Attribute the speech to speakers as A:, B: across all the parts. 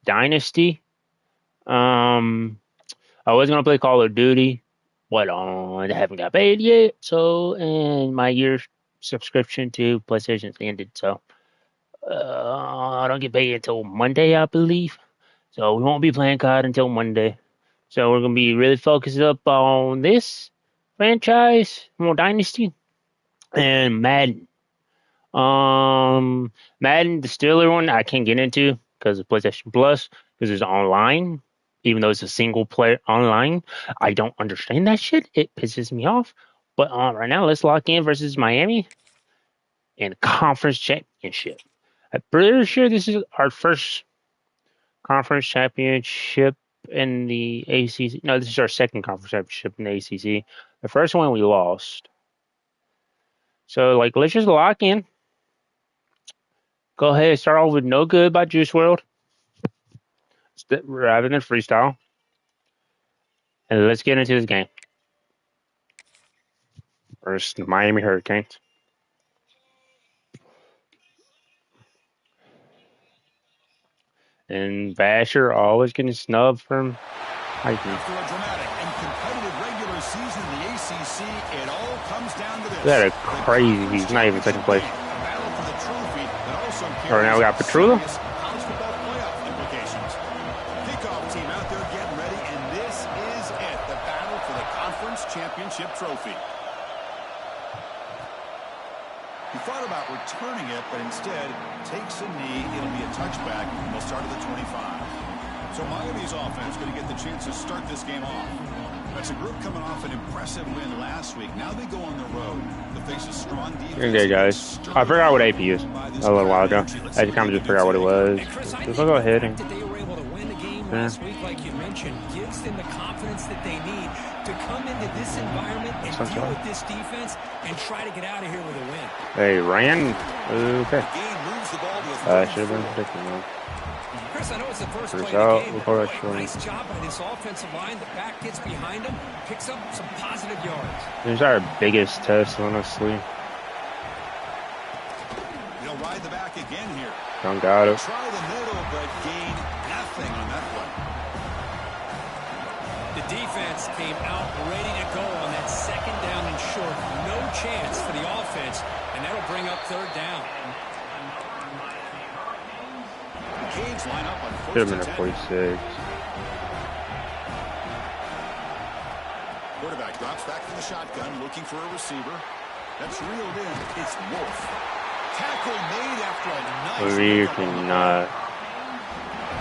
A: Dynasty. I was gonna play Call of Duty, but I haven't got paid yet. So, and my year subscription to PlayStation's ended. So, I don't get paid until Monday, I believe. So we won't be playing COD until Monday. So we're gonna be really focused up on this franchise, more Dynasty, and Madden. Madden, the Steeler one, I can't get into because of PlayStation Plus, because it's online. Even though it's a single player online, I don't understand that shit. It pisses me off. But right now, let's lock in versus Miami in conference championship. I'm pretty sure this is our first conference championship in the ACC. No, this is our second conference championship in the ACC. The first one we lost. So, like, let's just lock in. Go ahead and start off with No Good by Juice WRLD rather than freestyle. And let's get into this game. Versus the Miami Hurricanes. And Vasher always getting snubbed from hiking.
B: After a dramatic and competitive regular season in the ACC, it all comes down to this.
A: That is crazy. He's not even second place. Right now we got Petrula.
B: College football playoff implications. Kickoff team out there getting ready, and this is it, the battle for the conference championship trophy. He thought about returning it, but instead takes a knee. It'll be a touchback, and they'll start at the 25. So Miami's offense going to get the chance to start this game off. That's a group coming off an impressive win last week. Now they go on the road to face a strong defense.
A: Okay, guys. I forgot what AP is a little while ago. I just kind of just forgot what it was. Let's go ahead and.
C: They were able to win the game last week, like you mentioned, gives them the confidence that they need to come into this environment and deal with this defense and try to get out of here with a win.
A: They ran. Okay. Should have been
C: predicting. Chris, I know it's the first play of the game, but nice job by this offensive line. The back gets behind him, picks up some positive yards.
A: This is our biggest test, honestly.
B: He'll ride the back again here.
A: Don't got it.
B: Try the middle, but gain nothing on that play.
C: The defense came out ready to go on that second down and short. No chance for the offense, and that'll bring up third down.
B: Canes line up on
A: first and 10. 46.
B: Quarterback drops back from the shotgun, looking for a receiver. That's reeled in. It's Wolf. Tackle made after a nice.
A: We cannot.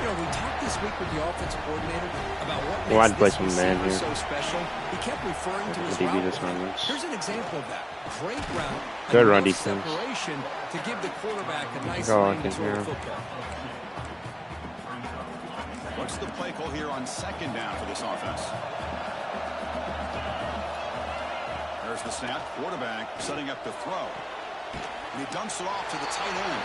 C: You know, we talked this week with the offensive coordinator about what
A: makes
C: this
A: some man here.
C: So special. He kept referring to his route. Here's an example of that. Great route.
A: Good run defense.
C: Separation to give the quarterback a nice lane to throw the football.
B: What's the play call here on second down for this offense? There's the snap. Quarterback setting up to throw. And he dumps it off to the tight end.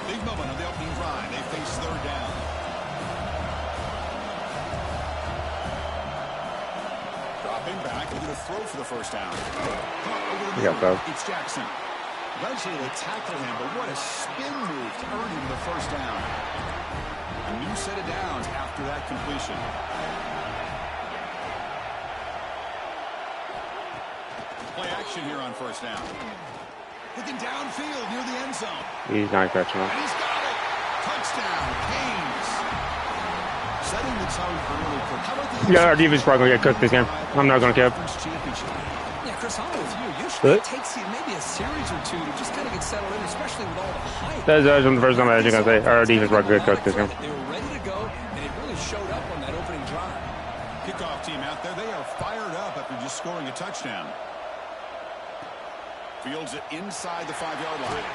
B: Big moment on the opening drive. They face third down. Dropping back. They're going to throw for the first down. It's Jackson. Eventually they tackle him, but what a spin move to earn him the first down. A new set of downs after that completion. Play action here on first down. Looking downfield near the end zone.
A: He's not catching it.
B: And he's got it. Touchdown, Canes. Setting the tone early. How about the
A: our defense probably going to get cooked this game. I'm not going to cap.
C: Yeah, Chris, I'm with you. Usually it takes you maybe a series or two to just kind of get settled in, especially with all the hype.
A: That's the first time I was going to say our defense probably get cooked this game.
C: They were ready to go, and it really showed up on that opening drive.
B: Kickoff team out there. They are fired up after just scoring a touchdown. Fields it inside the 5-yard line.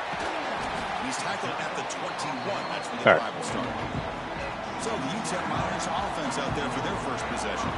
B: And he's tackled at the 21. That's where the drive will start. So the UTEP Miners offense out there for their first possession.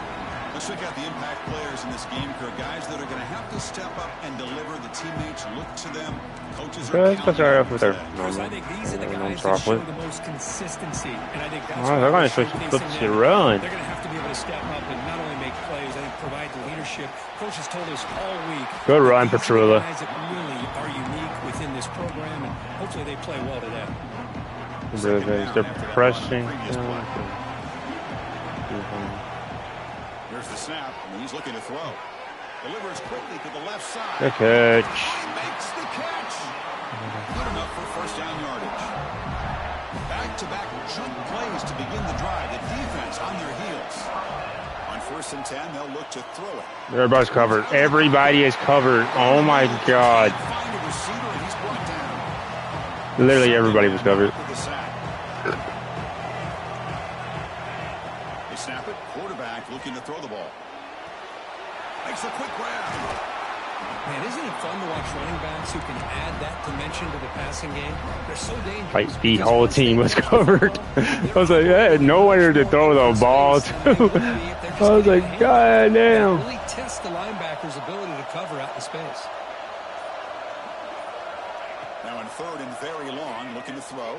B: Let's check out the impact players in this game. There are guys that are going to have to step up and deliver. The teammates look to them. Coaches are
A: Let's start off with our
C: Chris, I think these are the guys that show the most consistency, and I think that's
A: why they're going to switch to run.
C: They're going to have to be able to step up and not only make plays, I think provide the leadership. Coaches told us all week.
A: Good run, Petrula.
C: Guys that really are unique within this program, and hopefully they play well today.
A: They're pressing.
B: Here's the snap, and he's looking to throw. Delivers quickly to the left side.
A: Good catch.
B: He makes the catch. Good enough for first down yardage. Back-to-back jump plays to begin the drive. The defense on their heels. On 1st and 10, they'll look to throw it.
A: Everybody's covered. Everybody is covered. Oh my God.
B: Find a receiver, and he's brought down.
A: Literally everybody was covered.
B: They snap it. Quarterback looking to throw the ball. Makes a quick grab.
C: Man, isn't it fun to watch running backs who can add that dimension to the passing game? They're so dangerous.
A: Like the whole team was covered. I was like, I had nowhere to throw the ball to. I was like, God damn.
C: Really test the linebacker's ability to cover out the space.
B: Now on 3rd and very long, looking to throw.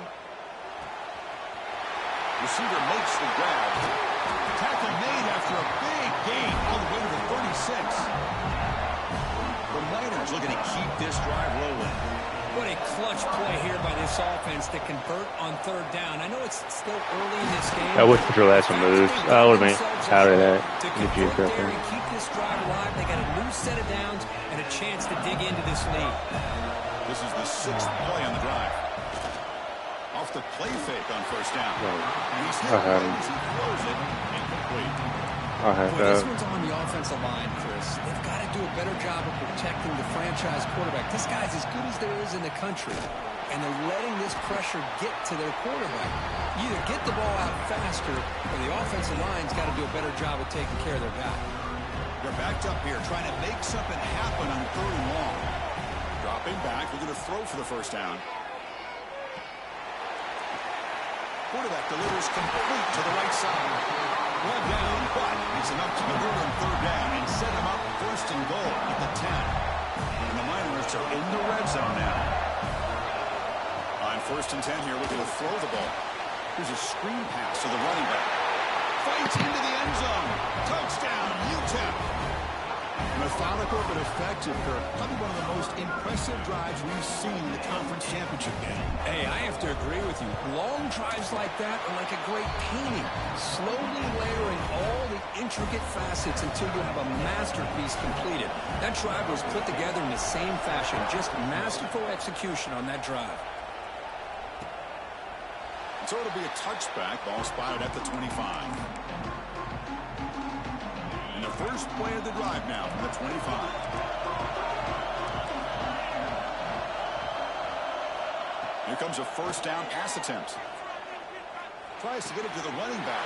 B: Receiver makes the grab. Tackle made after a big gain all the way to the 36. The Miners looking to keep this drive rolling.
C: What a clutch play here by this offense to convert on 3rd down. I know it's still early in this game.
A: I wish Patrol had some moves. I would have been out of that.
C: To convert there and keep this drive alive, they got a new set of downs and a chance to dig into this lead.
B: This is the 6th play on the drive. Off the play fake on 1st down. He's hit as he throws it incomplete.
C: This one's on the offensive line, Chris. They've got to do a better job of protecting the franchise quarterback. This guy's as good as there is in the country, and they're letting this pressure get to their quarterback. You either get the ball out faster, or the offensive line's got to do a better job of taking care of their guy.
B: They're backed up here, trying to make something happen on 3rd and long. Dropping back, we're going to throw for the 1st down. Quarterback delivers complete to the right side. One down, but it's enough to convert on 3rd down and set him up 1st and goal at the 10. And the Miners are in the red zone now. On 1st and 10 here, looking to throw the ball. Here's a screen pass to the running back. Fights into the end zone. Touchdown, UTEP. Methodical but effective, Kirk. Probably one of the most impressive drives we've seen in the conference championship game.
C: Hey, I have to agree with you. Long drives like that are like a great painting. Slowly layering all the intricate facets until you have a masterpiece completed. That drive was put together in the same fashion. Just masterful execution on that drive.
B: So it'll be a touchback. Ball spotted at the 25. And the first play of the drive now from the 25. Here comes a 1st down pass attempt. Tries to get it to the running back.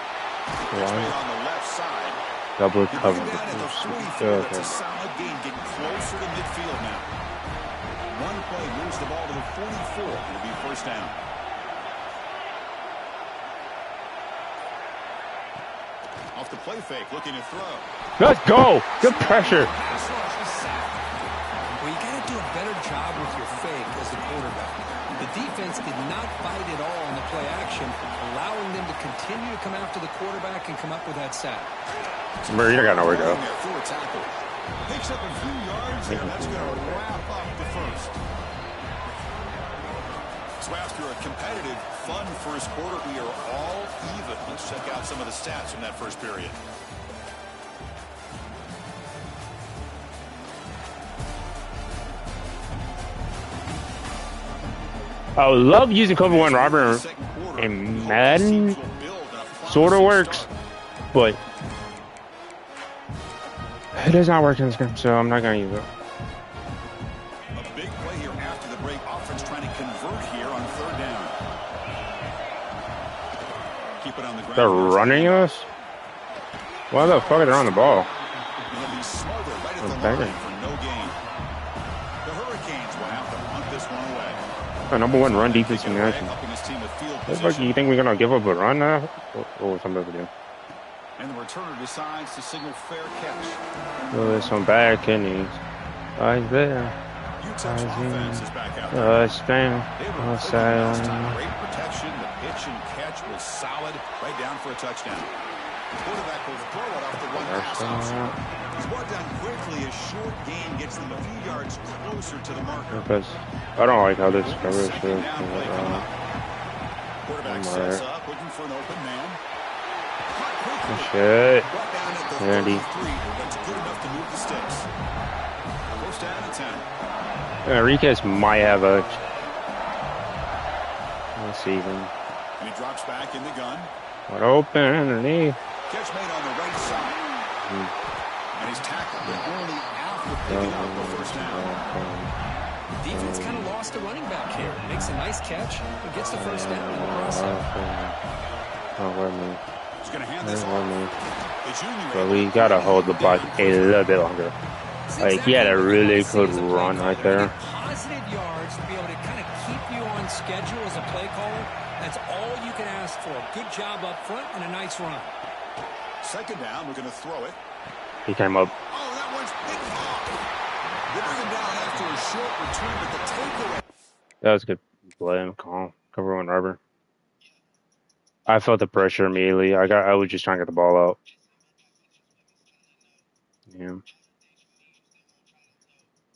B: It's made on the left side.
A: Double cover.
B: That's a solid gain. Getting closer to midfield now. One play moves the ball to the 44. It'll be 1st down. Off the play fake, looking to throw.
A: Let's go. Good pressure.
C: Well, you got to do a better job with your fake as the quarterback. The defense did not fight at all on the play action, allowing them to continue to come after the quarterback and come up with that sack.
A: Murray, you got nowhere to go.
B: Picks up a few yards there. That's going to wrap up the 1st. So after a competitive, fun first quarter, we are all even. Let's check out some of the stats from that first period.
A: I love using cover 1 robber in Madden. Sort of works, but it does not work in this game, so I'm not going to use it.
B: A big play here after the break. Offense trying to convert here on 3rd down. Keep it on the ground.
A: They're running us? Why the fuck are they on the ball?
B: They'll be smothered right at the line for no gain. The Hurricanes will have to hunt this one away.
A: The #1 run defense in the nation. What the fuck, do you think we're going to give up a run now? Or somebody do?
B: And the returner decides to signal fair catch.
A: Well, there's some bad kidneys. Right there.
B: Utah's offense is back out
A: there.
B: Spam. Great protection. The pitch and catch was solid. Right down for a touchdown. The quarterback will throw it off the one pass option. He's brought down quickly. A short gain gets them a few yards closer to the marker.
A: Because I don't like how this coverage is.
B: Quarterback sets up, looking for an open man.
A: Shit. Andy.
B: That's good enough to move the sticks. First down and 10.
A: Enriquez might have a. Let's see him.
B: And he drops back in the gun.
A: Wide open underneath.
B: Catch made on the right side. And he's tackled, but only after picking up the first down.
C: Defense kind of lost a running back here. Makes a nice catch and gets the first down in the process.
B: He's going to hand this off.
A: But we got to hold the block a little bit longer. Like, he had a really good run right there.
C: Positive yards to be able to kind of keep you on schedule as a play caller. That's all you can ask for. Good job up front and a nice run.
B: Second down, we're going to throw it.
A: He came up.
B: Oh, that one's picked off. They bring him down after a short return, but the takeaway.
A: That was a good play and call. Cover one rubber. I felt the pressure immediately. I was just trying to get the ball out. Yeah.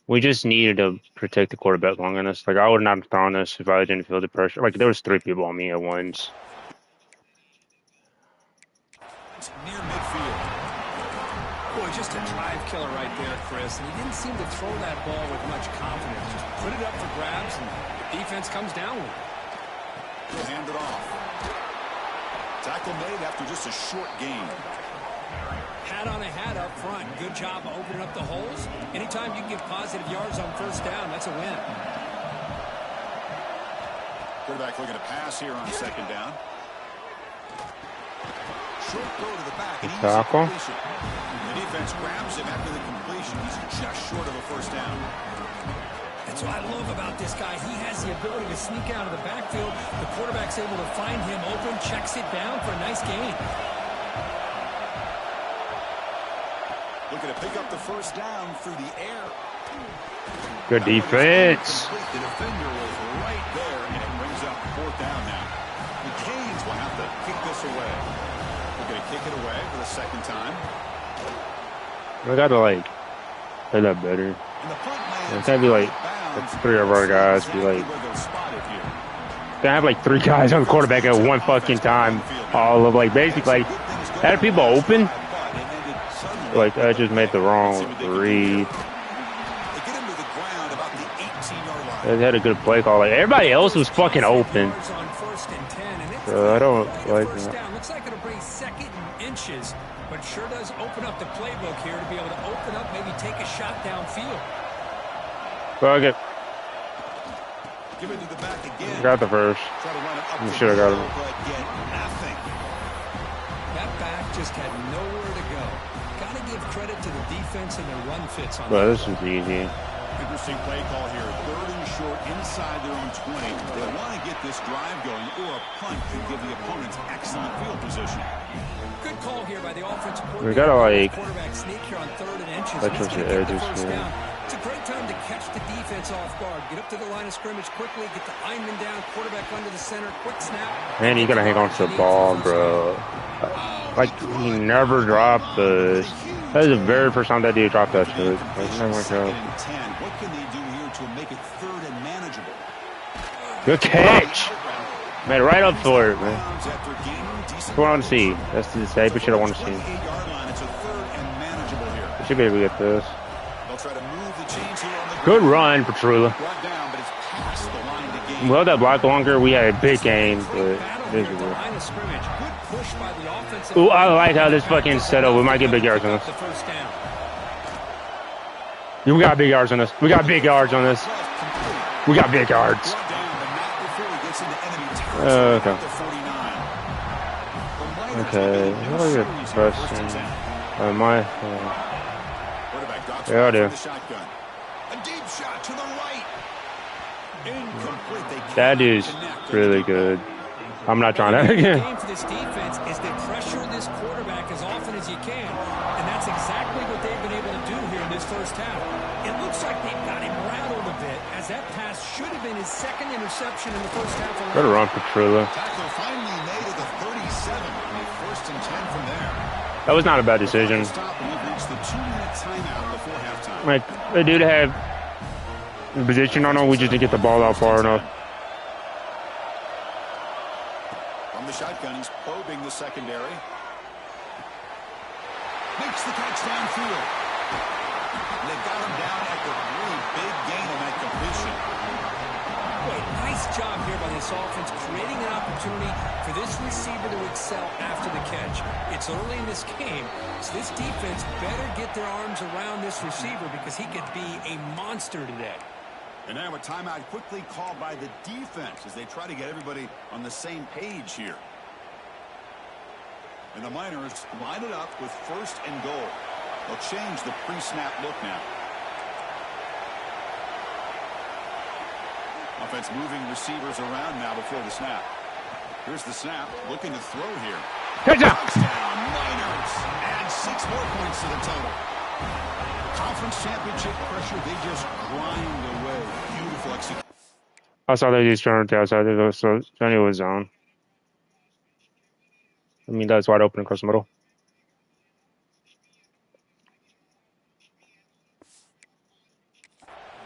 A: We just needed to protect the quarterback long enough. Like, I would not have thrown this if I didn't feel the pressure. Like, there was 3 people on me at once.
B: It's near midfield.
C: Boy, just a drive killer right there, Chris. And he didn't seem to throw that ball with much confidence. Just put it up for grabs, and the defense comes down with it.
B: He'll hand it off. Tackle made after just a short gain.
C: Hat on a hat up front. Good job opening up the holes. Anytime you can get positive yards on first down, that's a win.
B: Quarterback looking to pass here on second down. Short throw to the back. And
A: tackle.
B: The defense grabs him after the completion. He's just short of a first down.
C: That's what I love about this guy. He has the ability to sneak out of the backfield. The quarterback's able to find him open, checks it down for a nice gain.
B: Looking to pick up the first down through the air.
A: Good defense.
B: The defender was right there, and it brings up fourth down now. The Canes will have to kick this away. They're going to kick it away for the second time.
A: We got to, like, play that better. It's got to be, like, 3 of our guys be, like, gonna have, like, 3 guys on the quarterback at one fucking time. All of, like, basically, like, had people open. Like, I just made the wrong read. They had a good play call. Like, everybody else was fucking open. So I don't like that.
C: Looks like it'll bring second and inches, but sure does open up the playbook here to be able to open up, maybe take a shot downfield.
A: Fuck it.
B: Give it to the back again.
A: Got the first. You should have got him.
C: That back just had nowhere to go. Gotta give credit to the defense and their run fits on
A: that. This is easy.
B: Interesting play call here. 3rd and short inside their own 20. They want to get this drive going, or a punt could give the opponents excellent field position.
C: Good call here by the offensive coordinator.
A: We gotta, like,
C: quarterback sneak here on 3rd and inches.
A: let's just the edges here.
C: It's a great time to catch the defense off guard. Get up to the line of scrimmage quickly. Get the lineman down. Quarterback under the center. Quick snap.
A: Man, you gotta hang on to the ball, bro. Like, he never dropped this. That is the very first time that dude dropped that shit. Like, never went out.
B: What can they do here to make it 3rd and manageable?
A: Good catch. Man, right up for it, man. That's what I want to see. That's the type of shit I want to see. We should be able to get this. Good run, Petrula. We held that block longer. We had a big game, but this is good. Ooh, I like how this fucking setup. We might get big yards on this. We got big yards on this. We got big yards on this. We got big yards. Okay. Okay. What are your questions? Yeah, I do. That is really good. I'm not trying that
C: The
A: again.
C: game for this defense is to pressure this quarterback as often as you can, and that's exactly what they've been able to do here in this first half. It looks like they've got him rattled a bit, as that pass should have been his second interception in the first half.
A: Better run, Petrilla.
B: Tackle finally made at the 37. A 1st and 10 from there.
A: That was not a bad decision.
B: Stop, and we've reached the 2-minute timeout before halftime.
A: Like, the dude had the position on him. We just didn't get the ball out far enough.
B: From the shotgun, he's probing the secondary. Makes the catch downfield. And they got him down at the 3. Big gain on that completion.
C: Boy, nice job here by this offense, creating an opportunity for this receiver to excel after the catch. It's early in this game, so this defense better get their arms around this receiver because he could be a monster today.
B: And now a timeout quickly called by the defense as they try to get everybody on the same page here. And the Miners line it up with 1st and goal. They'll change the pre-snap look now. Offense moving receivers around now before the snap. Here's the snap, looking to throw here.
A: Touchdown!
B: Touchdown, Miners! Add 6 more points to the total. Conference championship pressure, they just grind away. Beautiful execution.
A: I saw that he's trying to outside of us, so Johnny was on. I mean, that's wide open across the middle.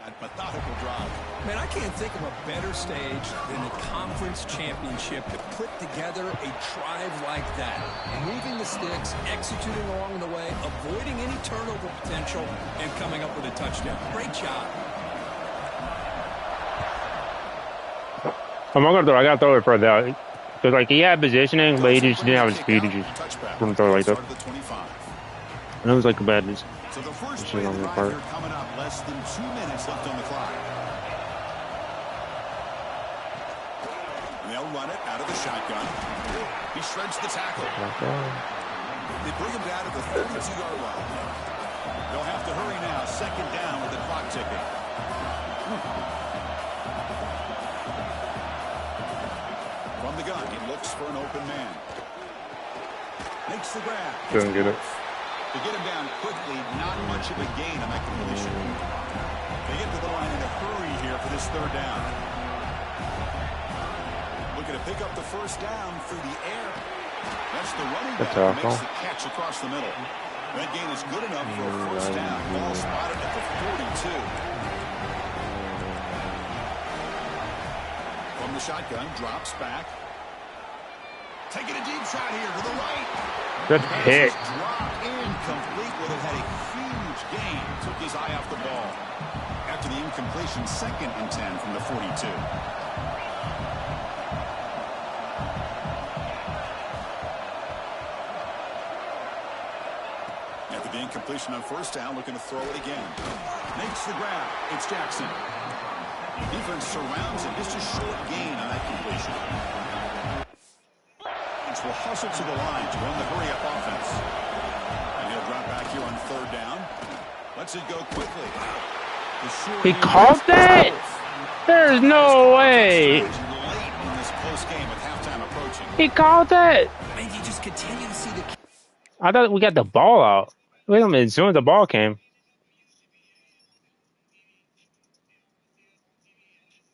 B: That methodical drive.
C: Man, I can't think of a better stage than the conference championship to put together a drive like that. Moving the sticks, executing along the way, avoiding any turnover potential, and coming up with a touchdown. Great job.
A: I'm not gonna throw. I gotta throw it further out. Cause like he had positioning, but he just didn't have his speed. He just couldn't throw it like that. And it was like a bad decision.
B: So the first play of the drive here coming up, less than 2 minutes left on the clock. And they'll run it out of the shotgun. He shreds the tackle. They bring him down to the 32-yard line. They'll have to hurry now. 2nd down with the clock ticking. From the gun, he looks for an open man. Makes the grab.
A: Doesn't get it.
B: To get him down quickly, not much of a gain on that completion. They get to the line in a hurry here for this 3rd down. Looking to pick up the 1st down through the air. That's the running back who makes the catch across the middle. That gain is good enough for a 1st down. Ball spotted at the 42. From the shotgun, drops back. Taking a deep shot here to the right.
A: Good hit.
B: Dropped incomplete, would have had a huge gain. Took his eye off the ball. After the incompletion, 2nd and 10 from the 42. After the incompletion on 1st down, looking to throw it again. Makes the grab. It's Jackson. Defense surrounds him. Just a short gain on that completion. Will hustle to the line to run the hurry-up offense. And he'll drop back here on 3rd down. Lets it go quickly.
A: He called that? There's no way.
B: Late in this close game with halftime approaching.
A: He called that.
C: And you just continue to see the...
A: I thought we got the ball out. Wait a minute. As soon as the ball came.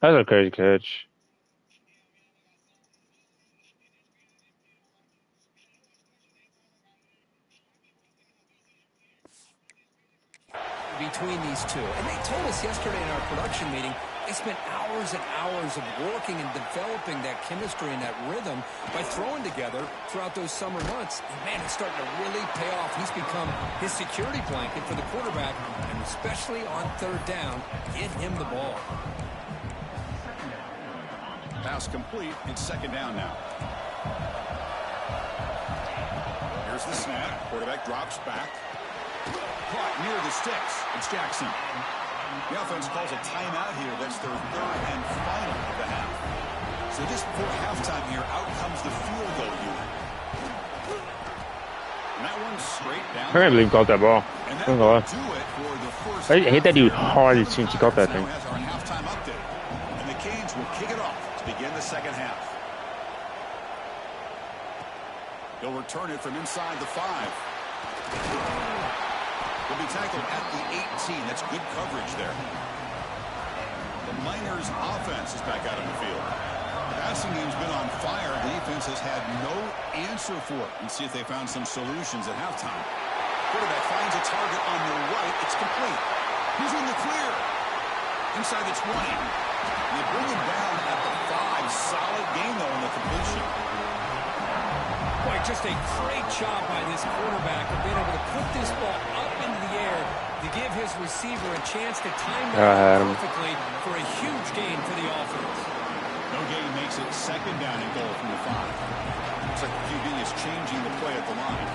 A: That's a crazy catch.
C: between these two. And they told us yesterday in our production meeting they spent hours and hours of working and developing that chemistry and that rhythm by throwing together throughout those summer months. And, man, it's starting to really pay off. He's become his security blanket for the quarterback, and especially on 3rd down, get him the ball.
B: Pass complete. It's 2nd down now. Here's the snap. Quarterback drops back. Caught near the sticks. It's Jackson. The offense calls a timeout here. That's their 3rd and final of the half. So just before halftime here, out comes the field goal unit. And that one's straight down.
A: I can't believe he caught that ball.
B: And that will do it for the first.
A: I hit that dude hard as soon as he caught that thing.
B: Has our halftime update. And the Canes will kick it off to begin the 2nd half. He'll return it from inside the 5. He'll be tackled at the 18. That's good coverage there. The Miners offense is back out on the field. The passing game's been on fire. The defense has had no answer for it. Let's see if they found some solutions at halftime. Quarterback finds a target on the right. It's complete. He's in the clear. Inside the 20. You bring him down at the 5. Solid game, though, in the completion.
C: Boy, just a great job by this quarterback of being able to put this ball up into the air to give his receiver a chance to time that perfectly for a huge gain for the offense.
B: No gain makes it second down and goal from the 5. Looks like the QB is changing the play at the line.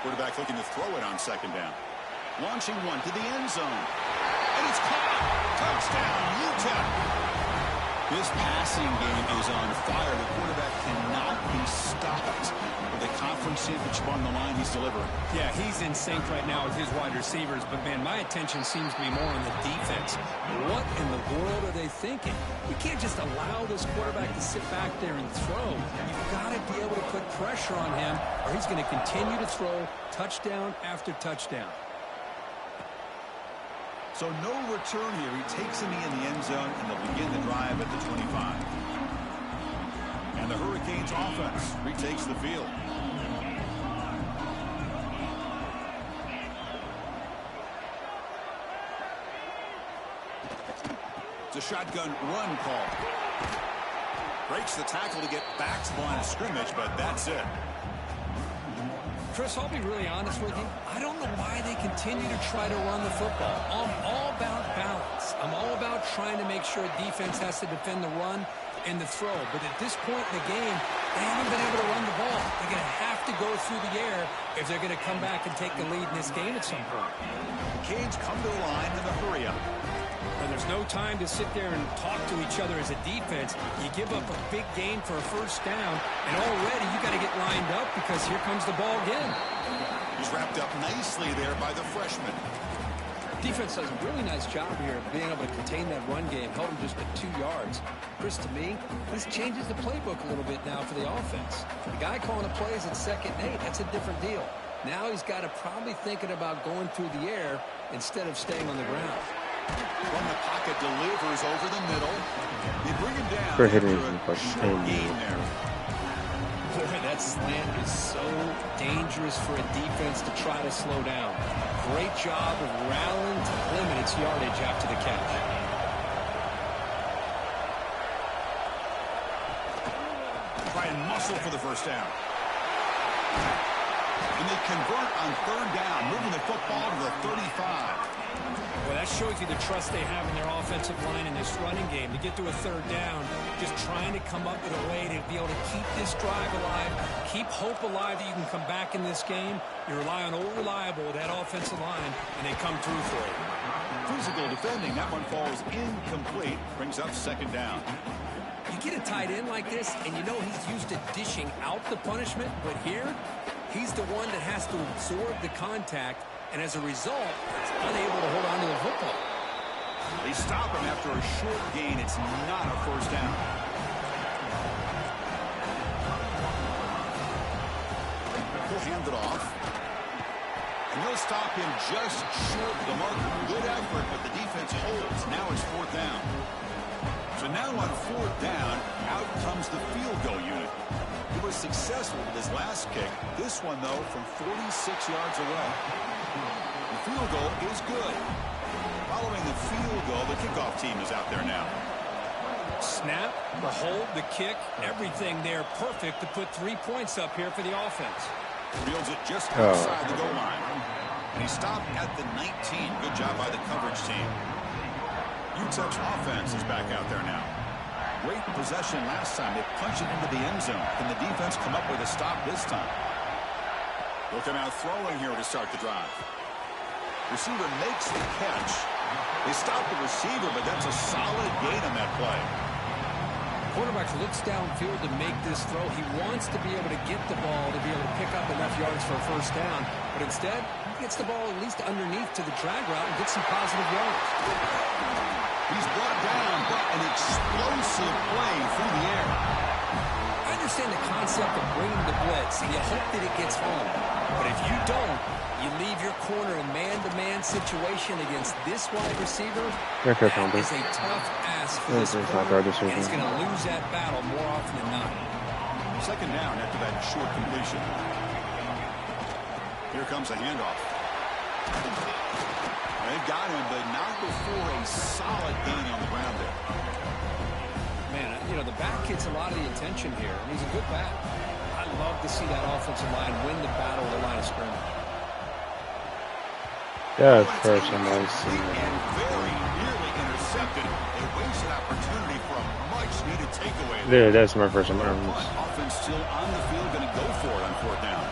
B: Quarterback looking to throw it on second down. Launching one to the end zone. And it's caught. Touchdown, Utah. This passing game is on fire. The quarterback cannot be stopped. With the conference championship on the line, he's delivering.
C: Yeah, he's in sync right now with his wide receivers. But, man, my attention seems to be more on the defense. What in the world are they thinking? You can't just allow this quarterback to sit back there and throw. You've got to be able to put pressure on him, or he's going to continue to throw touchdown after touchdown.
B: So no return here. He takes a knee in the end zone, and they'll begin the drive at the 25. And the Hurricanes offense retakes the field. It's a shotgun run call. Breaks the tackle to get back to the line of scrimmage, but that's it.
C: Chris, I'll be really honest with you. I don't know why they continue to try to run the football. I'm all about balance. I'm all about trying to make sure defense has to defend the run and the throw. But at this point in the game, they haven't been able to run the ball. They're going to have to go through the air if they're going to come back and take the lead in this game at some point.
B: Canes come to the line in the hurry up.
C: And there's no time to sit there and talk to each other as a defense. You give up a big gain for a first down, and already you got to get lined up because here comes the ball again.
B: He's wrapped up nicely there by the freshman.
C: Defense does a really nice job here of being able to contain that run game, held him just at 2 yards. Chris, to me, this changes the playbook a little bit now for the offense. The guy calling the plays at 2nd and 8, that's a different deal. Now he's got to probably thinking about going through the air instead of staying on the ground.
B: From the pocket, delivers over the middle. They bring him down
D: For hitting
B: after a short gain there.
C: Boy, that slant is so dangerous for a defense to try to slow down. Great job of rallying to limit its yardage after the catch.
B: Try and muscle for the first down. And they convert on 3rd down, moving the football to the 35.
C: Well, that shows you the trust they have in their offensive line in this running game. To get to a 3rd down, just trying to come up with a way to be able to keep this drive alive, keep hope alive that you can come back in this game. You rely on old reliable, that offensive line, and they come through for you.
B: Physical defending. That one falls incomplete. Brings up 2nd down.
C: You get a tight end like this, and you know he's used to dishing out the punishment, but here, he's the one that has to absorb the contact, and as a result, is unable to hold on to the football.
B: They stop him after a short gain. It's not a first down. He'll hand it off. And they'll stop him just short of the marker. Good effort, but the defense holds. Now it's 4th down. So now on 4th down, out comes the field goal unit. He was successful with his last kick. This one, though, from 46 yards away. The field goal is good. Following the field goal, the kickoff team is out there now.
C: Snap, the hold, the kick, everything there perfect to put 3 points up here for the offense.
B: Fields it just outside the goal line. And he stopped at the 19. Good job by the coverage team. Utah's offense is back out there now. Great possession last time. They punch it into the end zone. Can the defense come up with a stop this time? Looking out throwing here to start the drive. Receiver makes the catch. They stop the receiver, but that's a solid gain on that play.
C: Quarterback looks downfield to make this throw. He wants to be able to get the ball to be able to pick up enough yards for a first down. But instead, he gets the ball at least underneath to the drag route and gets some positive yards.
B: He's brought down, but an explosive play through the air.
C: I understand the concept of bringing the blitz, and you hope that it gets home. But if you don't, you leave your corner in man-to-man situation against this wide receiver. That is a tough ask for this corner, and he's going to lose that battle more often than not.
B: Second down after that short completion. Here comes a handoff. They've got him, but not before a solid gain on the ground there.
C: Man, you know, the back gets a lot of the attention here, and he's a good back. I love to see that offensive line win the battle at the line of scrimmage.
D: Yeah, first and nice.
B: And very nearly intercepted. A wasted opportunity for a much-needed takeaway.
D: Dude, that's my first impression.
B: Offense still on the field, going to go for it on fourth down.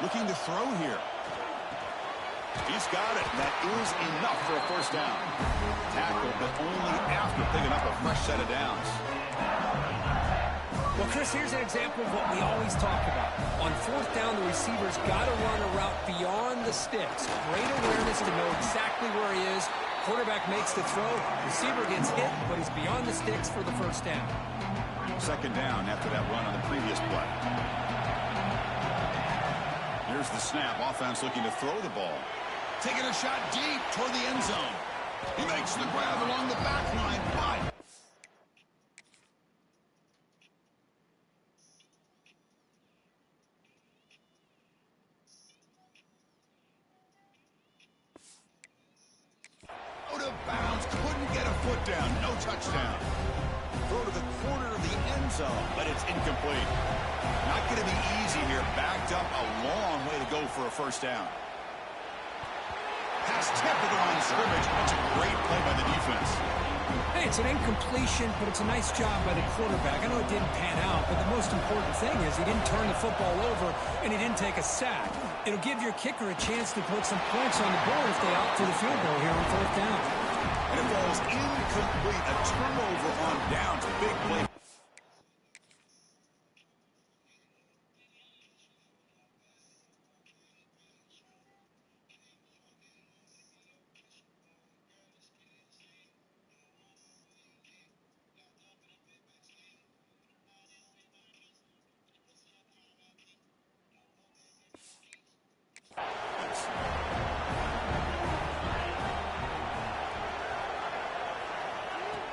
B: Looking to throw here. He's got it. That is enough for a first down. Tackled, but only after picking up a fresh set of downs.
C: Well, Chris, here's an example of what we always talk about. On fourth down, the receiver's got to run a route beyond the sticks. Great awareness to know exactly where he is. Quarterback makes the throw. Receiver gets hit, but he's beyond the sticks for the first down.
B: Second down after that run on the previous play. Here's the snap. Offense looking to throw the ball. Taking a shot deep toward the end zone. He makes the grab along the back line, but out of bounds. Couldn't get a foot down. No touchdown. Throw to the corner of the end zone, but it's incomplete. Not going to be easy here. Backed up a long way to go for a first down. Pass tip of the line of scrimmage. That's a great play by the defense.
C: Hey, it's an incompletion, but it's a nice job by the quarterback. I know it didn't pan out, but the most important thing is he didn't turn the football over and he didn't take a sack. It'll give your kicker a chance to put some points on the board if they opt for the field goal here on fourth down.
B: And it falls incomplete. A turnover on downs. Big play.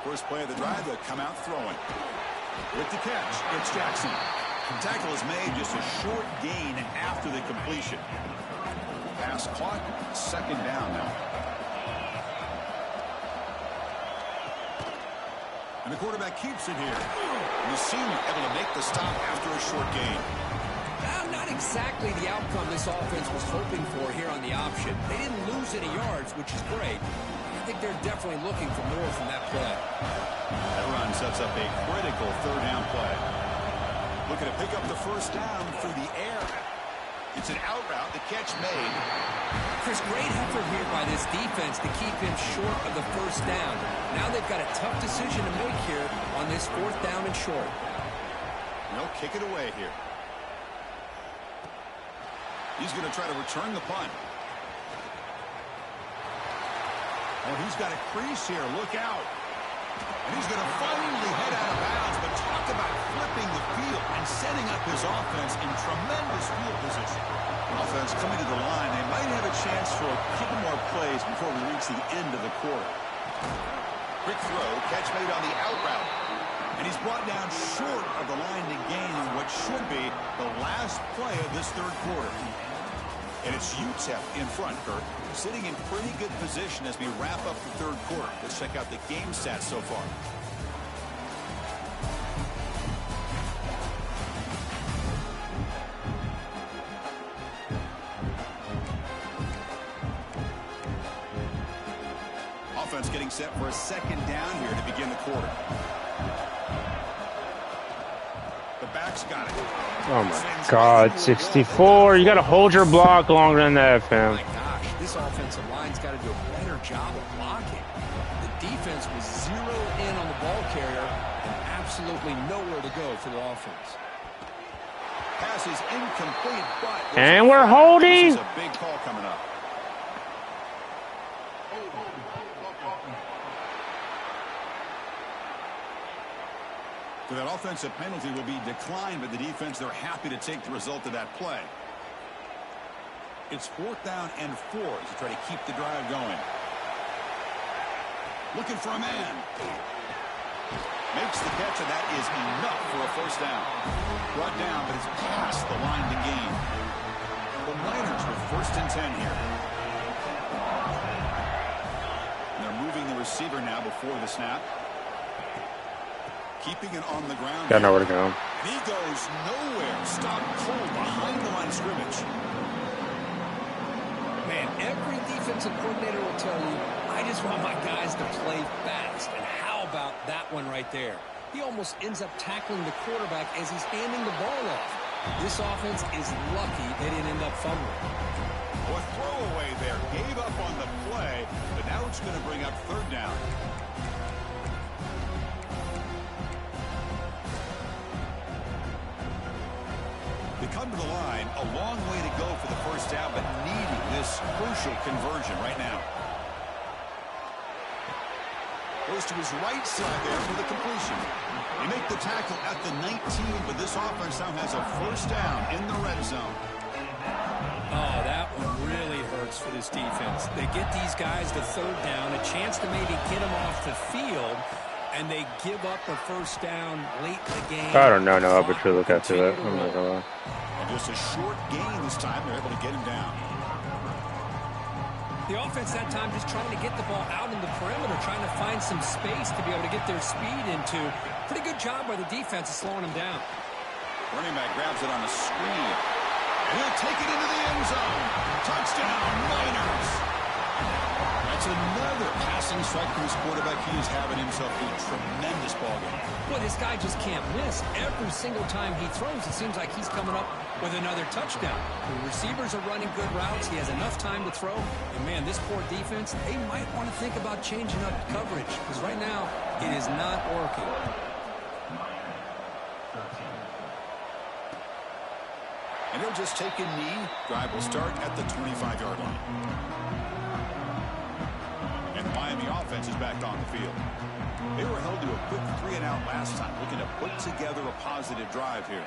B: First play of the drive, they'll come out throwing. With the catch, it's Jackson. The tackle is made, just a short gain after the completion. Pass caught, second down now. And the quarterback keeps it here. You seem able to make the stop after a short gain.
C: Not exactly the outcome this offense was hoping for here on the option. They didn't lose any yards, which is great. I think they're definitely looking for more from that play.
B: That run sets up a critical third down play. Looking to pick up the first down through the air. It's an out route, the catch made.
C: Chris, great effort here by this defense to keep him short of the first down. Now they've got a tough decision to make here on this fourth down and short.
B: They'll kick it away here. He's going to try to return the punt. Oh, he's got a crease here. Look out. And he's going to finally head out of bounds, but talk about flipping the field and setting up his offense in tremendous field position. Offense coming to the line. They might have a chance for a couple more plays before we reach the end of the quarter. Quick throw, catch made on the out route. And he's brought down short of the line to gain on what should be the last play of this third quarter. And it's UTEP in front, Kurt, sitting in pretty good position as we wrap up the third quarter. Let's check out the game stats so far. Offense getting set for a second down here to begin the quarter. The back's got it.
D: Oh my God, 64. You got to hold your block longer than that, fam.
C: Oh my gosh, this offensive line's got to do a better job of blocking. The defense was zeroed in on the ball carrier and absolutely nowhere to go for the offense.
B: Pass is incomplete, but
D: and we're holding.
B: This is a big call coming up. So that offensive penalty will be declined by the defense. They're happy to take the result of that play. It's 4th down and 4 to try to keep the drive going. Looking for a man. Makes the catch, and that is enough for a 1st down. Brought down, but it's past the line to gain. The Niners with 1st and 10 here. And they're moving the receiver now before the snap. Keeping it on the ground.
D: Got nowhere to go.
B: And he goes nowhere. Stopped cold behind the line of scrimmage.
C: Man, every defensive coordinator will tell you, I just want my guys to play fast. And how about that one right there? He almost ends up tackling the quarterback as he's handing the ball off. This offense is lucky they didn't end up fumbling.
B: Well, throwaway there. Gave up on the play, but now it's going to bring up 3rd down. They come to the line, a long way to go for the 1st down, but needing this crucial conversion right now. Goes to his right side there for the completion. They make the tackle at the 19, but this offense now has a 1st down in the red zone.
C: Oh, that one really hurts for this defense. They get these guys to 3rd down, a chance to maybe get them off the field, and they give up a 1st down late in the game.
D: I don't know. No, I would look after that. I'm not gonna lie.
B: And just a short gain this time. They're able to get him down.
C: The offense that time just trying to get the ball out in the perimeter, trying to find some space to be able to get their speed into. Pretty good job by the defense of slowing them down.
B: Running back grabs it on a screen. And he'll take it into the end zone. Touchdown, Niners. That's another passing strike for his quarterback. He is having himself a tremendous ball game.
C: Well, this guy just can't miss. Every single time he throws, it seems like he's coming up with another touchdown. The receivers are running good routes. He has enough time to throw. And, man, this poor defense, they might want to think about changing up coverage because right now it is not working.
B: And he'll just take a knee. Drive will start at the 25-yard line. And the Miami offense is back on the field. They were held to a quick 3-and-out last time, looking to put together a positive drive here.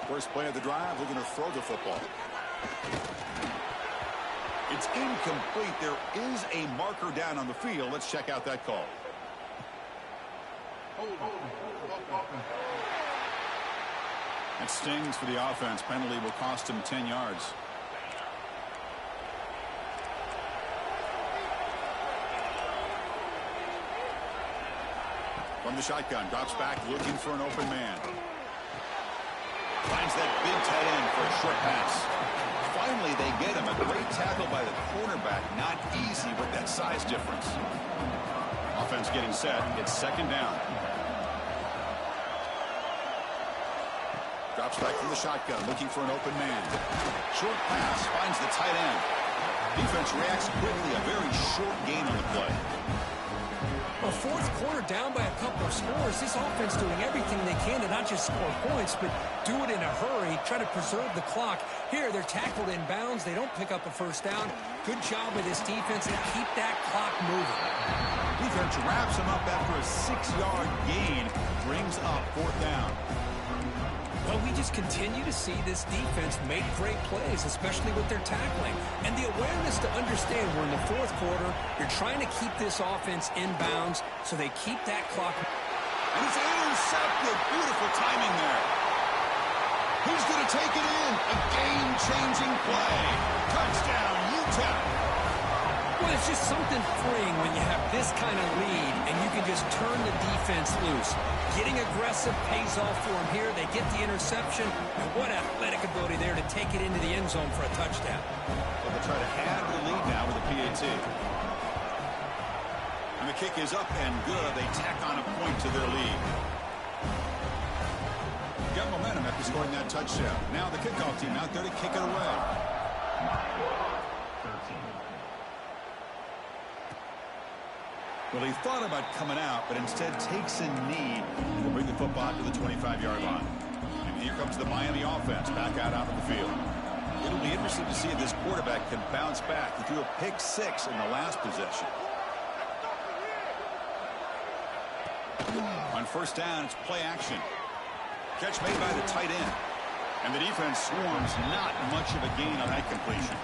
B: First play of the drive, looking to throw the football. It's incomplete. There is a marker down on the field. Let's check out that call. That stings for the offense. Penalty will cost him 10 yards. From the shotgun, drops back, looking for an open man. Finds that big tight end for a short pass. Finally, they get him. A great tackle by the cornerback. Not easy with that size difference. Offense getting set. It's 2nd down. Drops back from the shotgun, looking for an open man. Short pass, finds the tight end. Defense reacts quickly. A very short gain on the play.
C: A 4th quarter down by a couple of scores. This offense doing everything they can to not just score points, but do it in a hurry, try to preserve the clock. Here, they're tackled in bounds. They don't pick up a 1st down. Good job by this defense to keep that clock moving.
B: Defense wraps him up after a 6-yard gain. Brings up 4th down.
C: Well, we just continue to see this defense make great plays, especially with their tackling. And the awareness to understand we're in the 4th quarter, you're trying to keep this offense in bounds so they keep that clock.
B: And it's intercepted. Beautiful timing there. He's going to take it in. A game-changing play. Touchdown, Utah.
C: Well, it's just something freeing when you have this kind of lead and you can just turn the defense loose. Getting aggressive pays off for them here. They get the interception. And what athletic ability there to take it into the end zone for a touchdown.
B: Well, they'll try to have the lead now with a PAT. And the kick is up and good. They tack on a point to their lead. Got momentum after scoring that touchdown. Now the kickoff team out there to kick it away. Well, he thought about coming out, but instead takes a knee and will bring the football to the 25-yard line. And here comes the Miami offense back out onto the field. It'll be interesting to see if this quarterback can bounce back. He threw a pick 6 in the last possession. On first down, it's play action. Catch made by the tight end. And the defense swarms, not much of a gain on that completion.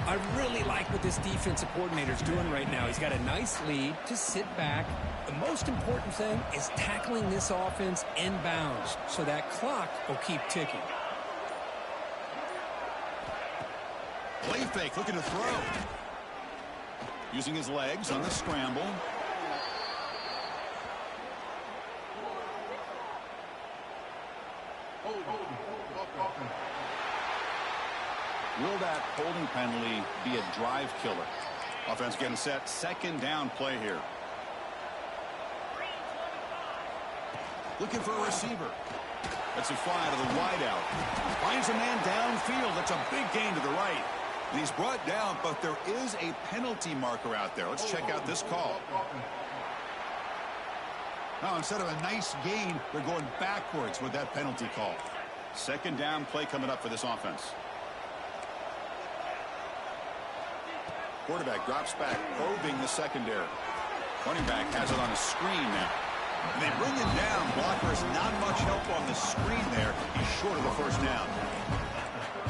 C: I really like what this defensive coordinator's doing right now. He's got a nice lead. Just sit back. The most important thing is tackling this offense inbounds so that clock will keep ticking.
B: Play fake, looking to throw. Using his legs on the scramble. Will that holding penalty be a drive killer? Offense getting set. Second down play here. Looking for a receiver. That's a fly to the wideout. Finds a man downfield. That's a big gain to the right. And he's brought down, but there is a penalty marker out there. Let's check out this call. Now, instead of a nice gain, they're going backwards with that penalty call. Second down play coming up for this offense. Quarterback drops back, probing the secondary. Running back has it on a screen now. And they bring it down. Blocker has not much help on the screen there. He's short of the first down.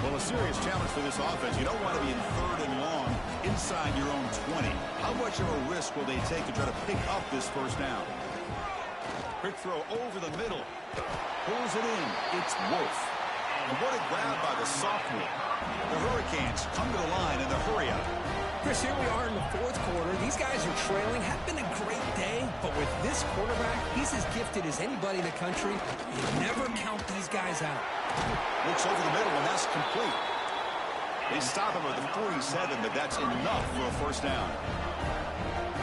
B: Well, a serious challenge for this offense. You don't want to be in third and long inside your own 20. How much of a risk will they take to try to pick up this first down? Quick throw over the middle. Pulls it in. It's Wolf. And what a grab by the sophomore. The Hurricanes come to the line in the hurry up.
C: Chris, here we are in the fourth quarter. These guys are trailing. Had been a great day, but with this quarterback, he's as gifted as anybody in the country. You never count these guys out.
B: Looks over the middle, and that's complete. They stop him at the 47, but that's enough for a first down.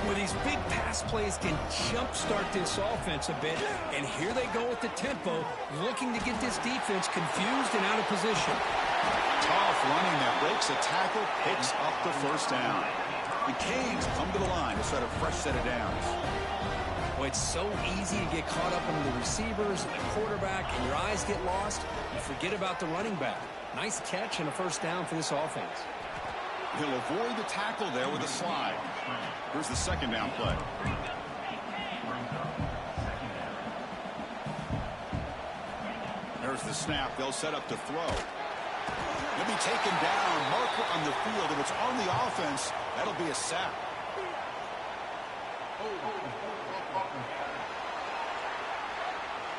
C: Well, these big pass plays can jumpstart this offense a bit, and here they go with the tempo, looking to get this defense confused and out of position.
B: Tough running there, breaks a tackle, picks up the first down. The Canes come to the line to start a fresh set of downs.
C: Well, it's so easy to get caught up in the receivers and the quarterback, and your eyes get lost. You forget about the running back. Nice catch and a first down for this offense.
B: He'll avoid the tackle there with a slide. Here's the second down play. There's the snap. They'll set up to throw. He'll be taken down. Marker on the field. If it's on the offense, that'll be a sack.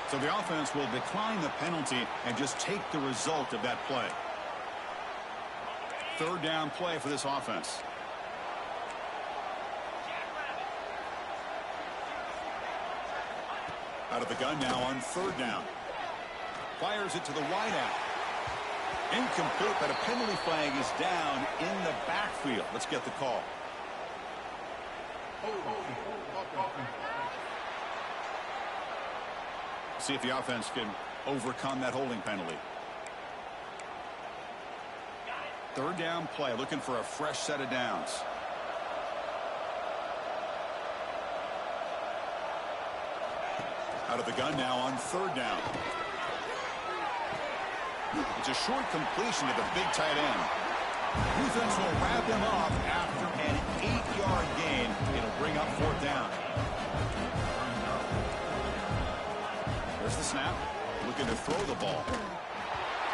B: So the offense will decline the penalty and just take the result of that play. Third down play for this offense. Out of the gun now on third down. Fires it to the wideout. Incomplete, but a penalty flag is down in the backfield. Let's get the call. See if the offense can overcome that holding penalty. Third down play, looking for a fresh set of downs. Out of the gun now on third down. It's a short completion to the big tight end. Defense will wrap him up after an 8-yard gain. It'll bring up fourth down. There's the snap. Looking to throw the ball.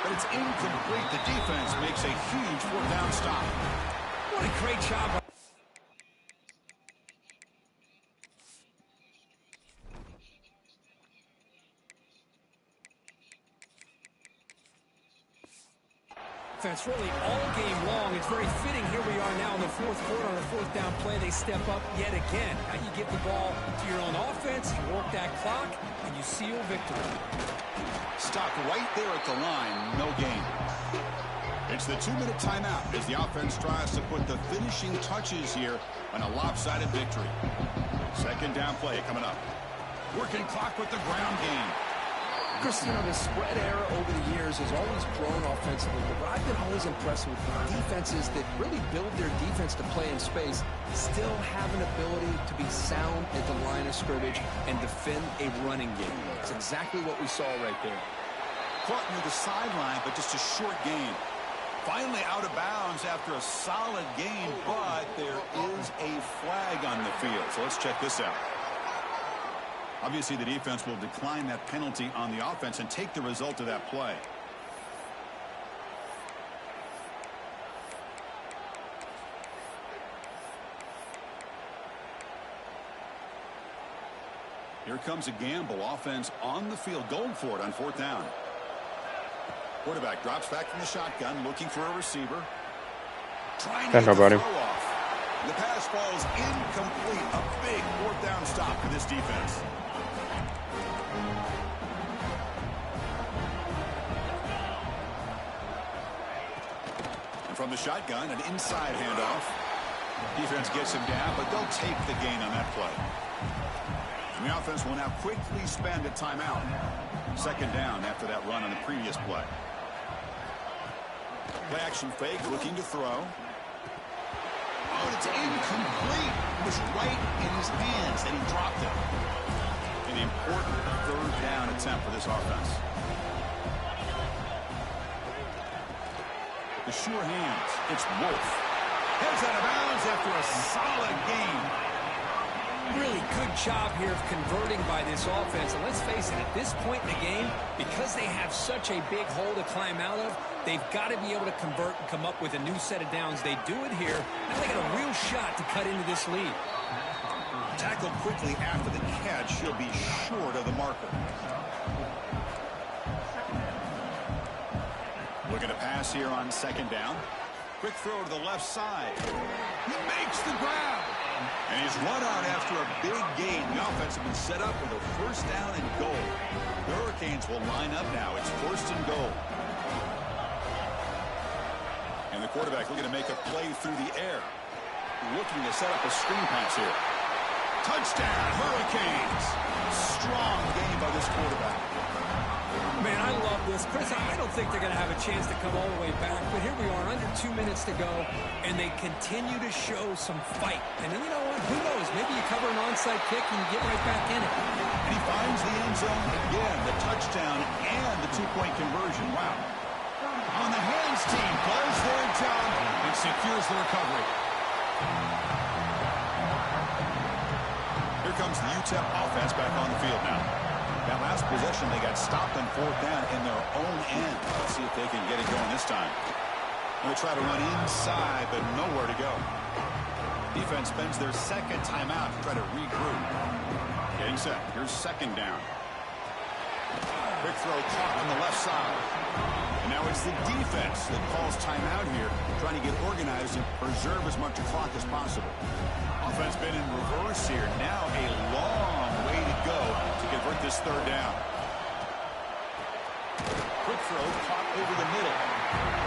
B: But it's incomplete. The defense makes a huge fourth down stop.
C: What a great job. Offense really all game long. It's very fitting. Here we are now in the fourth quarter on a fourth down play. They step up yet again. Now you get the ball to your own offense, you work that clock, and you seal victory.
B: Stop right there at the line. No gain. It's the 2-minute timeout as the offense tries to put the finishing touches here on a lopsided victory. Second down play coming up. Working clock with the ground game.
C: Chris, you know, the spread era over the years has always grown offensively, but I've been always impressed with defenses that really build their defense to play in space, still have an ability to be sound at the line of scrimmage and defend a running game. It's exactly what we saw right there.
B: Caught near the sideline, but just a short gain. Finally out of bounds after a solid gain, but there is a flag on the field. So let's check this out. Obviously, the defense will decline that penalty on the offense and take the result of that play. Here comes a gamble. Offense on the field, going for it on 4th down. Quarterback drops back from the shotgun, looking for a receiver. Trying to get the throw off. The pass falls incomplete. A big 4th down stop for this defense. And from the shotgun, an inside handoff. Defense gets him down, but they'll take the gain on that play. And the offense will now quickly spend a timeout. 2nd down after that run on the previous play. Play action fake, looking to throw. Oh, it's incomplete. It was right in his hands, and he dropped it. An important 3rd down attempt for this offense. The sure hands. It's Wolf. Heads out of bounds after a solid game.
C: Really good job here of converting by this offense. And let's face it, at this point in the game, because they have such a big hole to climb out of, they've got to be able to convert and come up with a new set of downs. They do it here. Now they got a real shot to cut into this lead.
B: Tackled quickly after the catch. She'll be short of the marker. Looking to pass here on 2nd down. Quick throw to the left side. He makes the grab. And he's run out after a big gain. The offense has been set up with a 1st down and goal. The Hurricanes will line up now. It's 1st and goal. And the quarterback looking to make a play through the air. Looking to set up a screen pass here. Touchdown, Hurricanes. Strong game by this quarterback.
C: Man, I love this. Chris, I don't think they're going to have a chance to come all the way back, but here we are, under 2 minutes to go, and they continue to show some fight. And then, you know what? Who knows? Maybe you cover an onside kick and you get right back in it.
B: And he finds the end zone again, the touchdown and the 2-point conversion. Wow. On the hands team, does their job and secures the recovery. Here comes the UTEP offense back on the field now. That last possession, they got stopped on 4th down in their own end. Let's see if they can get it going this time. They'll try to run inside, but nowhere to go. Defense spends their 2nd timeout to try to regroup. Getting set. Here's 2nd down. Quick throw caught on the left side. And now it's the defense that calls timeout here, trying to get organized and preserve as much clock as possible. Offense been in reverse here. Now a long way to go to convert this 3rd down. Quick throw caught over the middle.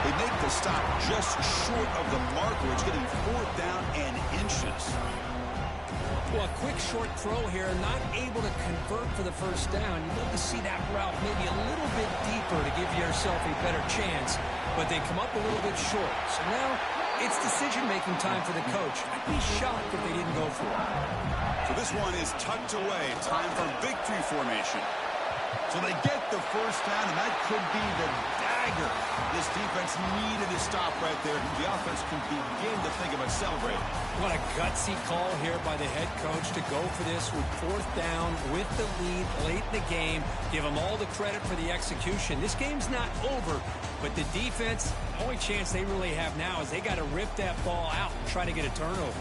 B: They make the stop just short of the marker. It's getting 4th down and inches.
C: Well, a quick short throw here, not able to convert for the 1st down. You'd love to see that route maybe a little bit deeper to give yourself a better chance, but they come up a little bit short. So now it's decision-making time for the coach. I'd be shocked if they didn't go for it.
B: So this one is tucked away. Time for victory formation. So they get the 1st down, and that could be the dagger. This defense needed to stop right there. The offense can begin to think about celebrating.
C: What a gutsy call here by the head coach to go for this with 4th down with the lead late in the game. Give them all the credit for the execution. This game's not over, but the defense, the only chance they really have now is they got to rip that ball out and try to get a turnover.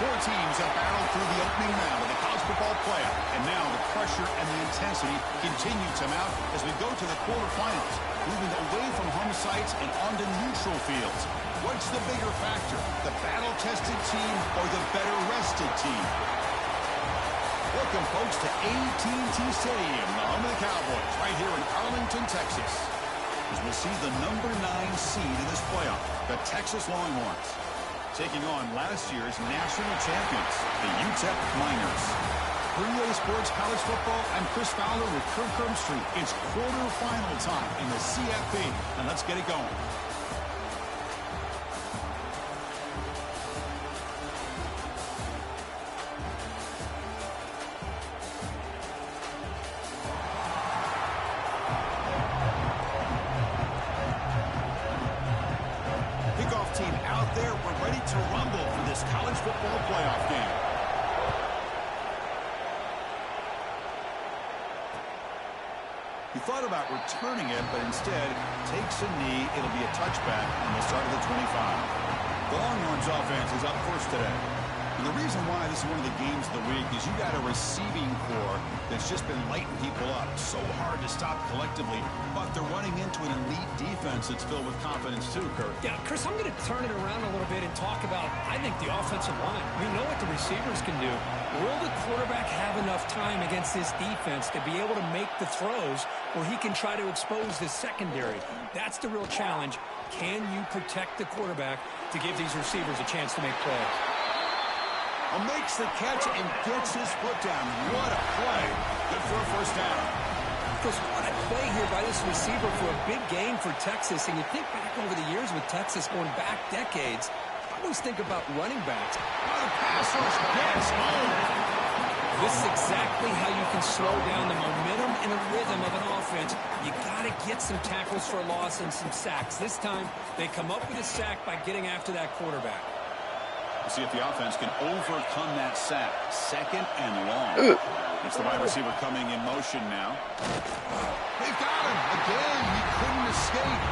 B: Four teams have battled through the opening round of the college football playoff, and now the pressure and the intensity continue to mount as we go to the quarterfinals, moving away from home sites and onto neutral fields. What's the bigger factor, the battle-tested team or the better-rested team? Welcome, folks, to AT&T Stadium, the home of the Cowboys, right here in Arlington, Texas, as we'll see the number 9 seed in this playoff, the Texas Longhorns, taking on last year's national champions, the UTEP Miners. For EA Sports College Football, I'm Chris Fowler with Kirk Herbstreit. It's quarterfinal time in the CFP, and let's get it going. Team out there, we're ready to rumble for this college football playoff game. He thought about returning it, but instead takes a knee. It'll be a touchback, and they'll start at the 25. The Longhorns offense is up first today. And the reason why this is one of the games of the week is you got a receiving core that's just been lighting people up. So hard to stop collectively, but they're running into an elite defense that's filled with confidence too, Kurt.
C: Yeah, Chris, I'm going to turn it around a little bit and talk about, I think, the offensive line. We know what the receivers can do. Will the quarterback have enough time against this defense to be able to make the throws where he can try to expose this secondary? That's the real challenge. Can you protect the quarterback to give these receivers a chance to make plays?
B: Makes the catch and gets his foot down. What a play. Good for a first down.
C: Chris, what a play here by this receiver for a big game for Texas. And you think back over the years with Texas going back decades, I always think about running backs.
B: Oh, the pass rush gets home.
C: This is exactly how you can slow down the momentum and the rhythm of an offense. You got to get some tackles for a loss and some sacks. This time, they come up with a sack by getting after that quarterback.
B: See if the offense can overcome that sack. Second and long. It's the wide receiver coming in motion now. They've got him again. He couldn't escape.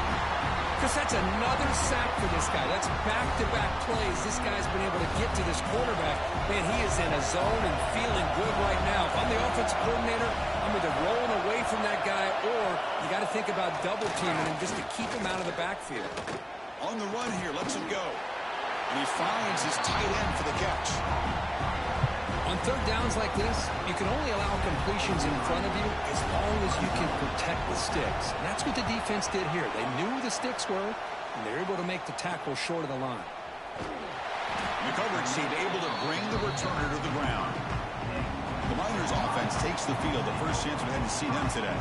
C: Because that's another sack for this guy. That's back-to-back plays. This guy's been able to get to this quarterback. Man, he is in a zone and feeling good right now. If I'm the offensive coordinator, I'm either rolling away from that guy or you got to think about double teaming him just to keep him out of the backfield.
B: On the run here, lets him go. And he finds his tight end for the catch.
C: On third downs like this, you can only allow completions in front of you as long as you can protect the sticks. And that's what the defense did here. They knew the sticks were, and they were able to make the tackle short of the line.
B: The coverage seemed able to bring the returner to the ground. The Miners offense takes the field. The first chance we had to see them today.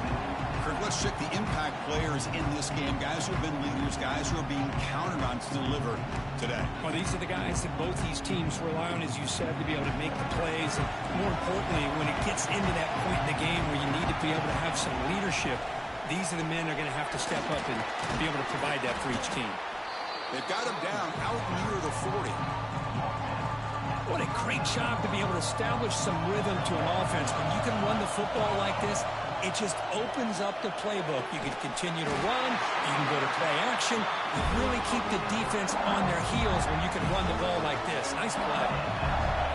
B: Kirk, let's check the impact players in this game. Guys who have been leaders, guys who are being counted on to deliver today.
C: Well, these are the guys that both these teams rely on, as you said, to be able to make the plays. And more importantly, when it gets into that point in the game where you need to be able to have some leadership, these are the men that are going to have to step up and be able to provide that for each team.
B: They've got him down out near the 40.
C: What a great job to be able to establish some rhythm to an offense. When you can run the football like this, it just opens up the playbook. You can continue to run. You can go to play action. You really keep the defense on their heels when you can run the ball like this. Nice play.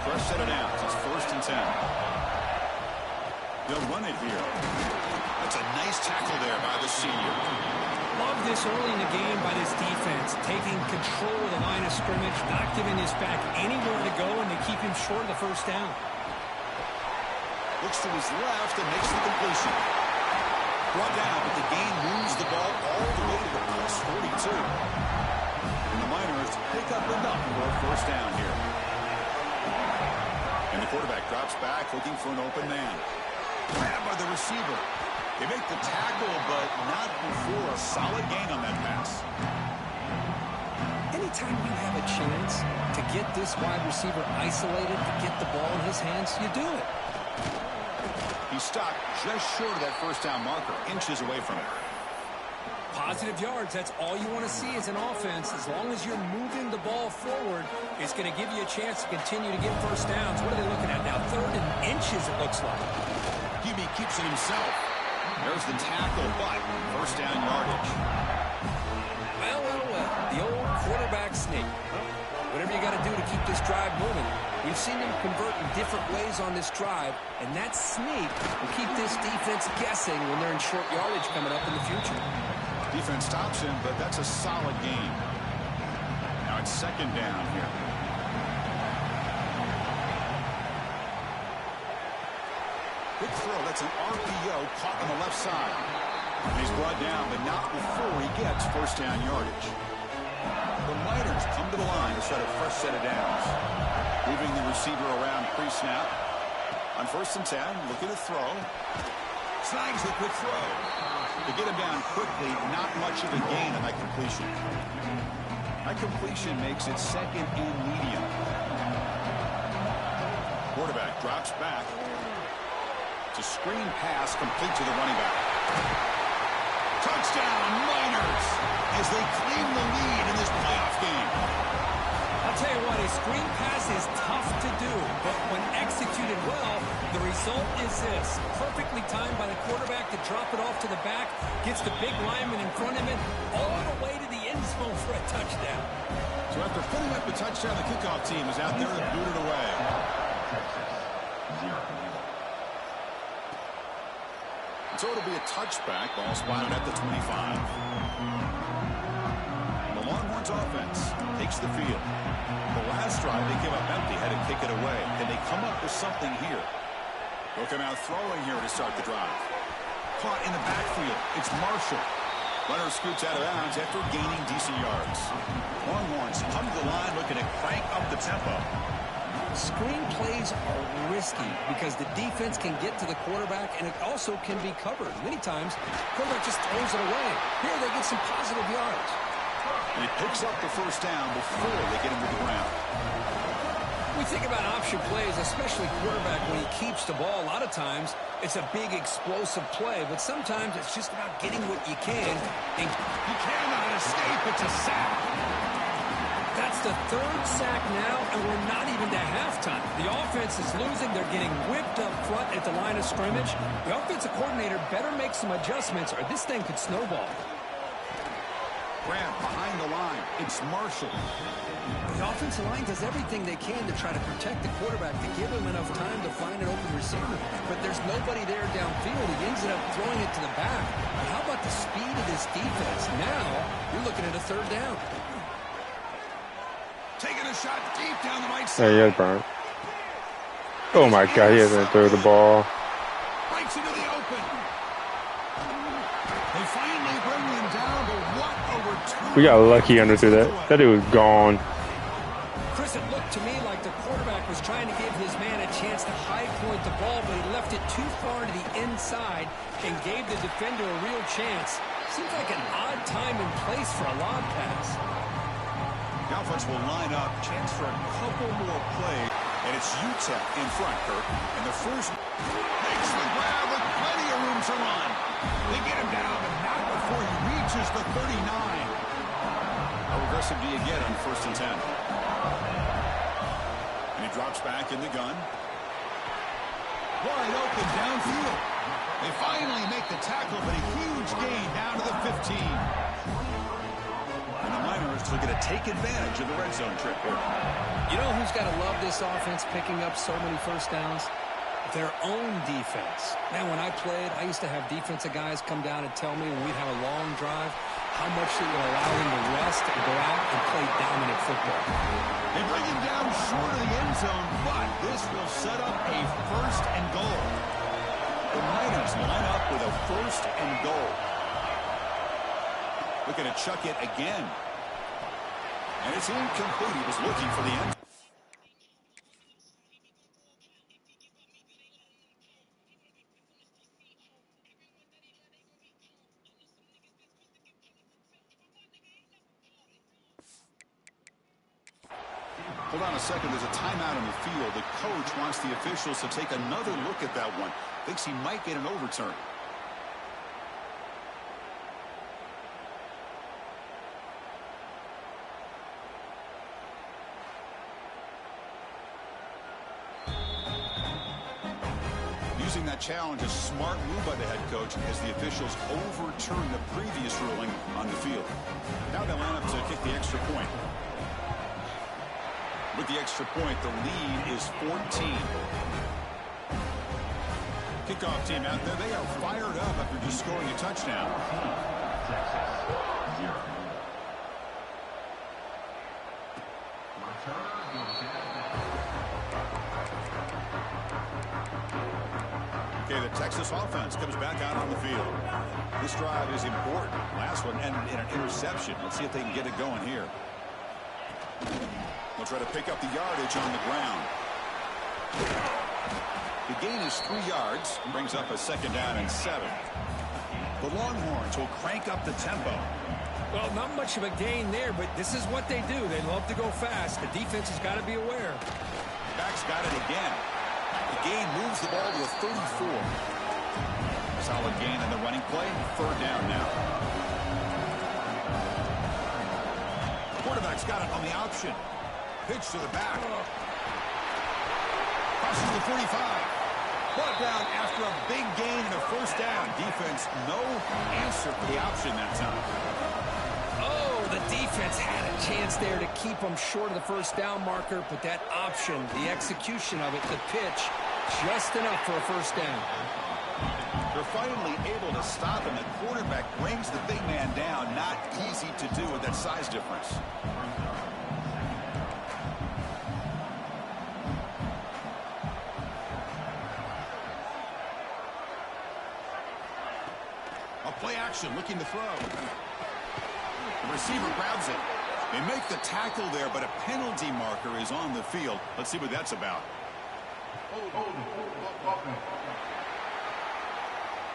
B: Fresh set of downs. It's 1st and 10. They'll run it here. That's a nice tackle there by the senior.
C: Love this early in the game by this defense, taking control of the line of scrimmage, not giving this back anywhere to go, and they keep him short of the first down.
B: Looks to his left and makes the completion. Brought down, but the gain moves the ball all the way to the plus 42. And the Miners pick up enough for a first down here. And the quarterback drops back, looking for an open man. Grabbed by the receiver. They make the tackle, but not before a solid gain on that pass.
C: Anytime you have a chance to get this wide receiver isolated, to get the ball in his hands, you do it.
B: He stopped just short of that first down marker, inches away from it.
C: Positive yards, that's all you want to see as an offense. As long as you're moving the ball forward, it's going to give you a chance to continue to get first downs. What are they looking at now? 3rd and inches, it looks like.
B: QB keeps it himself. There's the tackle, but first down yardage.
C: Well, the old quarterback sneak. Whatever you got to do to keep this drive moving. We've seen them convert in different ways on this drive, and that sneak will keep this defense guessing when they're in short yardage coming up in the future.
B: Defense stops him, but that's a solid gain. Now it's second down here. Quick throw. That's an RPO caught on the left side. And he's brought down, but not before he gets first down yardage. The Miners come to the line to set a fresh set of downs. Moving the receiver around pre-snap. On first and 10, looking to throw. Snags the quick throw. To get him down quickly, not much of a gain on that completion. That completion makes it second and medium. Quarterback drops back. It's a screen pass complete to the running back. Touchdown, Miners, as they claim the lead in this playoff game.
C: I'll tell you what, a screen pass is tough to do, but when executed well, the result is this. Perfectly timed by the quarterback to drop it off to the back, gets the big lineman in front of him, all the way to the end zone for a touchdown.
B: So after putting up the touchdown, the kickoff team is out there to boot it away. So it'll be a touchback. Ball spotted at the 25. The Longhorns offense takes the field. The last drive they came up empty, had to kick it away. Can they come up with something here? Looking out throwing here to start the drive. Caught in the backfield. It's Marshall. Runner scoots out of bounds after gaining decent yards. Longhorns come to the line looking to crank up the tempo.
C: Screen plays are risky because the defense can get to the quarterback and it also can be covered. Many times, quarterback just throws it away. Here they get some positive yards.
B: And he picks up the first down before they get him to the ground.
C: We think about option plays, especially quarterback when he keeps the ball. A lot of times, it's a big explosive play, but sometimes it's just about getting what you can. And
B: he cannot escape. It's a sack.
C: That's the third sack now, and we're not even to halftime. The offense is losing. They're getting whipped up front at the line of scrimmage. The offensive coordinator better make some adjustments, or this thing could snowball.
B: Grant behind the line. It's Marshall.
C: The offensive line does everything they can to try to protect the quarterback, to give him enough time to find an open receiver. But there's nobody there downfield. He ends up throwing it to the back. But how about the speed of this defense? Now, you're looking at a third down.
B: Taking a shot deep down the right side.
D: Yeah, he has Brian. Oh my God, he hasn't thrown the ball.
B: Breaks into the open. They finally bring him down, but what a return.
D: We got lucky under through that. That dude was gone.
C: Chris, it looked to me like the quarterback was trying to give his man a chance to high point the ball, but he left it too far to the inside and gave the defender a real chance. Seems like an odd time and place for a lob pass.
B: The offense will line up, chance for a couple more plays, and it's UTEP in front, Kirk. And the first makes the grab with plenty of room to run. They get him down, but not before he reaches the 39. How aggressive do you get on first and 10? And he drops back in the gun. Wide open downfield. They finally make the tackle, but a huge gain down to the 15. And the Miners are going to take advantage of the red zone trip here.
C: You know who's got to love this offense picking up so many first downs? Their own defense. Man, when I played, I used to have defensive guys come down and tell me when we'd have a long drive how much it would allow them to rest and go out and play dominant football.
B: They bring him down short of the end zone, but this will set up a first and goal. The Miners line up with a first and goal. Looking to chuck it again. And it's incomplete. He was looking for the end. Hold on a second. There's a timeout on the field. The coach wants the officials to take another look at that one. Thinks he might get an overturn. Using that challenge, a smart move by the head coach as the officials overturn the previous ruling on the field. Now they line up to kick the extra point. With the extra point, the lead is 14. Kickoff team out there, they are fired up after just scoring a touchdown. Okay, the Texas offense comes back out on the field. This drive is important. Last one ended in an interception. Let's see if they can get it going here. They'll try to pick up the yardage on the ground. The gain is 3 yards. Brings up a 2nd down and 7. The Longhorns will crank up the tempo.
C: Well, not much of a gain there, but this is what they do. They love to go fast. The defense has got to be aware.
B: Back's got it again. The gain moves the ball to a 34. Solid gain in the running play. 3rd down now. The quarterback's got it on the option. Pitch to the back. Crosses the 45. Brought down after a big gain and a 1st down. Defense, no answer for the option that time.
C: Oh, the defense had a chance there to keep them short of the 1st down marker, but that option, the execution of it, the pitch, just enough for a 1st down.
B: They're finally able to stop him. The quarterback brings the big man down. Not easy to do with that size difference. Play action, looking to throw. The receiver grabs it. They make the tackle there, but a penalty marker is on the field. Let's see what that's about.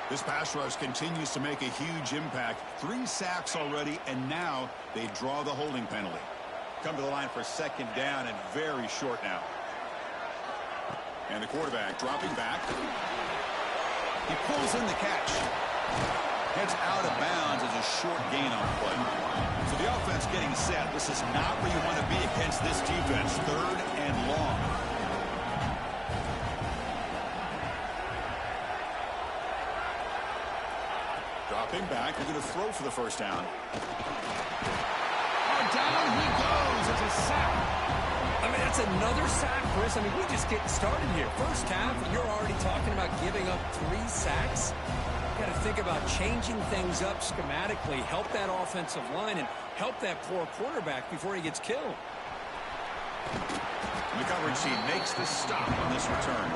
B: This pass rush continues to make a huge impact. 3 sacks already, and now they draw the holding penalty. Come to the line for 2nd down and very short now. And the quarterback dropping back. He pulls in the catch. Heads out of bounds as a short gain on the play. So the offense getting set. This is not where you want to be against this defense. 3rd and long. Dropping back. They're going to throw for the 1st down. Oh, down he goes. It's a sack.
C: I mean, that's another sack, Chris. I mean, we just getting started here. 1st half, and you're already talking about giving up 3 sacks. Got to think about changing things up schematically, help that offensive line, and help that poor quarterback before he gets killed.
B: The coverage team makes the stop on this return.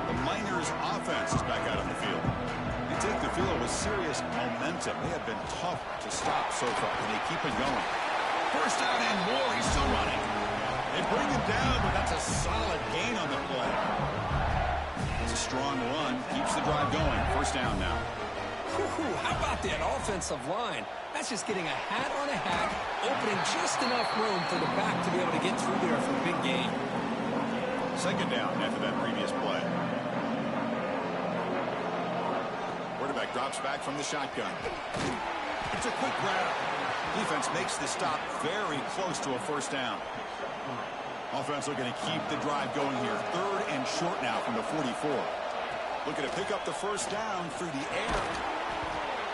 B: The Miners offense is back out on the field. They take the field with serious momentum. They have been tough to stop so far, and they keep it going. 1st down and more. He's still running. They bring him down, but that's a solid gain on the play. It's a strong run. Keeps the drive going. 1st down now.
C: How about that offensive line? That's just getting a hat on a hat, opening just enough room for the back to be able to get through there for a big gain.
B: 2nd down after that previous play. Quarterback drops back from the shotgun. It's a quick grab. Defense makes the stop very close to a 1st down. Offense looking to keep the drive going here. 3rd and short now from the 44. Looking to pick up the 1st down through the air.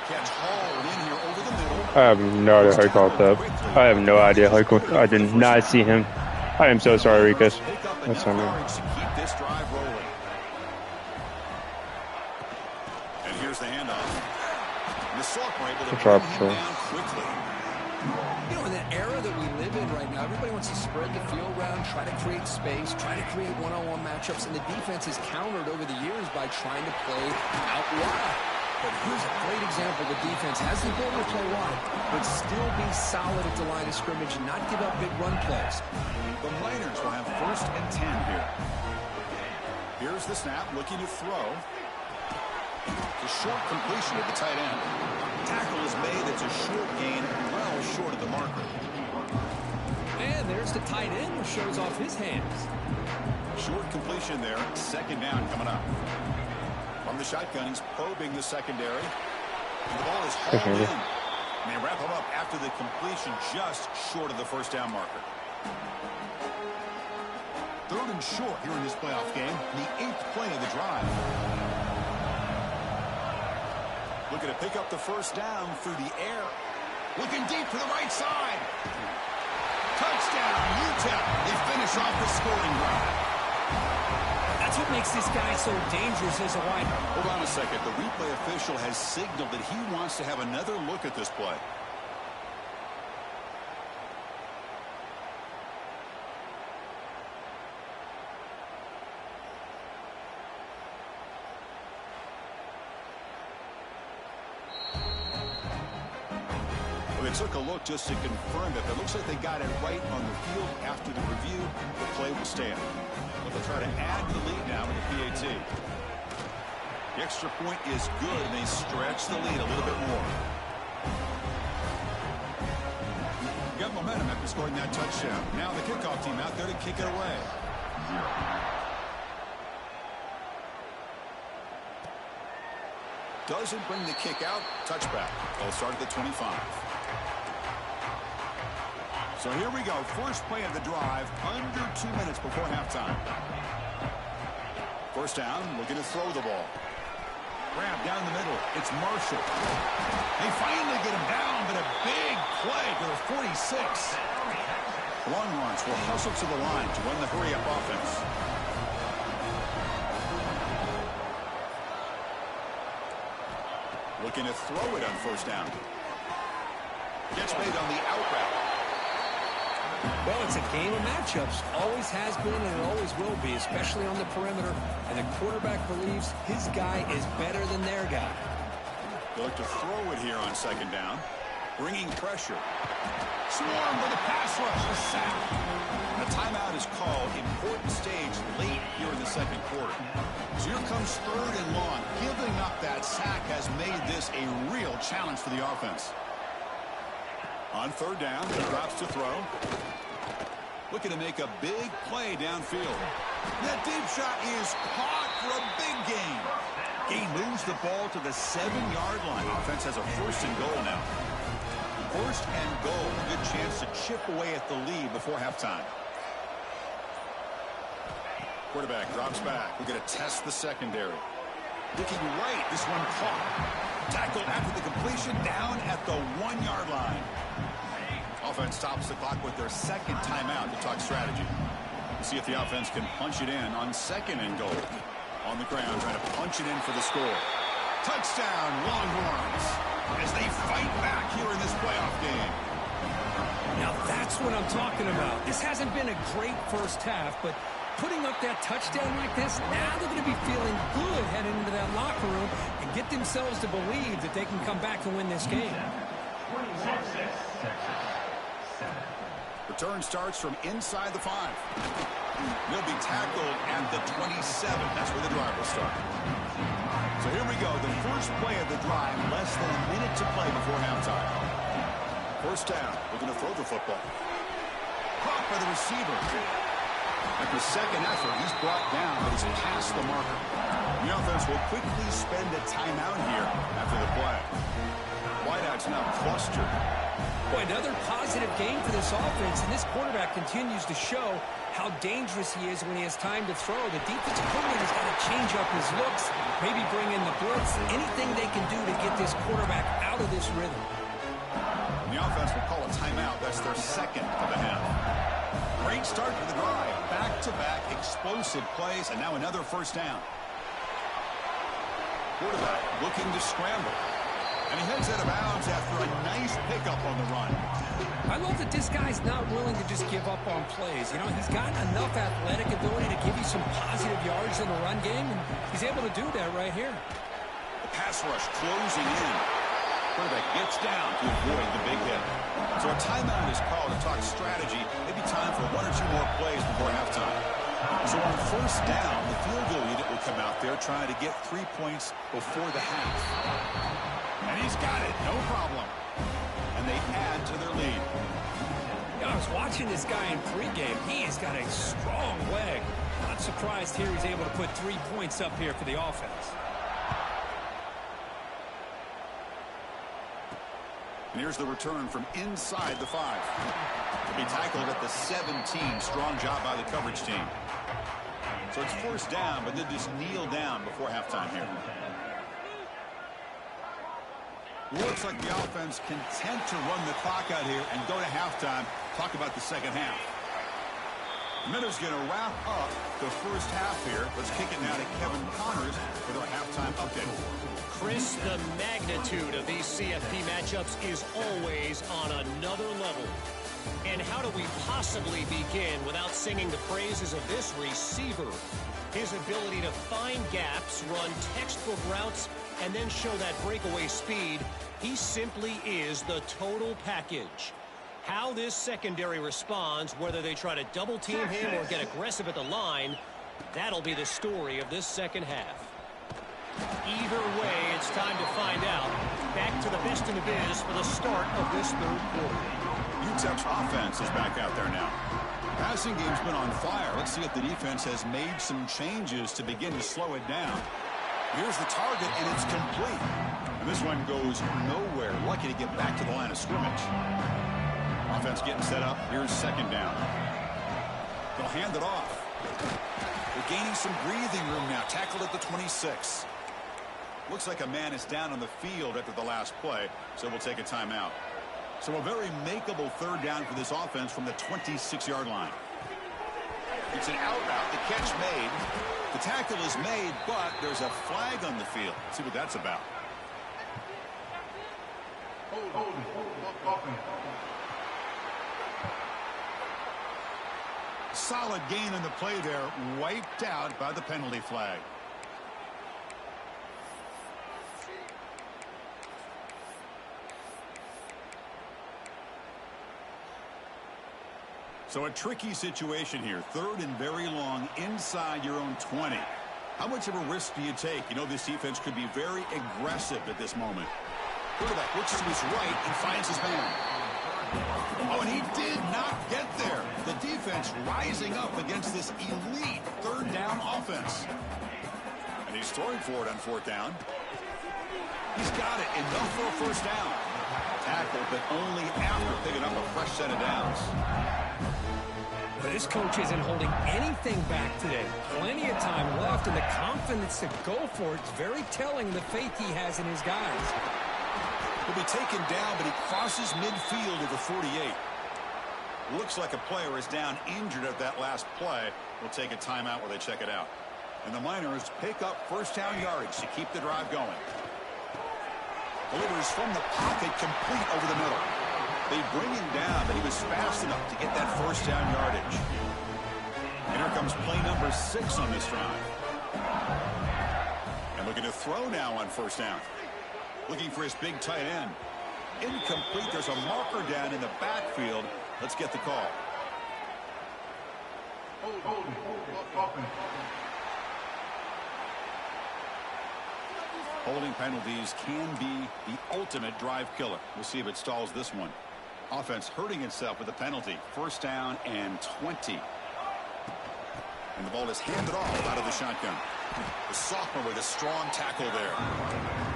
B: Catch hauled in here over the middle.
D: I have no idea how he caught that. I have no idea how he caught. I did not see him. I am so sorry, Rikus. That's on me.
B: To keep this drive rolling. And here's the handoff. And the Sophomore able to bring him down quickly.
C: You know, in the era that we live in right now, everybody wants to spread the field around, try to create space, try to create one-on-one matchups, and the defense is countered over the years by trying to play out wide. But here's a great example. The defense has the ability to play wide, but still be solid at the line of scrimmage and not give up big run plays.
B: The Miners will have 1st and 10 here. Here's the snap, looking to throw. It's a short completion at the tight end. Tackle is made. It's a short gain, well short of the marker.
C: And there's the tight end who shows off his hands.
B: Short completion there. 2nd down coming up. From the shotgun, he's probing the secondary. And the ball is hauled in. And they wrap him up after the completion just short of the 1st down marker. 3rd and short here in this playoff game. The 8th play of the drive. Looking to pick up the 1st down through the air. Looking deep to the right side. Touchdown, Utah. They finish off the scoring drive.
C: That's what makes this guy so dangerous as a wide.
B: Hold on a second. The replay official has signaled that he wants to have another look at this play. They took a look just to confirm it, but it looks like they got it right on the field after the review. The play will stand. But they'll try to add the lead now with the PAT. The extra point is good, and they stretch the lead a little bit more. Got momentum after scoring that touchdown. Now the kickoff team out there to kick it away. Doesn't bring the kick out. Touchback. They'll start at the 25. So here we go. First play of the drive. Under 2 minutes before halftime. First down. Looking to throw the ball. Grab down the middle. It's Marshall. They finally get him down, but a big play to the 46. Long runs will hustle to the line to run the hurry-up offense. Looking to throw it on first down. Gets made on the out route.
C: Well, it's a game of matchups. Always has been and it always will be, especially on the perimeter. And the quarterback believes his guy is better than their guy.
B: They look to throw it here on second down. Bringing pressure. Swarm for the pass rush. A sack. A timeout is called. Important stage late here in the second quarter. So here comes third and long. Giving up that sack has made this a real challenge for the offense. On third down, he drops to throw. Looking to make a big play downfield. That deep shot is caught for a big gain. He moves the ball to the 7-yard line. Offense has a first and goal now. First and goal. A good chance to chip away at the lead before halftime. Quarterback drops back. We're going to test the secondary. Looking right. This one caught. Tackled after the completion down at the 1-yard line. Offense stops the clock with their second timeout to talk strategy. See if the offense can punch it in on second and goal. On the ground, trying to punch it in for the score. Touchdown, Longhorns, as they fight back here in this playoff game.
C: Now that's what I'm talking about. This hasn't been a great first half, but putting up that touchdown like this, now they're going to be feeling good heading into that locker room and get themselves to believe that they can come back and win this game.
B: Return starts from inside the 5. He'll be tackled at the 27. That's where the drive will start. So here we go. The first play of the drive. Less than a minute to play before halftime. First down. Looking to throw the football. Caught by the receiver. After second effort, he's brought down, but he's past the marker. The offense will quickly spend a timeout here after the play. Wideouts now clustered.
C: Boy, another positive game for this offense, and this quarterback continues to show how dangerous he is when he has time to throw. The defensive coordinator's got to change up his looks, maybe bring in the blitz, anything they can do to get this quarterback out of this rhythm.
B: And the offense will call a timeout. That's their second of the half. Great start to the drive. Back-to-back explosive plays, and now another first down. Quarterback looking to scramble. And he heads out of bounds after a nice pickup on the run.
C: I love that this guy's not willing to just give up on plays. You know, he's got enough athletic ability to give you some positive yards in the run game, and he's able to do that right here.
B: The pass rush closing in. Quarterback gets down to avoid the big hit. So a timeout is called to talk strategy. Maybe time for 1 or 2 more plays before halftime. So on first down, the field goal unit will come out there trying to get 3 points before the half. And he's got it, no problem. And they add to their lead.
C: Yeah, I was watching this guy in pregame. He has got a strong leg. Not surprised here he's able to put 3 points up here for the offense.
B: And here's the return from inside the 5. To be tackled at the 17. Strong job by the coverage team. So it's first down, but then just kneel down before halftime here. Looks like the offense content to run the clock out here and go to halftime. Talk about the second half. Minutes going to wrap up the first half here. Let's kick it now to Kevin Connors with our halftime update.
E: Chris, the magnitude of these CFP matchups is always on another level. And how do we possibly begin without singing the praises of this receiver? His ability to find gaps, run textbook routes, and then show that breakaway speed. He simply is the total package. How this secondary responds, whether they try to double-team him or get aggressive at the line, that'll be the story of this second half. Either way, it's time to find out. Back to the best in the biz for the start of this third quarter.
B: UTEP's offense is back out there now. Passing game's been on fire. Let's see if the defense has made some changes to begin to slow it down. Here's the target, and it's complete. And this one goes nowhere. Lucky to get back to the line of scrimmage. Offense getting set up. Here's second down. They'll hand it off. They're gaining some breathing room now. Tackled at the 26. Looks like a man is down on the field after the last play, so we'll take a timeout. So a very makeable third down for this offense from the 26-yard line. It's an out route. The catch made. The tackle is made, but there's a flag on the field. Let's see what that's about. Solid gain on the play there. Wiped out by the penalty flag. So a tricky situation here. Third and very long inside your own 20. How much of a risk do you take? You know this defense could be very aggressive at this moment. Quarterback looks to his right and finds his man. Oh, and he did not get there. The defense rising up against this elite third down offense. And he's throwing for it on fourth down. He's got it. Enough for a first down. Tackle, but only after picking up a fresh set of downs.
C: This coach isn't holding anything back today. Plenty of time left, and the confidence to go for it is very telling the faith he has in his guys.
B: He'll be taken down, but he crosses midfield at the 48. Looks like a player is down injured at that last play. We'll take a timeout while they check it out. And the Miners pick up first down yardage to keep the drive going. Delivers from the pocket, complete over the middle. They bring him down, but he was fast enough to get that first down yardage. And here comes play number 6 on this drive. And looking to throw now on first down. Looking for his big tight end. Incomplete. There's a marker down in the backfield. Let's get the call. Holding penalties can be the ultimate drive killer. We'll see if it stalls this one. Offense hurting itself with a penalty. First down and 20. And the ball is handed off out of the shotgun. The sophomore with a strong tackle there.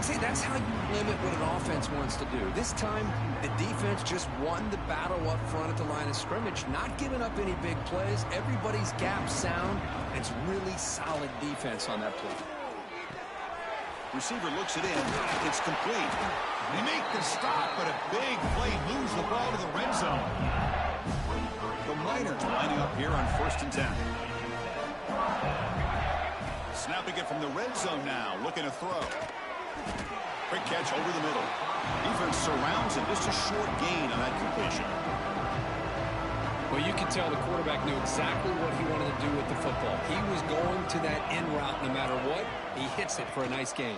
C: See, that's how you limit what an offense wants to do. This time, the defense just won the battle up front at the line of scrimmage, not giving up any big plays. Everybody's gap sound. It's really solid defense on that play.
B: Receiver looks it in. It's complete. They make the stop, but a big play moves the ball to the red zone. The Miners lining up here on 1st and 10. Snapping it from the red zone now, looking to throw. Quick catch over the middle. Defense surrounds him. Just a short gain on that completion.
C: Well, you can tell the quarterback knew exactly what he wanted to do with the football. He was going to that end route no matter what. He hits it for a nice gain.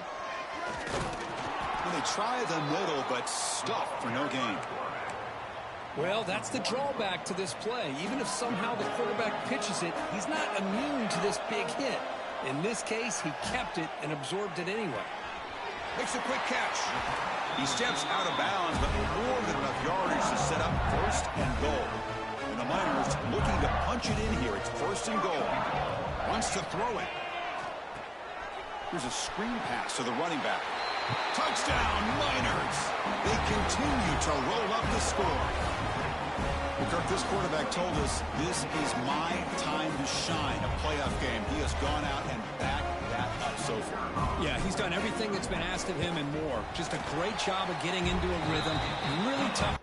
B: Well, they try the middle, but stuffed for no gain.
C: Well, that's the drawback to this play. Even if somehow the quarterback pitches it, he's not immune to this big hit. In this case, he kept it and absorbed it anyway.
B: Makes a quick catch. He steps out of bounds, but more than enough yardage to set up 1st and goal. And the Miners looking to punch it in here. It's 1st and goal. Wants to throw it. Here's a screen pass to the running back. Touchdown, Miners! They continue to roll up the score. Kirk, this quarterback told us this is my time to shine, a playoff game. He has gone out and backed that up. so far.
C: Yeah, he's done everything that's been asked of him and more. Just a great job of getting into a rhythm. Really tough.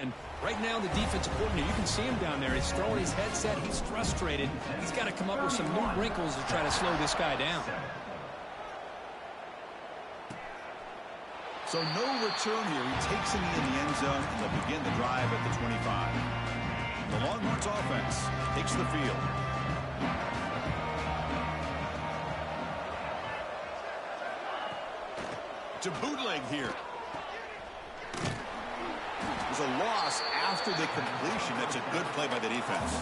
C: And right now, the defensive coordinator, you can see him down there. He's throwing his headset. He's frustrated. He's got to come up with some new wrinkles to try to slow this guy down.
B: So no return here. He takes a knee in the end zone, and they'll begin the drive at the 25. The Longhorns offense takes the field. To bootleg here. There's a loss after the completion. That's a good play by the defense.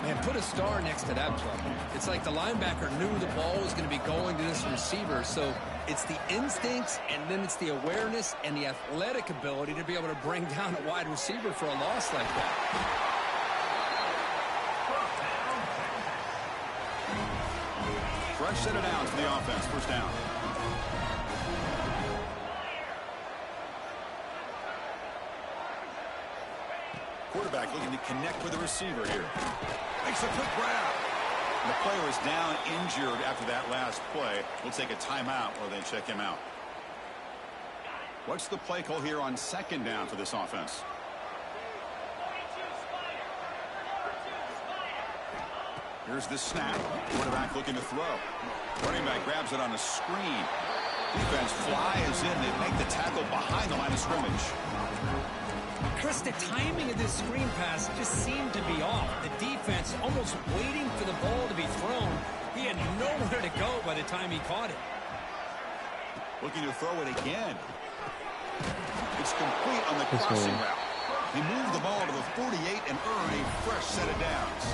C: Man, put a star next to that play. It's like the linebacker knew the ball was going to be going to this receiver, so it's the instincts, and then it's the awareness and the athletic ability to be able to bring down a wide receiver for a loss like that.
B: Fresh set of downs for the offense. First down. Quarterback looking to connect with the receiver here. Makes a quick grab. The player is down injured after that last play. We'll take a timeout or they check him out. What's the play call here on second down for this offense? Here's the snap. Quarterback looking to throw. Running back grabs it on a screen. Defense flies in. They make the tackle behind the line of scrimmage.
C: Chris, the timing of this screen pass just seemed to be off. The defense almost waiting for the ball to be thrown. He had nowhere to go by the time he caught it.
B: Looking to throw it again. It's complete on the crossing route. He moved the ball to the 48 and earned a fresh set of downs.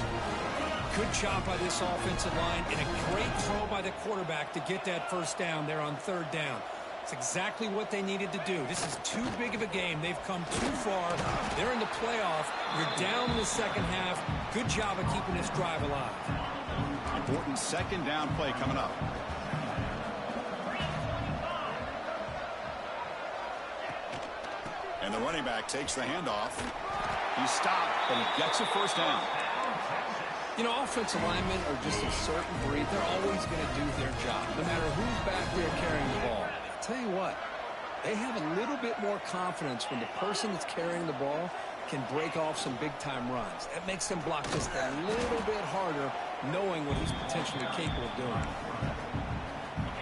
C: Good job by this offensive line and a great throw by the quarterback to get that first down there on third down. It's exactly what they needed to do. This is too big of a game. They've come too far. They're in the playoff. You're down in the second half. Good job of keeping this drive alive.
B: Important second down play coming up. And the running back takes the handoff. He stopped, but he gets a first down.
C: You know, offensive linemen are just a certain breed. They're always going to do their job, no matter who's back there carrying the ball. Tell you what, they have a little bit more confidence when the person that's carrying the ball can break off some big-time runs. That makes them block just a little bit harder, knowing what he's potentially capable of doing.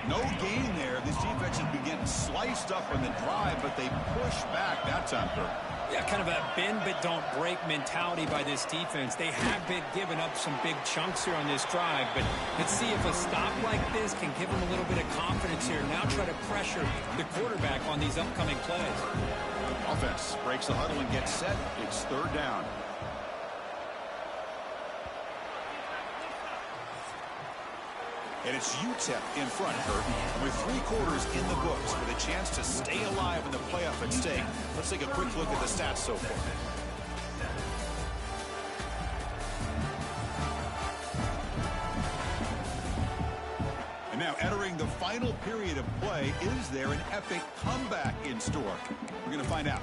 B: No gain there. This defense has been getting sliced up on the drive, but they push back that time, Kirk.
C: Yeah, kind of a bend but don't break mentality by this defense. They have been giving up some big chunks here on this drive, but let's see if a stop like this can give them a little bit of confidence here. Now try to pressure the quarterback on these upcoming plays.
B: Offense breaks the huddle and gets set. It's third down. And it's UTEP in front, Kurt. With 3 quarters in the books with a chance to stay alive in the playoff at stake. Let's take a quick look at the stats so far. And now entering the final period of play, is there an epic comeback in store? We're going to find out.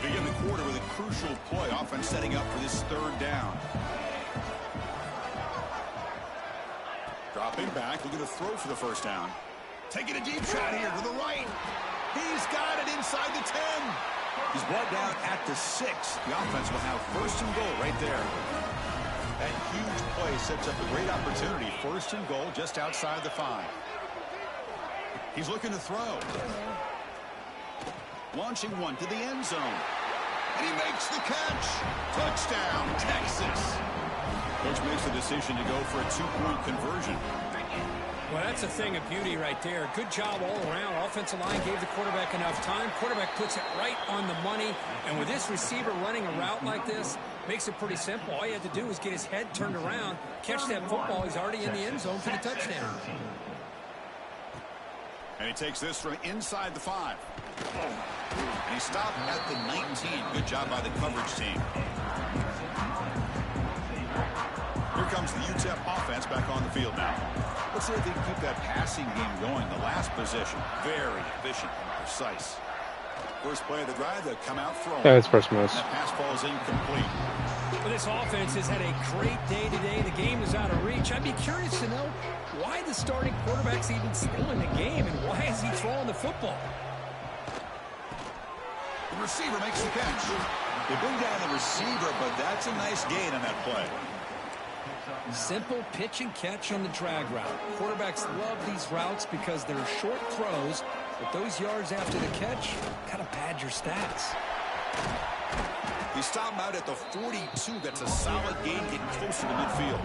B: We begin the quarter with a crucial play. Offense setting up for this third down. Dropping back, looking to throw for the first down. Taking a deep shot here to the right. He's got it inside the 10. He's brought down at the 6. The offense will have first and goal right there. That huge play sets up a great opportunity. First and goal just outside the 5. He's looking to throw. Launching one to the end zone. And he makes the catch. Touchdown, Texas. Coach makes the decision to go for a 2-point conversion.
C: Well, that's a thing of beauty right there. Good job all around. Offensive line gave the quarterback enough time. Quarterback puts it right on the money. And with this receiver running a route like this, makes it pretty simple. All you have to do is get his head turned around, catch that football. He's already in the end zone for the touchdown.
B: And he takes this from inside the 5. And he stopped at the 19. Good job by the coverage team. comes the UTEP offense back on the field now. Let's see if they can keep that passing game going. The last possession, very efficient and precise. First play of the drive, they'll come out throwing.
D: Yeah, it's first miss.
B: That pass falls incomplete.
C: Well, this offense has had a great day today. The game is out of reach. I'd be curious to know why the starting quarterback's even still in the game and why is he throwing the football?
B: The receiver makes the catch. They bring down the receiver, but that's a nice gain on that play.
C: Simple pitch and catch on the drag route. Quarterbacks love these routes because they're short throws, but those yards after the catch kind of pad your stats.
B: He stopped him out at the 42. That's a solid gain getting closer to midfield.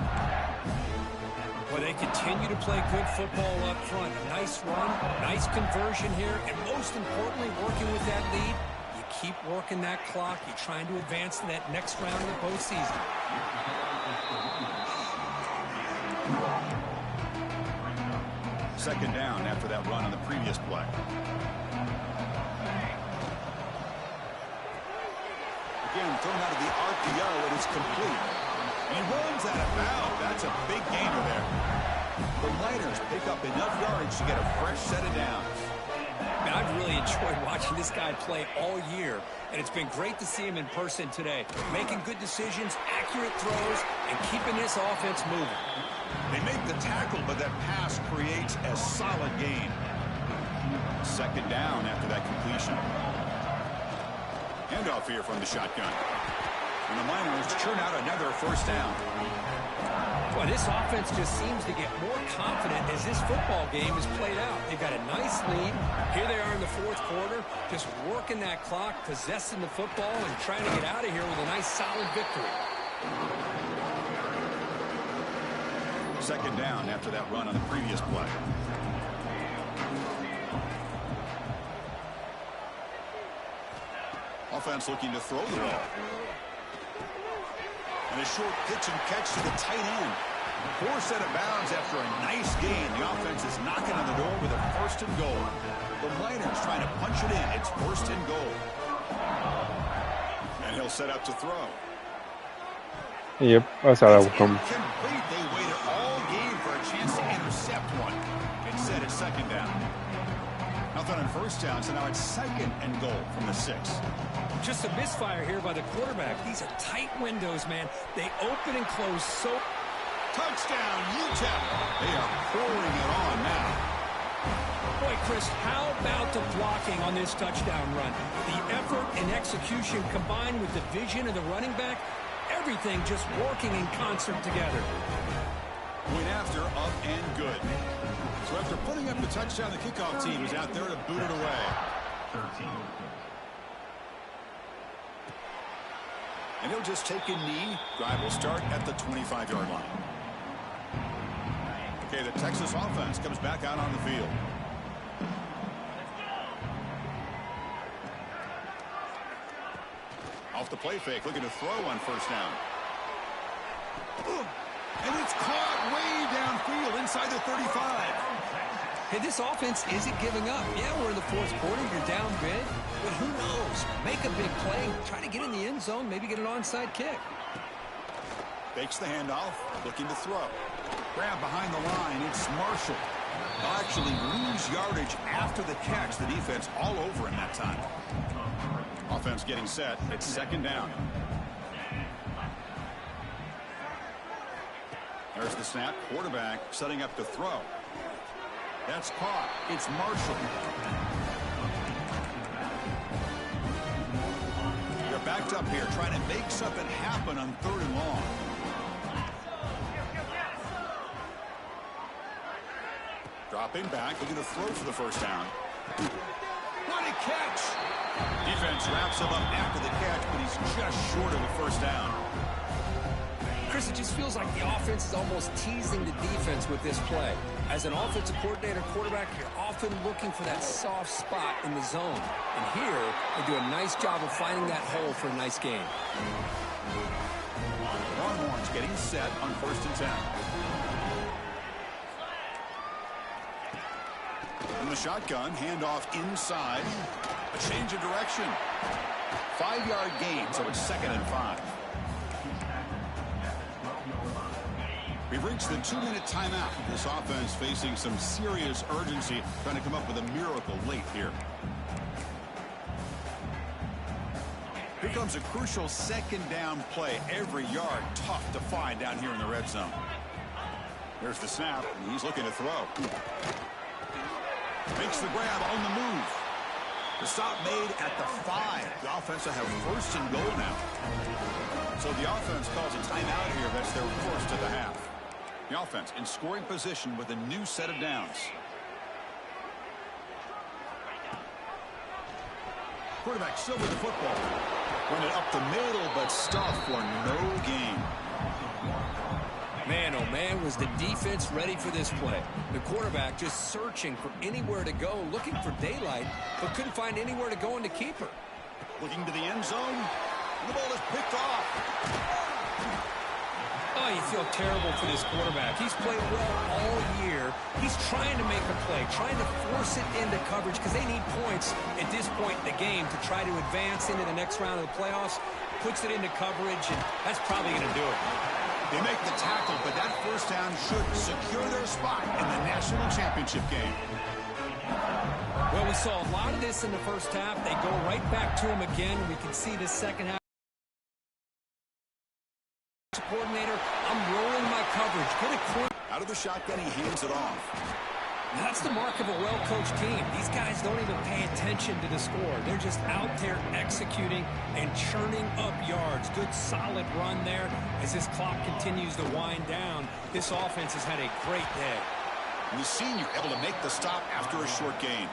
C: Well, they continue to play good football up front. Nice run, nice conversion here, and most importantly, working with that lead, you keep working that clock. You're trying to advance to that next round of the postseason.
B: Second down after that run on the previous play. Again, thrown out of the RPO, and it's complete. And he runs out of bounds. That's a big gainer there. The Niners pick up enough yards to get a fresh set of downs.
C: Man, I've really enjoyed watching this guy play all year, and it's been great to see him in person today. Making good decisions, accurate throws, and keeping this offense moving.
B: They make the tackle, but that pass creates a solid gain. Second down after that completion. Handoff here from the shotgun. And the Niners churn out another first down.
C: Well, this offense just seems to get more confident as this football game is played out. They've got a nice lead. Here they are in the fourth quarter, just working that clock, possessing the football, and trying to get out of here with a nice, solid victory.
B: Second down after that run on the previous play. Offense looking to throw the ball. And a short pitch and catch to the tight end. Poor set of bounds after a nice gain. The offense is knocking on the door with a first and goal. The Niners trying to punch it in. It's first and goal. And he'll set up to throw.
D: Yep, that's how that will come.
B: Complete. They waited all game for a chance to intercept one. Instead, it's second down. Nothing on first down, so now it's second and goal from the 6.
C: Just a misfire here by the quarterback. These are tight windows, man. They open and close so...
B: Touchdown, UTEP. They are pouring it on now.
C: Boy, Chris, how about the blocking on this touchdown run? The effort and execution combined with the vision of the running back, everything just working in concert together.
B: Point after, up and good. So after putting up the touchdown, the kickoff team was out there to boot it away. 13. And he'll just take a knee. Drive will start at the 25-yard line. Okay, the Texas offense comes back out on the field. Off the play fake, looking to throw on first down. And it's caught way downfield inside the 35.
C: Hey, this offense isn't giving up. Yeah, we're in the fourth quarter. You're down big. But who knows? Make a big play. Try to get in the end zone. Maybe get an onside kick.
B: Fakes the handoff. Looking to throw. Grab behind the line. It's Marshall. They'll actually lose yardage after the catch. The defense all over him that time. Offense getting set. It's second down. There's the snap. Quarterback setting up to throw. That's caught. It's Marshall. They're backed up here trying to make something happen on third and long. Dropping back, looking to throw for the first down. What a catch! Defense wraps him up after the catch, but he's just short of the first down.
C: Chris, it just feels like the offense is almost teasing the defense with this play. As an offensive coordinator quarterback, you're often looking for that soft spot in the zone. And here, they do a nice job of finding that hole for a nice game.
B: Longhorns getting set on first and 10. In the shotgun, handoff inside. A change of direction. 5-yard gain, so it's second and 5. We've reached the 2-minute timeout. This offense facing some serious urgency, trying to come up with a miracle late here. Here comes a crucial second down play. Every yard tough to find down here in the red zone. There's the snap, and he's looking to throw. Makes the grab on the move. The stop made at the 5. The offense will have first and goal now. So the offense calls a timeout here. That's their first of the half. The offense in scoring position with a new set of downs. Quarterback still with the football. Run it up the middle, but stuffed for no gain.
C: Man, oh man, was the defense ready for this play. The quarterback just searching for anywhere to go, looking for daylight, but couldn't find anywhere to go in the keeper.
B: Looking to the end zone. And the ball is picked off.
C: Oh, you feel terrible for this quarterback. He's played well all year. He's trying to make a play, trying to force it into coverage because they need points at this point in the game to try to advance into the next round of the playoffs. Puts it into coverage, and that's probably going to do it.
B: They make the tackle, but that first down should secure their spot in the national championship game.
C: Well, we saw a lot of this in the first half. They go right back to him again. We can see this second half. Coordinator, I'm rolling my coverage. Get a corner.
B: Out of the shotgun, he hands it off.
C: That's the mark of a well-coached team. These guys don't even pay attention to the score. They're just out there executing and churning up yards. Good, solid run there. As this clock continues to wind down, this offense has had a great day.
B: And the senior able to make the stop after a short gain.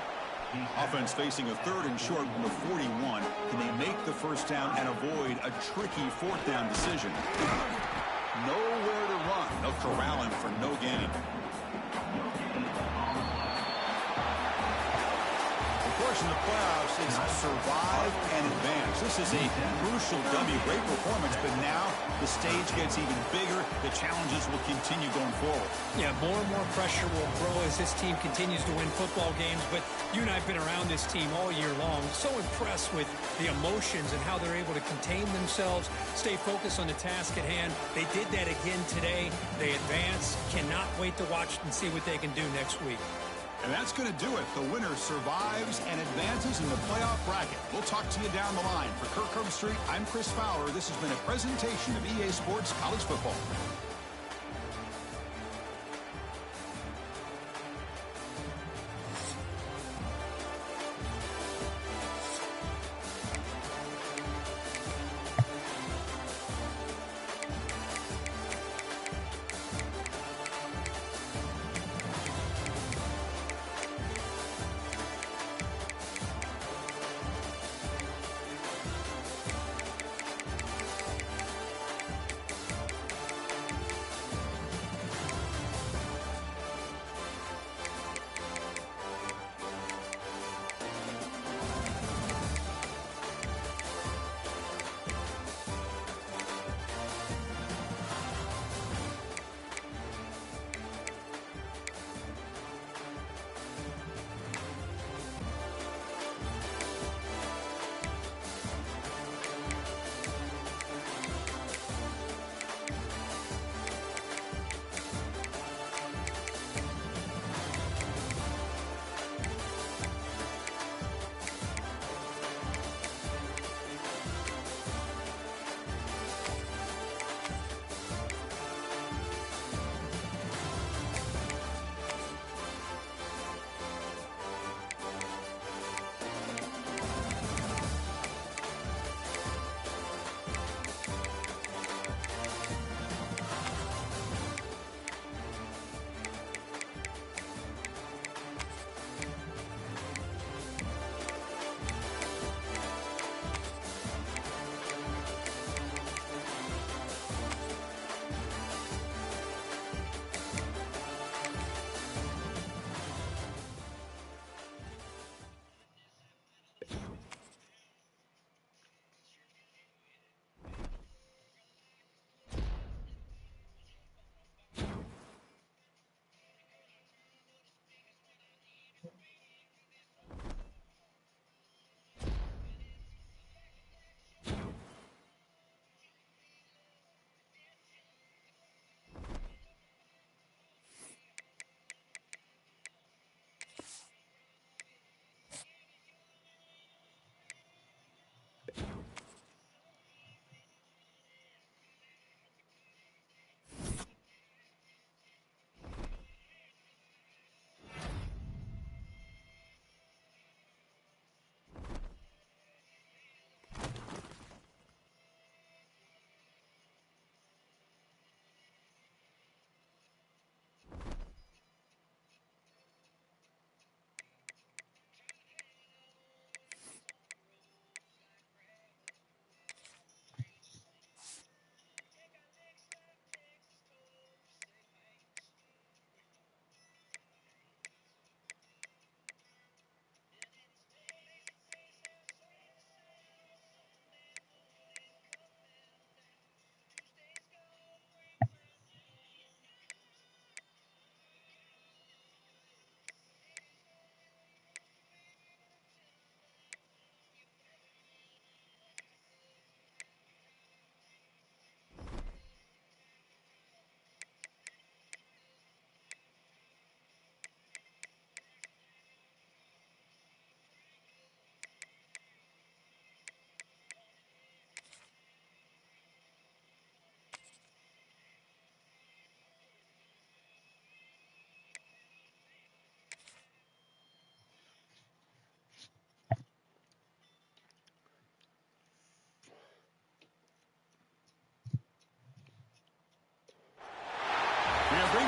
B: Offense facing a 3rd and short from the 41. Can they make the first down and avoid a tricky 4th down decision? Nowhere to run. They'll corral him for no gain. The course in the playoffs is survive and advance. This is a crucial W. Great performance, but now the stage gets even bigger. The challenges will continue going forward.
C: Yeah, more and more pressure will grow as this team continues to win football games, but you and I have been around this team all year long. So impressed with the emotions and how they're able to contain themselves, stay focused on the task at hand. They did that again today. They advance. Cannot wait to watch and see what they can do next week.
B: And that's going to do it. The winner survives and advances in the playoff bracket. We'll talk to you down the line. For Kirk Herbstreit, I'm Chris Fowler. This has been a presentation of EA Sports College Football.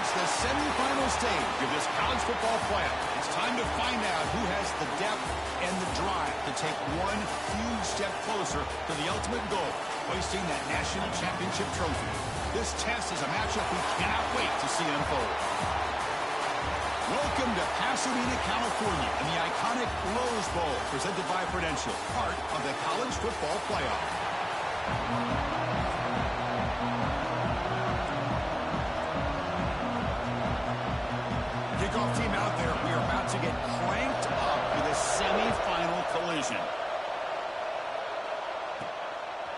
B: reached the semifinal stage of this college football playoff. It's time to find out who has the depth and the drive to take one huge step closer to the ultimate goal, hoisting that national championship trophy. This test is a matchup we cannot wait to see unfold. Welcome to Pasadena, California, in the iconic Rose Bowl, presented by Prudential, part of the college football playoff. Kickoff team out there. We are about to get cranked up with a semifinal collision.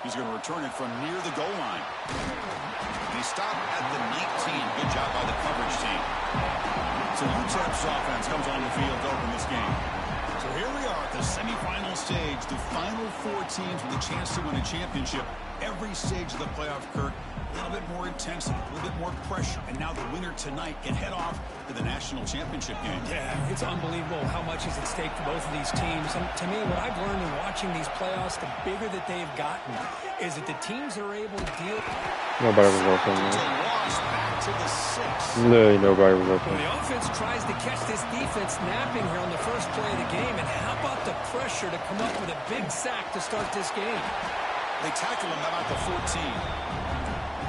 B: He's going to return it from near the goal line. They stop at the 19. Good job by the coverage team. So UTEP's offense comes on the field to open this game. So here we are at the semifinal stage. The final four teams with a chance to win a championship. Every stage of the playoff, Kirk, a little bit more intensity, a little bit more pressure. And now the winner tonight can head off to the national championship game.
C: Yeah, it's unbelievable how much is at stake for both of these teams. And to me, what I've learned in watching these playoffs, the bigger that they've gotten, is that the teams are able to deal.
D: Nobody was open, man.
B: Loss back to the 6.
D: Literally nobody was open.
C: Well, the offense tries to catch this defense napping here on the first play of the game. And how about the pressure to come up with a big sack to start this game?
B: They tackle him about the 14.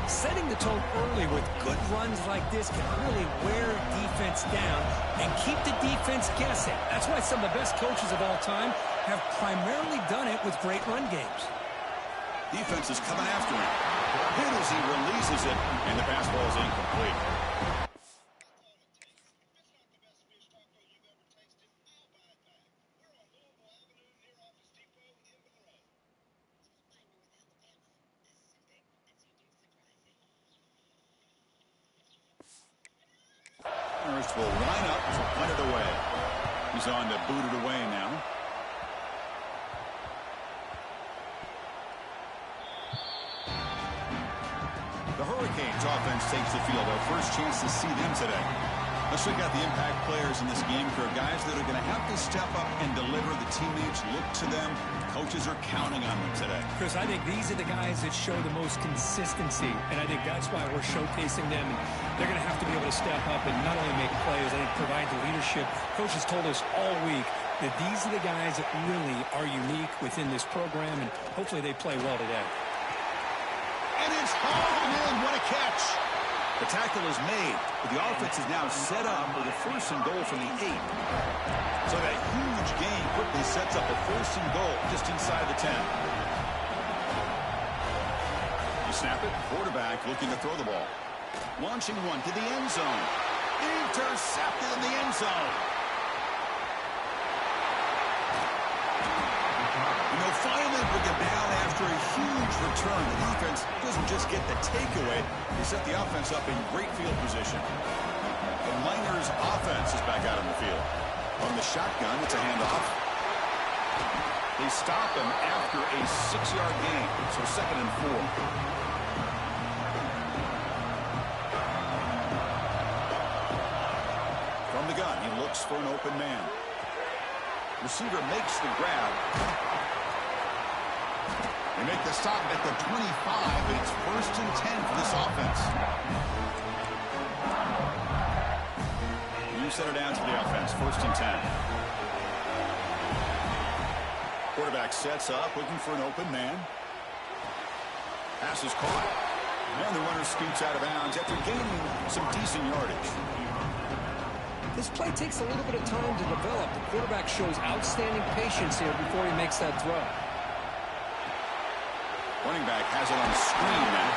C: Setting the tone early with good runs like this can really wear defense down and keep the defense guessing. That's why some of the best coaches of all time have primarily done it with great run games.
B: Defense is coming after him. Hit as he releases it, and the pass ball is incomplete. Will line up to punt it away. He's on to boot it away now. The Hurricanes offense takes the field. Our first chance to see them today. Let's check out the impact players in this game, for guys that are going to have to step up and deliver. The teammates look to them. Coaches are counting on them today.
C: Chris, I think these are the guys that show the most consistency, and I think that's why we're showcasing them. And they're going to have to be able to step up and not only make plays, I think provide the leadership. Coaches told us all week that these are the guys that really are unique within this program, and hopefully they play well today.
B: And it's hauled in. What a catch. The tackle is made, but the offense is now set up with a first and goal from the 8. So that huge gain quickly sets up a first and goal just inside the 10. You snap it, quarterback looking to throw the ball. Launching one to the end zone. Intercepted in the end zone. And they'll finally bring it down after a huge return. The defense doesn't just get the takeaway. They set the offense up in great field position. The Miners offense is back out on the field. On the shotgun, it's a handoff. They stop him after a 6-yard gain. So 2nd and 4. From the gun, he looks for an open man. Receiver makes the grab. They make the stop at the 25, but it's 1st and 10 for this offense. You set it down to the offense, 1st and 10. Quarterback sets up, looking for an open man. Pass is caught. And the runner scoots out of bounds after gaining some decent yardage.
C: This play takes a little bit of time to develop. The quarterback shows outstanding patience here before he makes that throw.
B: Running back has it on the screen now.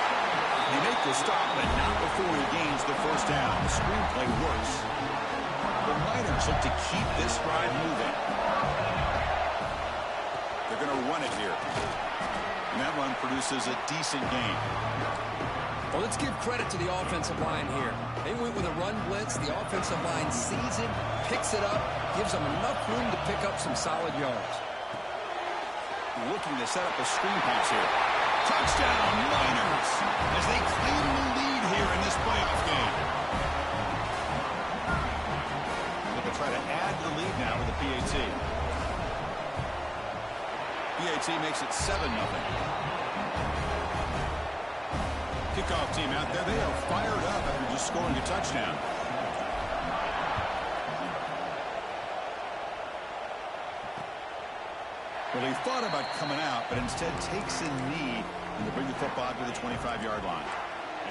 B: They make the stop, but not before he gains the first down. The screen play works. The Miners look to keep this drive moving. They're going to run it here. And that run produces a decent gain.
C: Well, let's give credit to the offensive line here. They went with a run blitz. The offensive line sees it, picks it up, gives them enough room to pick up some solid yards.
B: Looking to set up a screen pass here. Touchdown, Miners, as they claim the lead here in this playoff game. They'll try to add the lead now with the PAT. PAT makes it 7-0. kickoff team out there, they are fired up after just scoring a touchdown. Well, he thought about coming out, but instead takes a knee and to bring the football to the 25-yard line.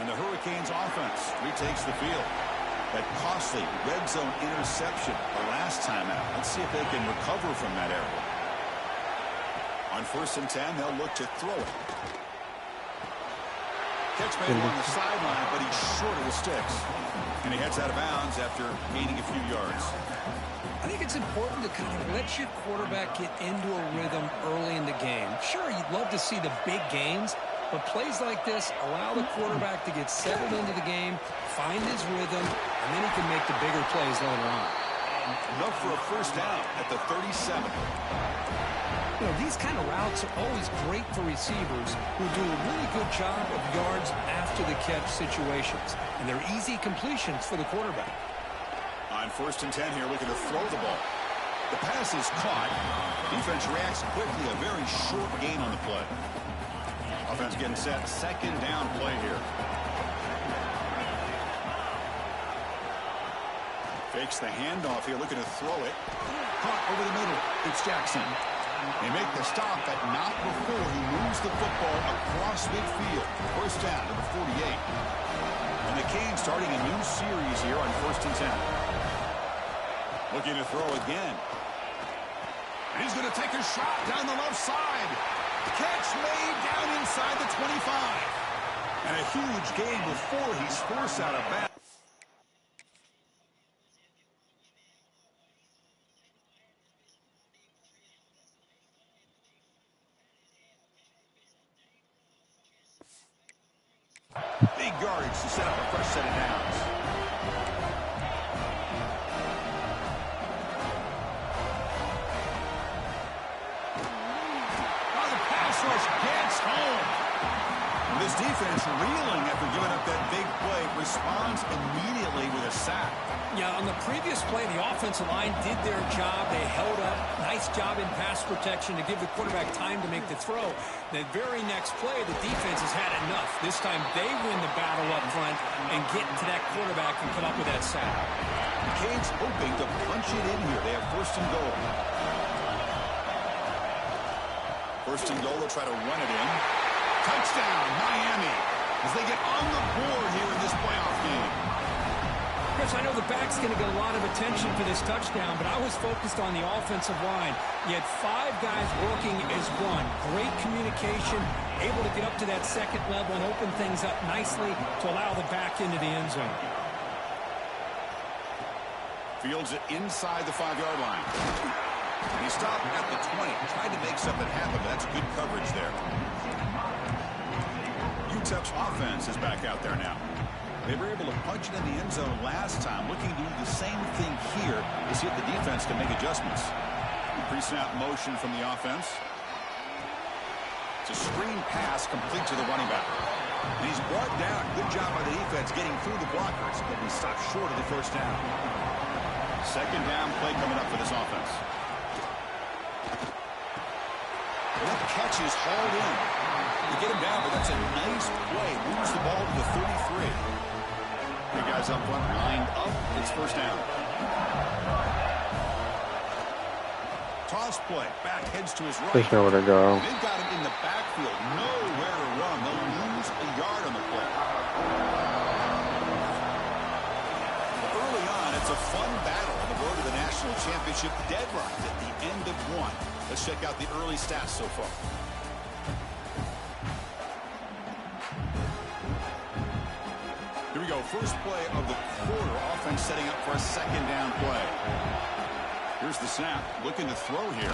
B: And the Hurricanes offense retakes the field. That costly red zone interception the last time out. Let's see if they can recover from that error. On 1st and 10, they'll look to throw it. Catch made on the sideline, but he's short of the sticks. And he heads out of bounds after gaining a few yards.
C: I think it's important to kind of let your quarterback get into a rhythm early in the game. Sure, you'd love to see the big gains, but plays like this allow the quarterback to get settled into the game, find his rhythm, and then he can make the bigger plays later on.
B: Enough for a first down at the 37.
C: You know, these kind of routes are always great for receivers who do a really good job of yards after the catch situations, and they're easy completions for the quarterback.
B: On 1st and 10 here, looking to throw the ball. The pass is caught. Defense reacts quickly. A very short gain on the play. Offense getting set. 2nd down play here. Fakes the handoff here, looking to throw it. Caught over the middle. It's Jackson. They make the stop, but not before he moves the football across midfield. First down to the 48. And the Canes starting a new series here on 1st and 10. Looking to throw again. And he's going to take a shot down the left side. Catch made down inside the 25. And a huge gain before he's forced out of bounds. Big yards to set up a fresh set of downs. Oh, the pass rush gets home. And this defense reeling after giving up that big play responds immediately with a sack.
C: Yeah, on the previous play, the offensive line did their job. They held up. Nice job in pass protection to give the quarterback time to make the throw. The very next play, the defense has had enough. This time they win the battle up front and get to that quarterback and come up with that sack.
B: The Canes hoping to punch it in here. They have 1st and goal. 1st and goal, they'll try to run it in. Touchdown, Miami, as they get on the board here in this playoff game.
C: Chris, I know the back's going to get a lot of attention for this touchdown, but I was focused on the offensive line. You had 5 guys working as one. Great communication, able to get up to that 2nd level and open things up nicely to allow the back into the end zone.
B: Fields it inside the 5-yard line. And he stopped at the 20. Tried to make something happen, but that's good coverage there. UTEP's offense is back out there now. They were able to punch it in the end zone last time. Looking to do the same thing here to see if the defense can make adjustments. Pre-snap motion from the offense. It's a screen pass complete to the running back. And he's brought down. Good job by the defense getting through the blockers, but we stopped short of the first down. 2nd down play coming up for this offense. That catch is hauled in. They get him down, but that's a nice play. Moves the ball to the 33. The guys up front lined up. It's 1st down. Toss play. Back heads to his right.
D: There's nowhere to go.
B: They've got him in the backfield. Nowhere to run. They'll lose a yard on the play. Early on, it's a fun battle on the road to the national championship. Deadlocked at the end of one. Let's check out the early stats so far. Here we go. First play of the quarter. Offense setting up for a 2nd down play. Here's the snap. Looking to throw here.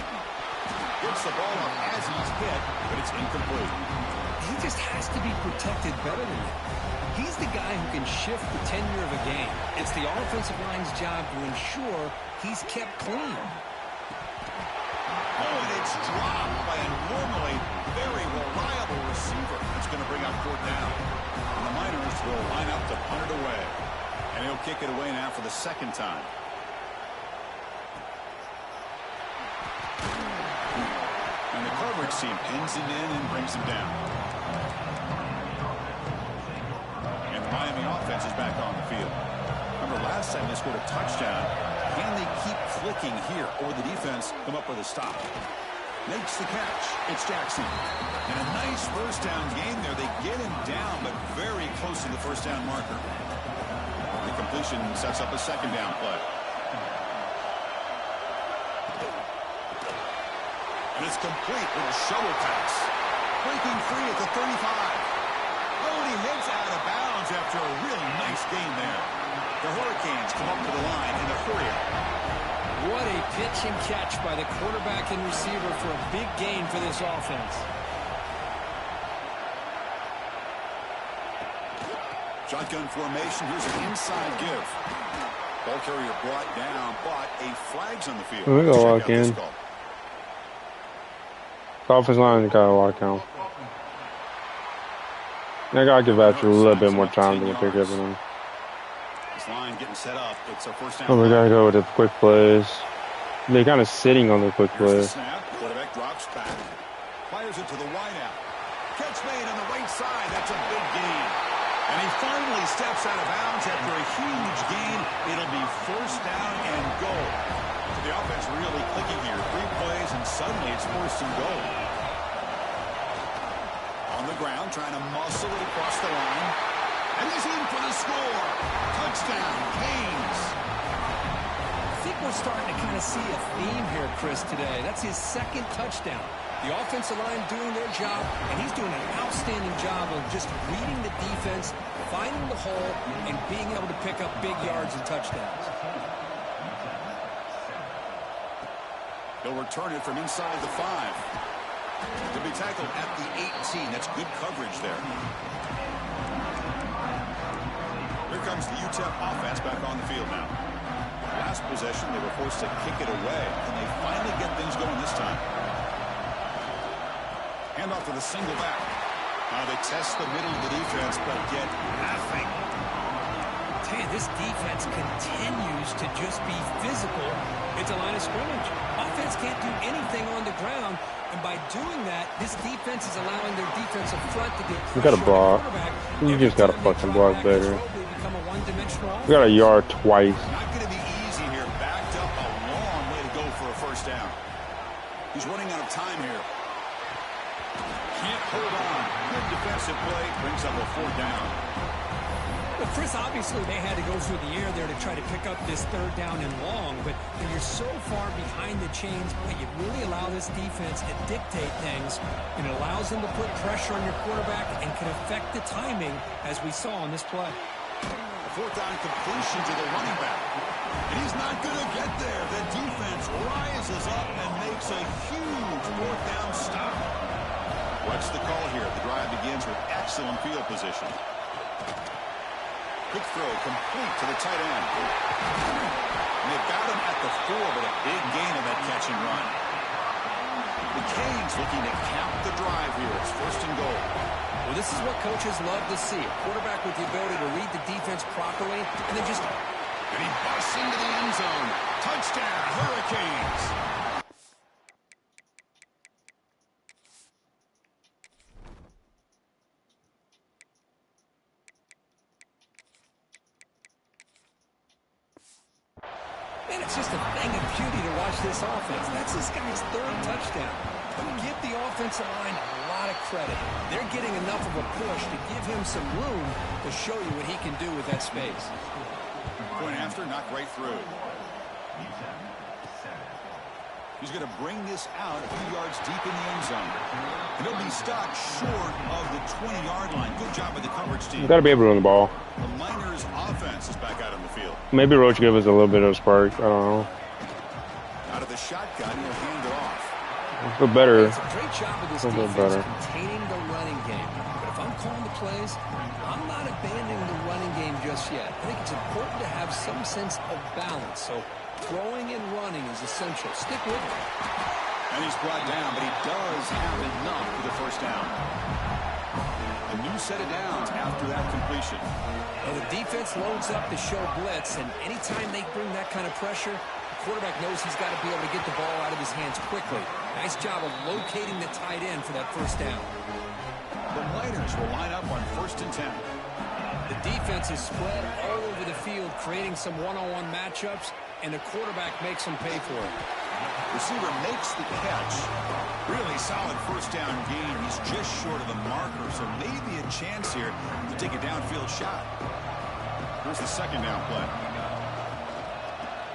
B: Gets the ball up as he's hit, but it's incomplete.
C: He just has to be protected better than that. He's the guy who can shift the tenure of a game. It's the offensive line's job to ensure he's kept clean.
B: Oh, and it's dropped by a normally very reliable receiver. It's going to bring up 4th down. And the Miners will line up to punt it away. And he'll kick it away now for the 2nd time. And the coverage team pins him in and brings him down. offense is back on the field. Remember last time they scored a touchdown. Can they keep clicking here, or will the defense come up with a stop? Makes the catch. It's Jackson. And a nice first down game there. They get him down, but very close to the first down marker. The completion sets up a second down play. And it's complete with a shovel pass. Breaking free at the 35. Oh, and he heads out of bounds after a really nice gain there. The Hurricanes come up to the line in a hurry.
C: What a pitch and catch by the quarterback and receiver for a big gain for this offense.
B: Shotgun formation. Here's an inside give. Ball carrier brought down, but a flag's on the field.
D: We're going to walk in. The offensive line got to walk down. I got to give Asher a little bit more time to pick up on him.
B: This line getting set up. It's a first down.
D: Oh, we got to go with the quick plays. They're kind of sitting on the quick plays.
B: Snap. Quarterback drops back. Fires it to the wideout. Catch made on the right side. That's a big gain. And he finally steps out of bounds after a huge gain. It'll be first down and goal. The offense really clicking here. 3 plays, and suddenly it's first and goal. On the ground, trying to muscle it across the line. And he's in for the score. Touchdown, Canes.
C: I think we're starting to kind of see a theme here, Chris, today. That's his second touchdown. The offensive line doing their job, and he's doing an outstanding job of just reading the defense, finding the hole, and being able to pick up big yards and touchdowns.
B: They'll return it from inside the 5. To be tackled at the 18. That's good coverage there. Here comes the UTEP offense back on the field now. Last possession, they were forced to kick it away, and they finally get things going this time. Handoff to the single back. Now they test the middle of the defense, but get nothing.
C: Tell you, this defense continues to just be physical. It's a line of scrimmage. Offense can't do anything on the ground, and by doing that, this defense is allowing their defensive front to get pressure.
D: You got to block. You just got to fucking block better. We got a yard twice.
B: Not going to be easy here. Backed up a long way to go for a first down. He's running out of time here. Can't hold on. Good defensive play. Brings up a 4th down.
C: Well, Chris, obviously they had to go through the air there to try to pick up this 3rd down and long, but when you're so far behind the chains, you really allow this defense to dictate things, and it allows them to put pressure on your quarterback and can affect the timing, as we saw on this play.
B: A 4th down completion to the running back. And he's not going to get there. The defense rises up and makes a huge 4th down stop. What's the call here? The drive begins with excellent field position. Quick throw complete to the tight end. And they've got him at the 4, but a big gain on that catch and run. The Canes looking to cap the drive here. It's first and goal.
C: Well, this is what coaches love to see. A quarterback with the ability to read the defense properly and then just...
B: And he busts into the end zone. Touchdown, Hurricanes.
C: Man, it's just a thing of beauty to watch this offense. That's this guy's 3rd touchdown. But give the offensive line a lot of credit. They're getting enough of a push to give him some room to show you what he can do with that space.
B: Point after, knocked right through. He's going to bring this out a few yards deep in the end zone. And he'll be stopped short of the 20-yard line. Good job by the coverage team.
D: You got to be able to run the ball.
B: The Miners' offense is back out on the field.
D: Maybe Roach gave us a little bit of a spark. I don't know.
B: Out of the shotgun, he'll hand it off.
D: I feel better.
C: It's a great job of this defense containing the running game. But if I'm calling the plays, I'm not abandoning the running game just yet. I think it's important to have some sense of balance. So throwing and running is essential. Stick with it.
B: And he's brought down, but he does have enough for the first down. A new set of downs after that completion.
C: Well, the defense loads up to show blitz, and anytime they bring that kind of pressure, the quarterback knows he's got to be able to get the ball out of his hands quickly. Nice job of locating the tight end for that first down.
B: The Miners will line up on 1st and 10.
C: The defense is spread all over the field, creating some one-on-one matchups, and the quarterback makes them pay for it.
B: Receiver makes the catch. Really solid first down gain. He's just short of the marker, so maybe a chance here to take a downfield shot. Here's the second down play.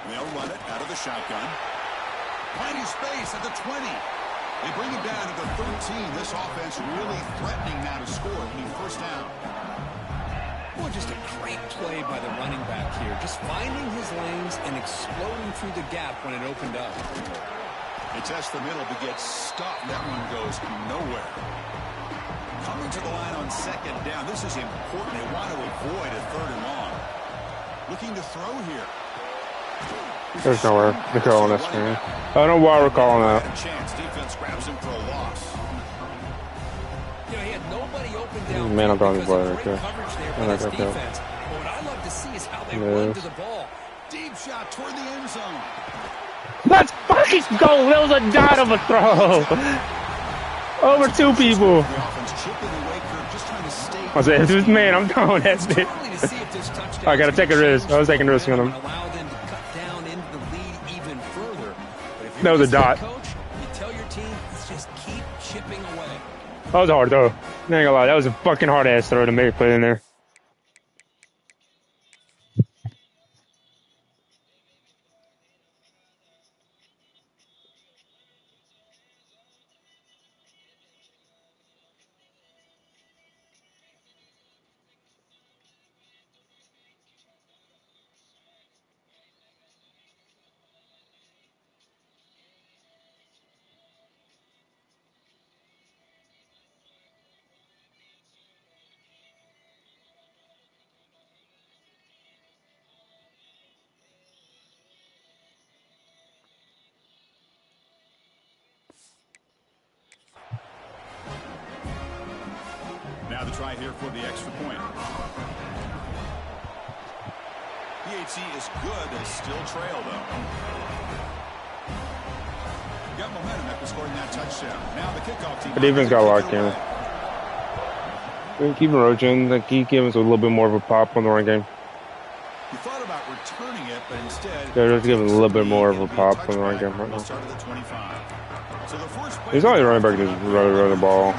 B: They'll run it out of the shotgun. Plenty of space at the 20. They bring him down to the 13. This offense really threatening now to score. It'll be first down.
C: Well, just a great play by the running back here. Just finding his lanes and exploding through the gap when it opened up.
B: They test the middle, but gets stuffed. That one goes nowhere. Coming to the line on second down. This is important. They want to avoid a third and long. Looking to throw here.
D: There's nowhere to go on this screen. I don't know why we're calling that.
B: Chance. Defense grabs him for a loss.
C: You know, he had nobody open down.
D: Man, I'm going to play
C: right
D: right there.
C: Coverage there by this defense. But what I love to see is how they run to the ball.
B: Deep shot toward the end zone.
A: Let's fucking go. That was a dot of a throw. Over two people. I said, this man, I'm throwing that shit. I gotta take a risk. I was taking a risk on him. That was a dot. That was a hard throw. I ain't gonna lie, that was a fucking hard ass throw to make put in there.
B: Now the try here for the extra point. PHC is good. They still trail, though. Got momentum after scoring that touchdown. Now the kickoff team.
D: The defense got locked in. Keep roaching. Like, he gave us a little bit more of a pop on the run game.
B: You thought about returning it, but instead.
D: They're just giving a little bit more of a pop on the run game right now. He's only running back just run the ball.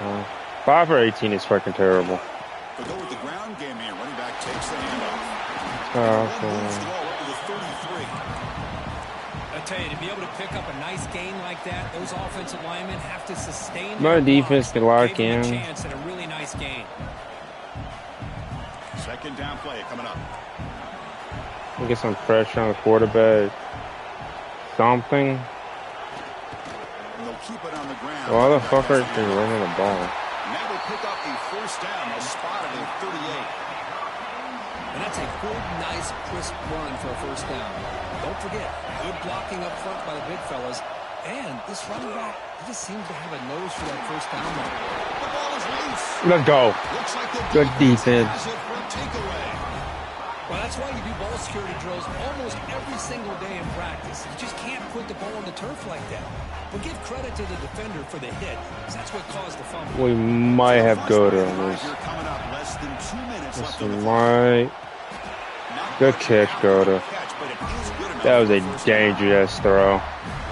D: Well, 5 for 18 is fucking terrible.
B: But go with the ground game here. Running back takes the handoff.
C: I tell you, to be able to pick up a nice gain like that, those offensive linemen have to sustain.
D: My defense can lock in.
C: Chance at a really nice gain.
B: Second down play coming up.
D: We'll get some pressure on the quarterback. Something.
B: They'll keep it on the ground.
D: Why the fuck are they running the ball?
B: Now they pick up a first down. They'll spot it at 38.
C: And that's a good, nice, crisp run for a first down. Don't forget, good blocking up front by the big fellas. And this running back, he just seems to have a nose for that first down mark.
B: The ball is loose.
D: Let's go.
B: Looks like the
D: Good defense.
B: has it for a takeaway.
C: Well, that's why you do ball security drills almost every single day in practice. You just can't put the ball on the turf like that. But give credit to the defender for the hit, because that's what caused the fumble.
D: We might have go to this. This might. Good catch, Goda. That was a dangerous throw.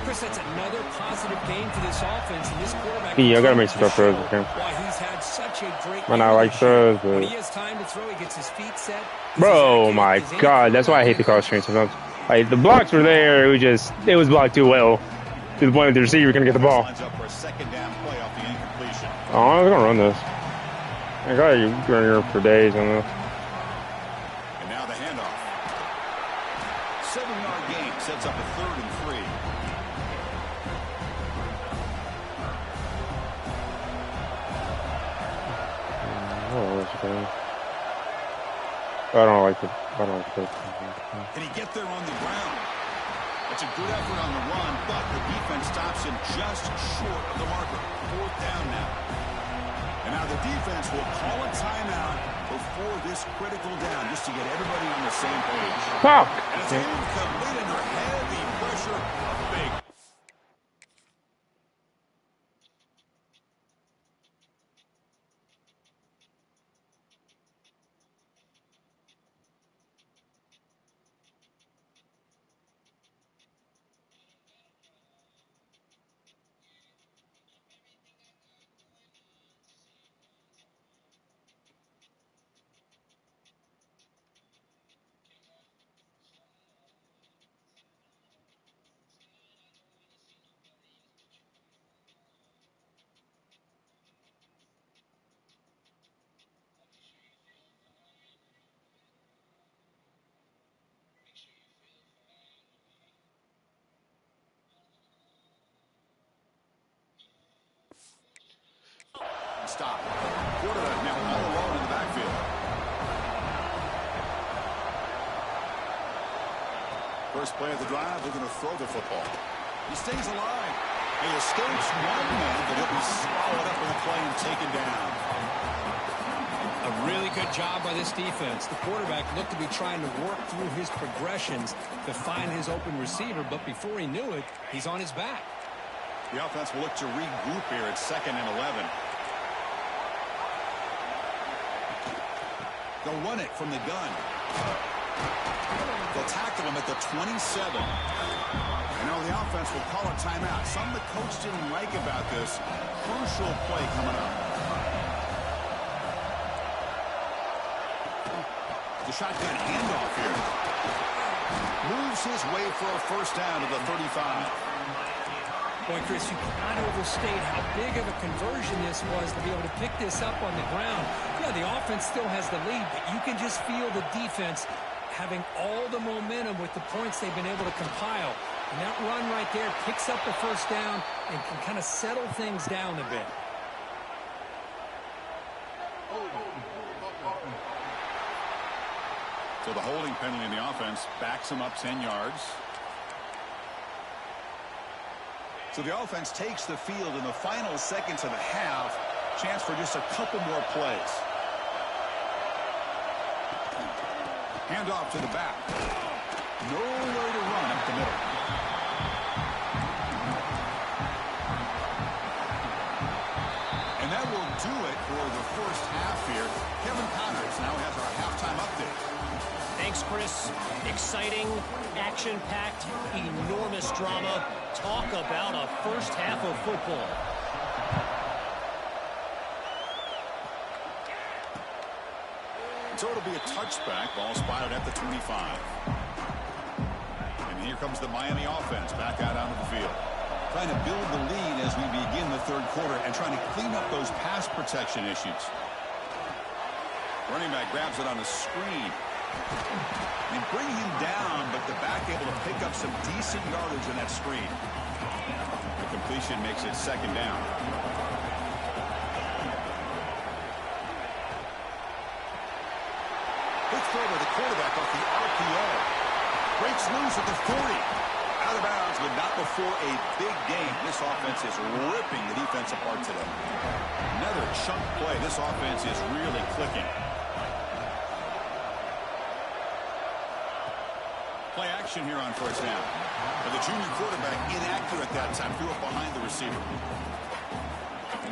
C: Chris, that's another positive game for this offense, and this quarterback.
D: Yeah, I gotta make some tough throws with him.
C: He's had such a great.
D: Might not like throws,
C: when
D: but.
C: he has time to throw, he gets his feet set.
D: Bro, my God, that's why I hate the cross screen sometimes. Like, the blocks were there, it was blocked too well. To the point that the receiver can get the ball. Oh, I'm gonna run this. I got you running here for days on this.
B: And now the handoff. 7-yard gain sets up a 3rd and 3.
D: I don't like it.
B: Can he get there on the ground? It's a good effort on the run, but the defense stops him just short of the marker. 4th down now. And now the defense will call a timeout before this critical down, just to get everybody on the same page.
D: Fuck!
B: And it's incomplete under heavy pressure. Big. stop. Quarterback now all alone in the backfield. First play of the drive, they're going to throw the football. He stays alive. He escapes one man, but he'll be swallowed up in the play and taken down.
C: A really good job by this defense. The quarterback looked to be trying to work through his progressions to find his open receiver, but before he knew it, he's on his back.
B: The offense will look to regroup here at 2nd and 11. They'll run it from the gun. They'll tackle him at the 27. And now the offense will call a timeout. Something the coach didn't like about this. Crucial play coming up. The shotgun handoff here. Moves his way for a first down to the 35.
C: Boy, Chris, you cannot overstate how big of a conversion this was to be able to pick this up on the ground. Yeah, the offense still has the lead, but you can just feel the defense having all the momentum with the points they've been able to compile. And that run right there picks up the first down and can kind of settle things down a bit.
B: So the holding penalty in the offense backs him up 10 yards. So the offense takes the field in the final seconds of the half. Chance for just a couple more plays. Handoff to the back. Nowhere to run up the middle. And that will do it for the first half here. Kevin Connors now has our halftime update.
E: Thanks, Chris. Exciting, action-packed, enormous drama. Talk about a first half of football.
B: So it'll be a touchback. Ball spotted at the 25. And here comes the Miami offense back out onto the field. Trying to build the lead as we begin the third quarter and trying to clean up those pass protection issues. Running back grabs it on the screen. And bring him down, but the back able to pick up some decent yardage in that screen. The completion makes it 2nd down. Quick throw to the quarterback off the RPO. Breaks loose at the 40. Out of bounds, but not before a big game. This offense is ripping the defense apart today. Another chunk play. This offense is really clicking. Play action here on first down. But the junior quarterback inaccurate that time. Threw it behind the receiver.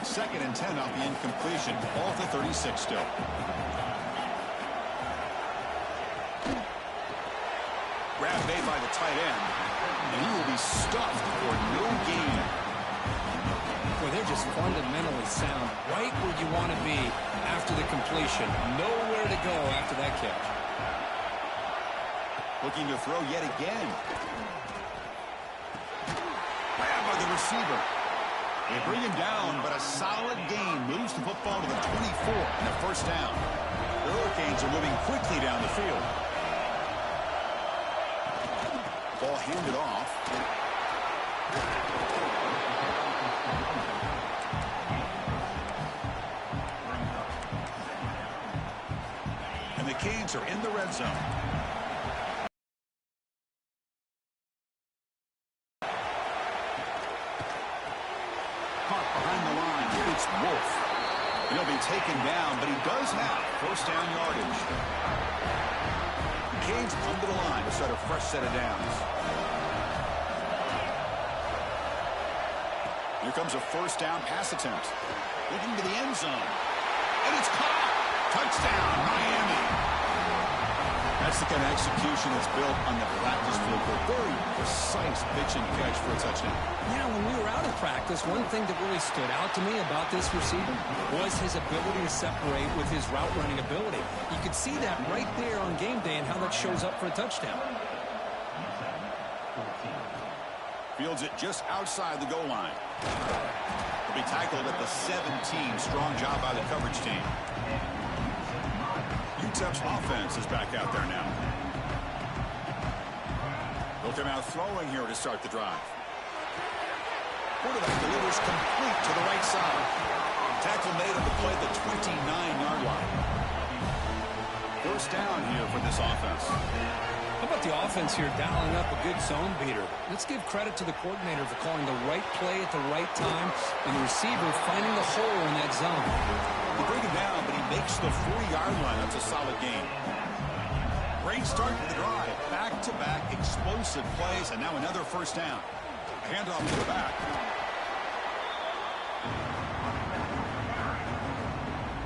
B: 2nd and 10 off the incompletion. Ball at the 36 still. Grab made by the tight end. And he will be stuffed for no gain.
C: Boy, they're just fundamentally sound. Right where you want to be after the completion. Nowhere to go after that catch.
B: Looking to throw yet again. Grabbed by the receiver. They bring him down, but a solid gain moves the football to the 24 and a first down. The Hurricanes are moving quickly down the field. Ball handed off. And the Canes are in the red zone. Wolf. He'll be taken down, but he does have first down yardage. Canes come to the line to start a fresh set of downs. Here comes a first down pass attempt. Looking to the end zone. And it's caught. Touchdown, Miami. That's the kind of execution that's built on the practice field. A very precise pitch and catch for a touchdown.
C: Yeah, when we were out of practice, one thing that really stood out to me about this receiver was his ability to separate with his route running ability. You could see that right there on game day and how that shows up for a touchdown.
B: Fields it just outside the goal line. He'll be tackled at the 17. Strong job by the coverage team. UTEP's offense is back out there now. They'll come out throwing here to start the drive. Quarterback delivers complete to the right side. Tackle made on the play at the 29-yard line. First down here for this offense.
C: How about the offense here dialing up a good zone beater? Let's give credit to the coordinator for calling the right play at the right time and the receiver finding the hole in that zone.
B: They bring him down, but he makes the 4-yard line. That's a solid gain. Great start to the drive. Back-to-back explosive plays, and now another first down. Handoff to the back.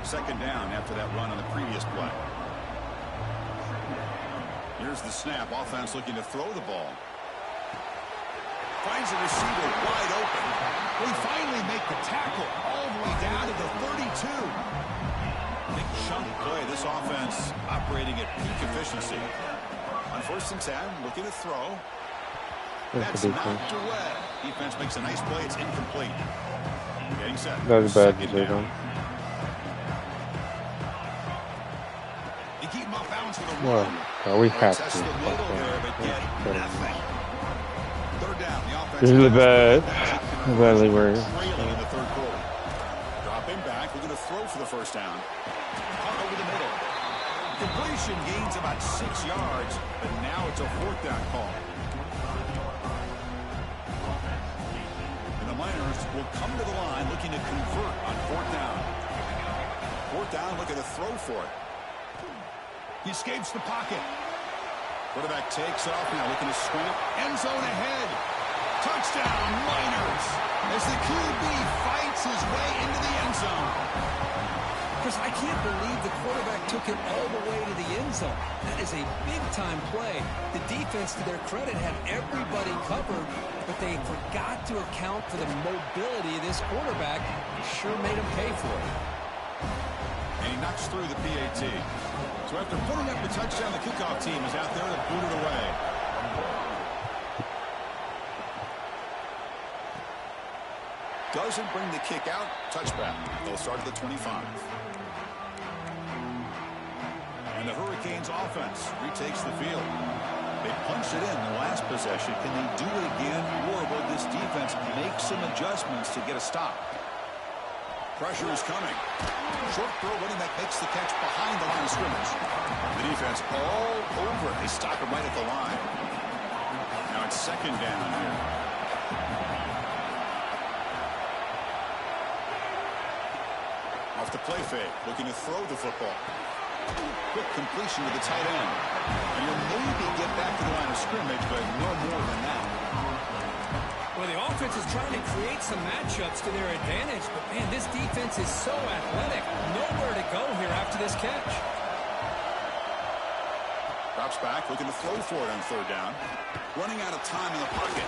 B: Second down after that run on the previous play. Here's the snap. Offense looking to throw the ball. Finds the receiver wide open. They finally make the tackle all the way down to the 32. Big chunk play. This offense operating at peak efficiency. On 1st and 10, looking to throw. That's knocked away. Defense makes a nice play. It's incomplete. Getting set.
D: That was a bad decision.
B: You keep him off balance with a
D: Well, we have to.
B: Third down. The offense.
D: This is a bad. Badly worried.
B: Trailing in the third quarter. Drop him back. We're going to throw for the first down. Caught over the middle. Completion gains about 6 yards, but now it's a 4th down call. And the Miners will come to the line looking to convert on 4th down. 4th down, looking to throw for it. He escapes the pocket. Quarterback takes off now, looking to swing it. End zone ahead. Touchdown, Miners, as the QB fights his way into the end zone.
C: Chris, I can't believe the quarterback took it all the way to the end zone. That is a big-time play. The defense, to their credit, had everybody covered, but they forgot to account for the mobility of this quarterback. It sure made him pay for it.
B: And he knocks through the PAT. So after putting up the touchdown, the kickoff team is out there to boot it away. Doesn't bring the kick out. Touchback. They'll start at the 25. And the Hurricanes offense retakes the field. They punched it in the last possession. Can they do it again? Or will this defense make some adjustments to get a stop? Pressure is coming. Short throw, running back makes the catch behind the line of scrimmage. The defense all over it. They stop him right at the line. Now it's second down here. Off the play fake, looking to throw the football. Quick completion to the tight end. And he'll maybe get back to the line of scrimmage, but no more than that.
C: Well, the offense is trying to create some matchups to their advantage, but, man, this defense is so athletic. Nowhere to go here after this catch.
B: Drops back, looking to throw for it on third down. Running out of time in the pocket.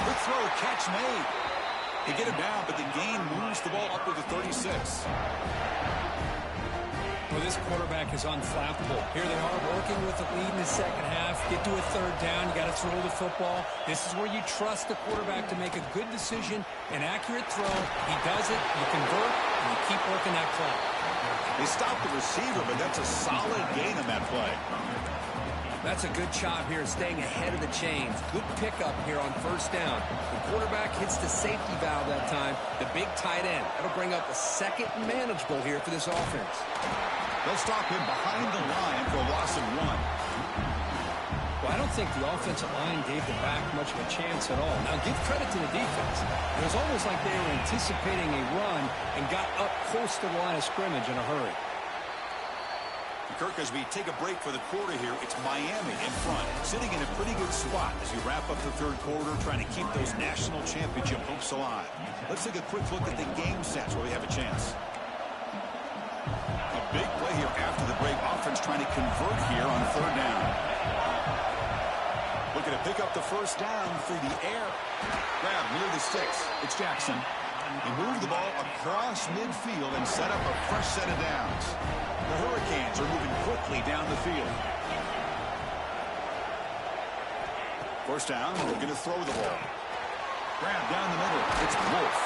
B: Quick throw, catch made. They get him down, but the gain moves the ball up to the 36.
C: Well, this quarterback is unflappable. Here they are working with the lead in the second half. Get to a third down. You got to throw the football. This is where you trust the quarterback to make a good decision, an accurate throw. He does it, you convert, and you keep working that clock.
B: They stop the receiver, but that's a solid gain on that play.
C: That's a good job here, staying ahead of the chains. Good pickup here on first down. The quarterback hits the safety valve that time. The big tight end. That'll bring up a second manageable here for this offense.
B: They'll stop him behind the line for a loss of 1.
C: Well, I don't think the offensive line gave the back much of a chance at all. Now, give credit to the defense. It was almost like they were anticipating a run and got up close to the line of scrimmage in a hurry.
B: Kirk, as we take a break for the quarter here, it's Miami in front, sitting in a pretty good spot as you wrap up the third quarter, trying to keep those national championship hopes alive. Let's take a quick look at the game sets where we have a chance. A big play here after the break. Offense trying to convert here on third down. Looking to pick up the first down through the air. Grab near the sticks. It's Jackson. He moved the ball across midfield and set up a fresh set of downs. The Hurricanes are moving quickly down the field. First down, looking to throw the ball. Grab down the middle. It's Wolf.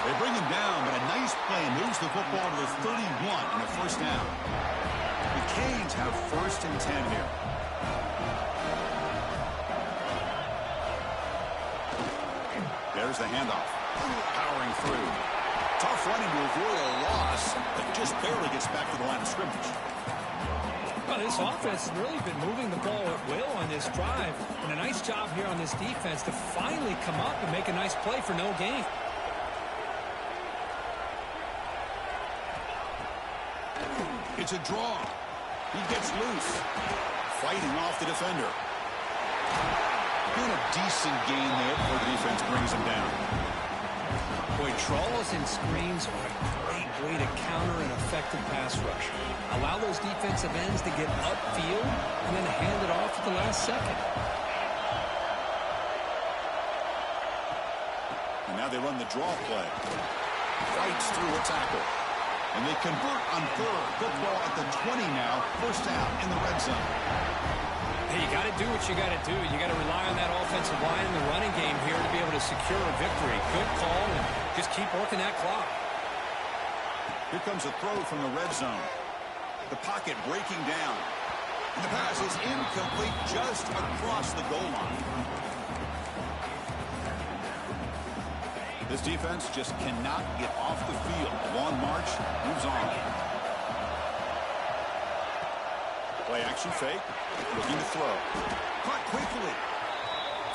B: They bring him down, but a nice play moves the football to the 31 and a first down. The Canes have first and 10 here. There's the handoff. Powering through. Tough running to avoid a loss, but just barely gets back to the line of scrimmage.
C: Well, this offense has really been moving the ball at will on this drive. And a nice job here on this defense to finally come up and make a nice play for no gain.
B: It's a draw. He gets loose. Fighting off the defender. Doing a decent gain there before the defense brings him down.
C: Boy, trawls and screens are a great way to counter an effective pass rush. Allow those defensive ends to get upfield and then hand it off at the last second.
B: And now they run the draw play. Fights through a tackle. And they convert on third. Football at the 20 now. First down in the red zone.
C: Hey, you got to do what you got to do. You got to rely on that offensive line in the running game here to be able to secure a victory. Good call, and just keep working that clock.
B: Here comes a throw from the red zone. The pocket breaking down. And the pass is incomplete just across the goal line. This defense just cannot get off the field. Long march moves on. Play action fake. Looking to throw. Caught quickly.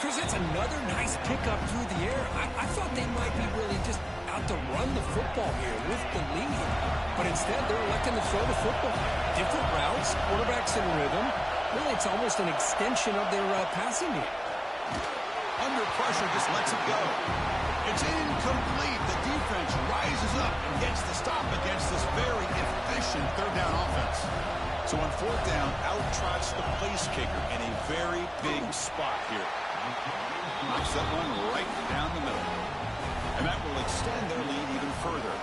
C: Chris, that's another nice pickup through the air. I thought they might be really just out to run the football here with the lead. But instead, they're electing to throw the football. Different routes, quarterbacks in rhythm. Really, it's almost an extension of their passing game.
B: Under pressure, just lets it go. It's incomplete. The defense rises up and gets the stop against this very efficient third down offense. So on fourth down, out trots the place kicker in a very big spot here. Knocks that one right down the middle. And that will extend their lead even further.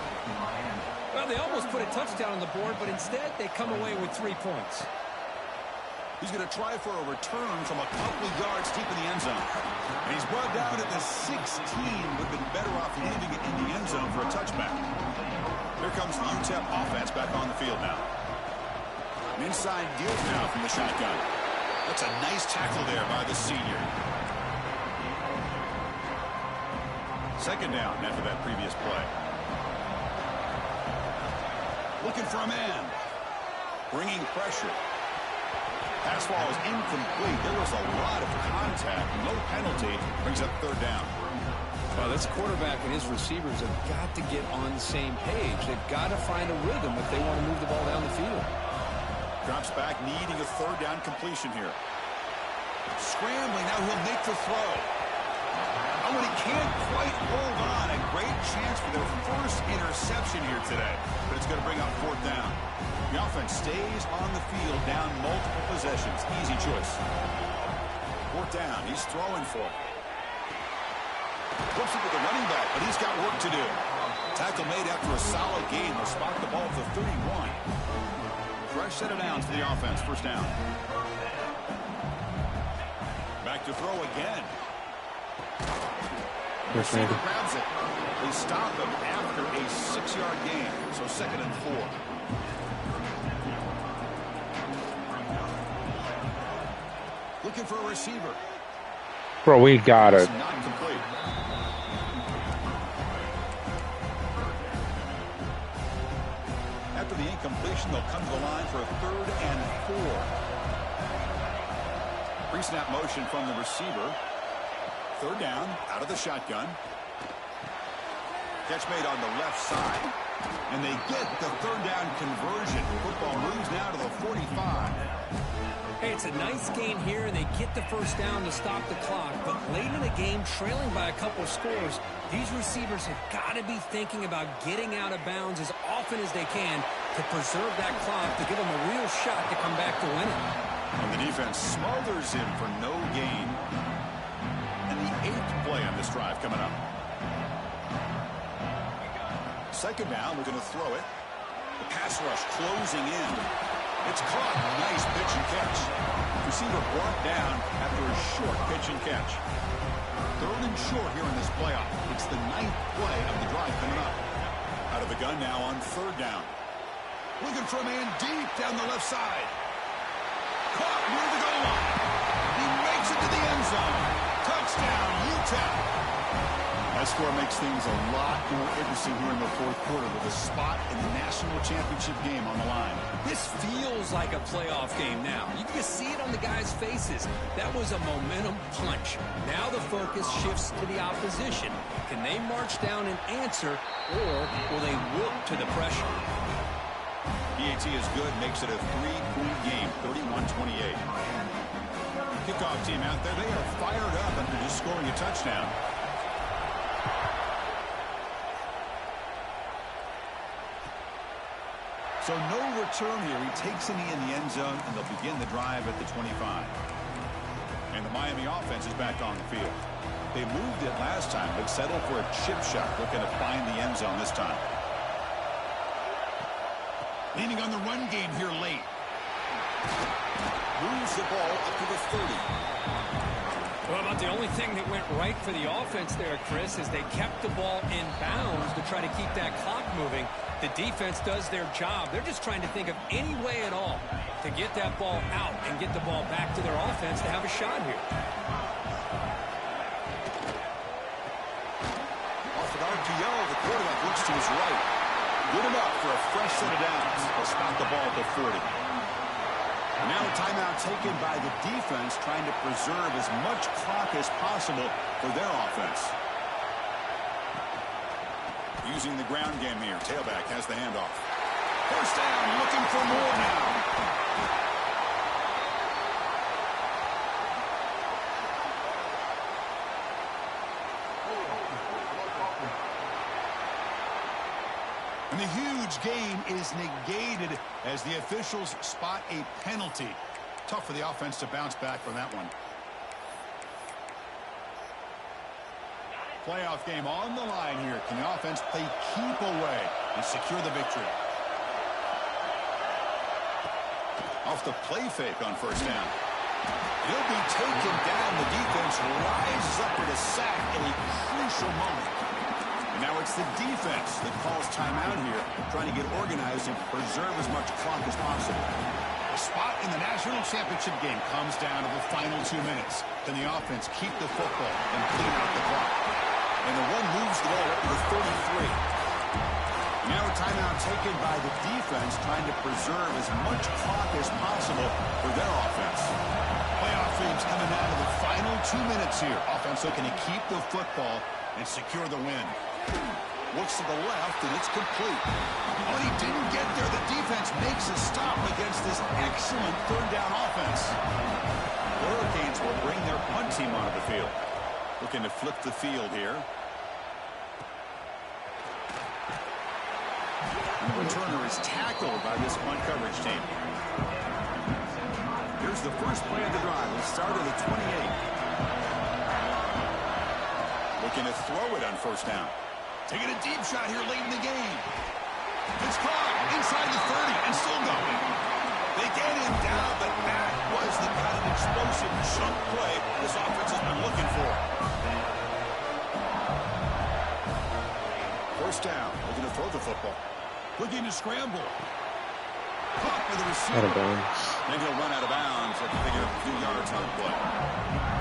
C: Well, they almost put a touchdown on the board, but instead they come away with 3 points.
B: He's going to try for a return from a couple of yards deep in the end zone. And he's brought down at the 16. Would have been better off leaving it in the end zone for a touchback. Here comes the UTEP offense back on the field now. An inside deal now from the shotgun. That's a nice tackle there by the senior. Second down after that previous play. Looking for a man. Bringing pressure. Pass ball is incomplete. There was a lot of contact. No penalty. Brings up third down.
C: Well, this quarterback and his receivers have got to get on the same page. They've got to find a rhythm if they want to move the ball down the field.
B: Drops back, needing a third down completion here. Scrambling. Now he'll make the throw. Oh, and he can't quite hold on. A great chance for their first interception here today. But it's going to bring up fourth down. The offense stays on the field, down multiple possessions. Easy choice. Fourth down. He's throwing for it. Flips it to the running back, but he's got work to do. Tackle made after a solid gain. They'll spot the ball at the 31. Fresh set of downs for the offense. First down. Back to throw again. Receiver grabs it. They stop him after a 6-yard gain. So 2nd and 4. Looking for a receiver.
D: Bro, we got it.
B: Not complete. After the incompletion, they'll come to the line for a 3rd and 4. Pre-snap motion from the receiver. Third down, out of the shotgun. Catch made on the left side. And they get the third down conversion. Football moves now to the 45.
C: Hey, it's a nice gain here, and they get the first down to stop the clock. But late in the game, trailing by a couple scores, these receivers have got to be thinking about getting out of bounds as often as they can to preserve that clock, to give them a real shot to come back to win it.
B: And the defense smothers him for no gain. And the 8th play on this drive coming up. Second down, we're going to throw it. The pass rush closing in. It's caught. Nice pitch and catch. Receiver brought down after a short pitch and catch. 3rd and short here in this playoff. It's the 9th play of the drive coming up. Out of the gun now on 3rd down. Looking for a man deep down the left side. Caught near the goal line. He makes it to the end zone. Touchdown, UTEP. That score makes things a lot more interesting here in the fourth quarter with a spot in the national championship game on the line.
C: This feels like a playoff game now. You can see it on the guys' faces. That was a momentum punch. Now the focus shifts to the opposition. Can they march down and answer, or will they wilt to the pressure?
B: PAT is good, makes it a 3-point game, 31-28. Kickoff team out there, they are fired up after just scoring a touchdown. So no return here. He takes a knee in the end zone, and they'll begin the drive at the 25. And the Miami offense is back on the field. They moved it last time, but settled for a chip shot, looking to find the end zone this time. Leaning on the run game here late. Moves the ball up to the 30.
C: Well, about the only thing that went right for the offense there, Chris, is they kept the ball in bounds to try to keep that clock moving. The defense does their job. They're just trying to think of any way at all to get that ball out and get the ball back to their offense to have a shot here.
B: Off an RPO, the quarterback looks to his right. Good enough for a fresh set of downs. They'll spot the ball at the 40. And now a timeout taken by the defense, trying to preserve as much clock as possible for their offense. Using the ground game here. Tailback has the handoff. First down, looking for more now. And the huge gain is negated as the officials spot a penalty. Tough for the offense to bounce back from that one. Playoff game on the line here. Can the offense play keep away and secure the victory? Off the play fake on first down. He'll be taken down. The defense rises up for the sack in a crucial moment. And now it's the defense that calls timeout here, trying to get organized and preserve as much clock as possible. The spot in the national championship game comes down to the final 2 minutes. Can the offense keep the football and clean out the clock? And the one moves the ball up to the 33. Now a timeout taken by the defense, trying to preserve as much clock as possible for their offense. Playoff themes coming down to the final 2 minutes here. Offense looking to keep the football and secure the win. Looks to the left, and it's complete. Oh, he didn't get there. The defense makes a stop against this excellent third down offense. The Hurricanes will bring their punt team onto the field. Looking to flip the field here. And the returner is tackled by this punt coverage team. Here's the first play of the drive. It started at 28. Looking to throw it on first down. Taking a deep shot here late in the game. It's caught inside the 30 and still going. They get him down, but that was the kind of explosive chunk play this offense has been looking for. First down, looking to throw the football. Looking to scramble. Caught by the receiver. And he'll run out of bounds at a few yards on the play.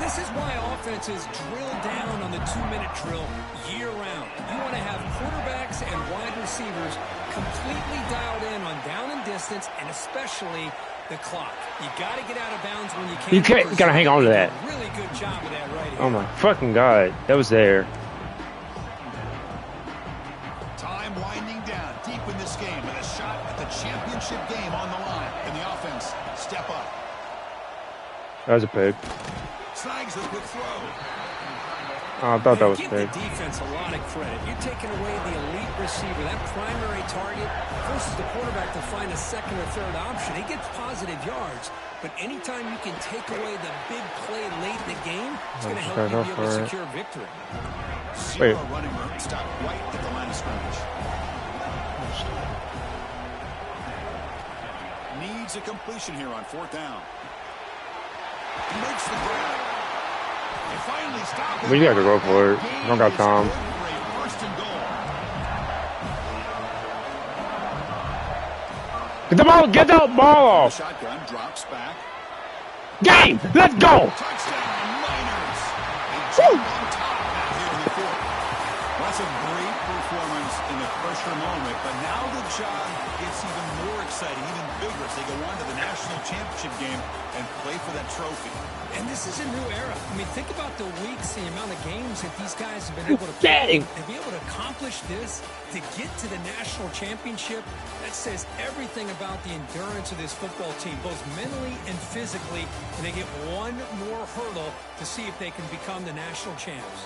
C: This is why offenses drill down on the 2-minute drill year-round. You want to have quarterbacks and wide receivers completely dialed in on down and distance, and especially the clock. You got to get out of bounds when you can.
A: You got to hang on to that.
C: Really good job of that right here.
A: Oh my fucking god, that was there.
B: Time winding down deep in this game with a shot at the championship game on the line. And the offense step up.
A: That was a pick.
B: Snags the quick throw.
A: Oh, I thought that was
C: Give
A: pick.
C: the defense a lot of credit. You're taking away the elite receiver, that primary target, forces the quarterback to find a second or third option. He gets positive yards, but anytime you can take away the big play late in the game, it's going to help you be able to secure victory.
B: Zero running room, stop right at the line of scrimmage. Needs a completion here on fourth down. He makes the grab. They finally stop it.
A: We got to go for it. I don't got time.
B: First and goal.
A: Get the ball, get the ball off.
B: Shotgun drops back.
A: Game, let's go.
B: Touchdown, Niners. They jump on top now here in the fourth. That's a great performance in the pressure moment, but now the job gets even more exciting, even bigger as they go on to the national championship game and play for that trophy.
C: And this is a new era. I mean, think about the weeks, the amount of games that these guys have been able to play. To be able to accomplish this, to get to the national championship, that says everything about the endurance of this football team, both mentally and physically. And they get one more hurdle to see if they can become the national champs.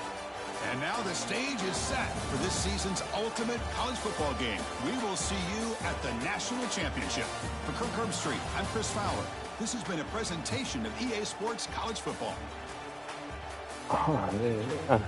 B: And now the stage is set for this season's ultimate college football game. We will see you at the national championship. For Kirk Herbstreit, I'm Chris Fowler. This has been a presentation of EA Sports College Football.
D: Oh, man.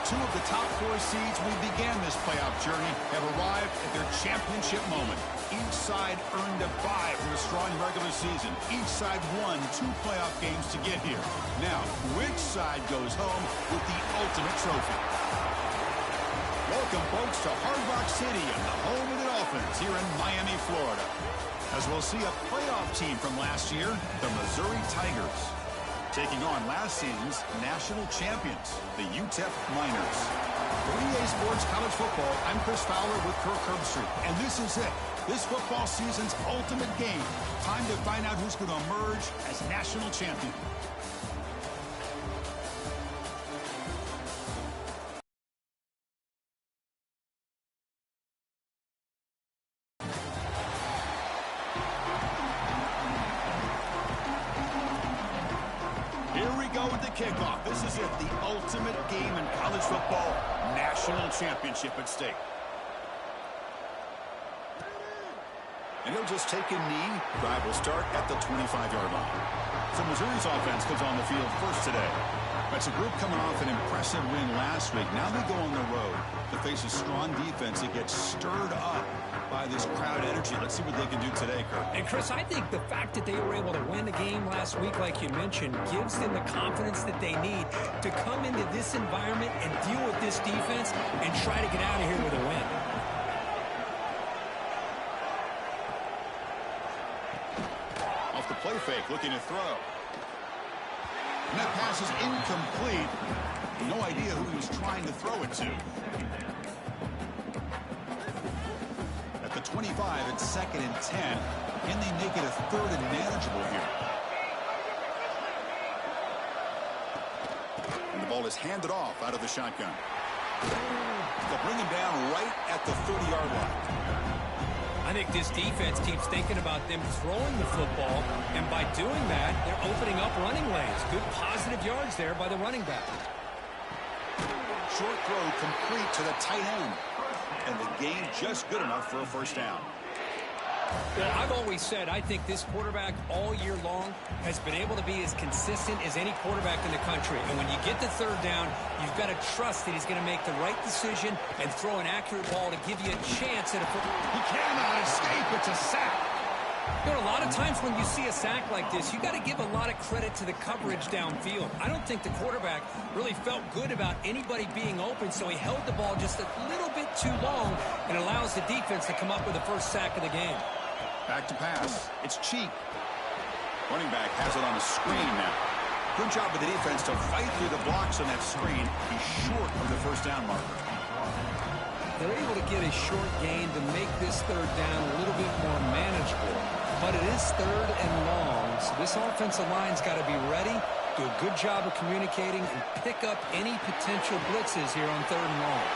B: Two of the top 4 seeds we began this playoff journey have arrived at their championship moment. Each side earned a bye from a strong regular season. Each side won 2 playoff games to get here. Now, which side goes home with the ultimate trophy? Welcome, folks, to Hard Rock City and the home of the Dolphins here in Miami, Florida. As we'll see a playoff team from last year, the Missouri Tigers, taking on last season's national champions, the UTEP Miners. For EA Sports College Football, I'm Chris Fowler with Kirk Herbstreit, and this is it. This football season's ultimate game. Time to find out who's going to emerge as national champion. Kickoff. This is it, the ultimate game in college football, national championship at stake. And he'll just take a knee. Drive will start at the 25-yard line. So Missouri's offense comes on the field first today. That's a group coming off an impressive win last week. Now they go on the road to face a strong defense that gets stirred up by this crowd energy. Let's see what they can do today, Kirk.
C: And, Chris, I think the fact that they were able to win the game last week, like you mentioned, gives them the confidence that they need to come into this environment and deal with this defense and try to get out of here with a win.
B: Off the play fake, looking to throw. And that pass is incomplete. No idea who he was trying to throw it to. At the 25, it's 2nd and 10. Can they make it a 3rd and manageable here? And the ball is handed off out of the shotgun. They'll bring him down right at the 30-yard line.
C: I think this defense keeps thinking about them throwing the football, and by doing that, they're opening up running lanes. Good positive yards there by the running back.
B: Short throw complete to the tight end. And the gain just good enough for a first down.
C: Well, I've always said I think this quarterback all year long has been able to be as consistent as any quarterback in the country. And when you get the 3rd down, you've got to trust that he's going to make the right decision and throw an accurate ball to give you a chance at a football.
B: He cannot escape. It's a sack.
C: You know, a lot of times when you see a sack like this, you got to give a lot of credit to the coverage downfield. I don't think the quarterback really felt good about anybody being open, so he held the ball just a little bit too long and allows the defense to come up with the first sack of the game.
B: Back to pass. It's cheap. Running back has it on a screen now. Good job with the defense to fight through the blocks on that screen. He's short of the first down marker.
C: They're able to get a short gain to make this 3rd down a little bit more manageable. But it is 3rd and long, so this offensive line's got to be ready, do a good job of communicating, and pick up any potential blitzes here on 3rd and long.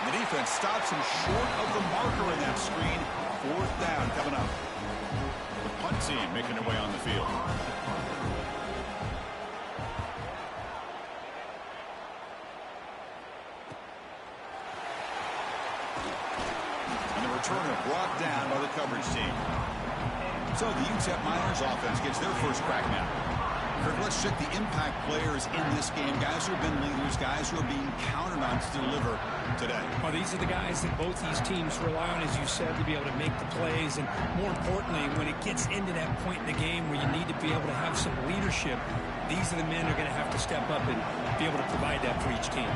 B: The defense stops him short of the marker in that screen. 4th down coming up. The punt team making their way on the field. And the returner brought down by the coverage team. So the UTEP Miners offense gets their first crack now. Kirk, let's check the impact players in this game. Guys who have been leaders, guys who are being counted on to deliver today.
C: Well, these are the guys that both these teams rely on, as you said, to be able to make the plays. And more importantly, when it gets into that point in the game where you need to be able to have some leadership, these are the men who are going to have to step up and be able to provide that for each team.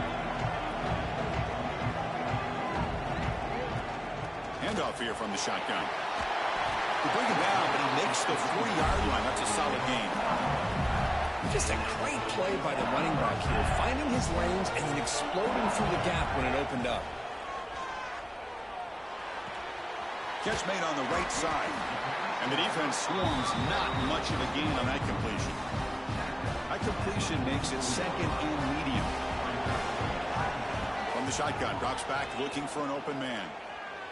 B: Handoff here from the shotgun. They bring him down, but he makes the 40-yard line. That's a solid gain.
C: Just a great play by the running back here, finding his lanes and then exploding through the gap when it opened up.
B: Catch made on the right side. And the defense swarms not much of a gain on that completion. That completion makes it 2nd and medium. From the shotgun, drops back looking for an open man.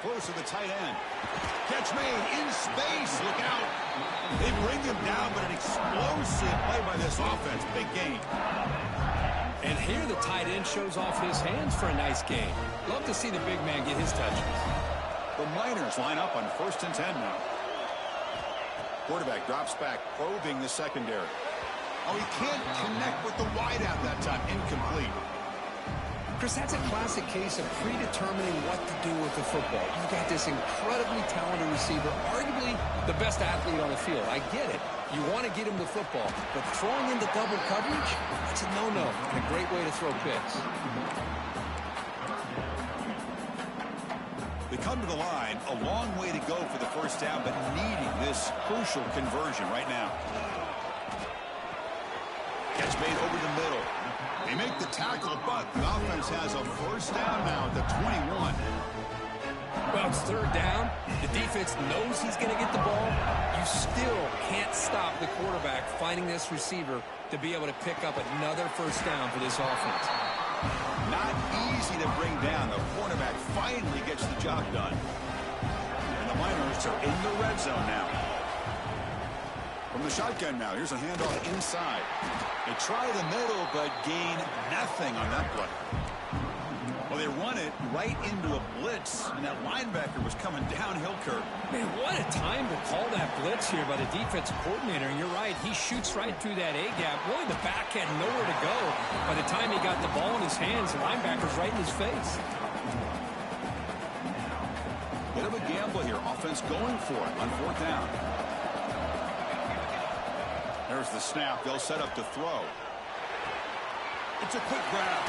B: Close to the tight end. Catch made in space. Look out. They bring him down, but an explosive play by this offense. Big gain.
C: And here the tight end shows off his hands for a nice gain. Love to see the big man get his touches.
B: The Miners line up on 1st and 10 now. Quarterback drops back, probing the secondary. Oh, he can't connect with the wideout that time. Incomplete.
C: Chris, that's a classic case of predetermining what to do with the football. You've got this incredibly talented receiver, arguably the best athlete on the field. I get it. You want to get him the football, but throwing into double coverage, that's a no-no and a great way to throw picks.
B: They come to the line, a long way to go for the first down, but needing this crucial conversion right now. Catch made over the middle. They make the tackle, but the offense has a first down now at the 21.
C: Well, it's third down. The defense knows he's going to get the ball. You still can't stop the quarterback finding this receiver to be able to pick up another first down for this offense.
B: Not easy to bring down. The quarterback finally gets the job done. And the Miners are in the red zone now. From the shotgun now, here's a handoff inside. They try the middle, but gain nothing on that play. Well, they run it right into a blitz, and that linebacker was coming downhill, Kurt.
C: Man, what a time to call that blitz here by the defensive coordinator. And you're right, he shoots right through that A-gap. Really, the back had nowhere to go. By the time he got the ball in his hands, the linebacker's right in his face.
B: Bit of a gamble here. Offense going for it on fourth down. There's the snap. They'll set up to throw. It's a quick grab.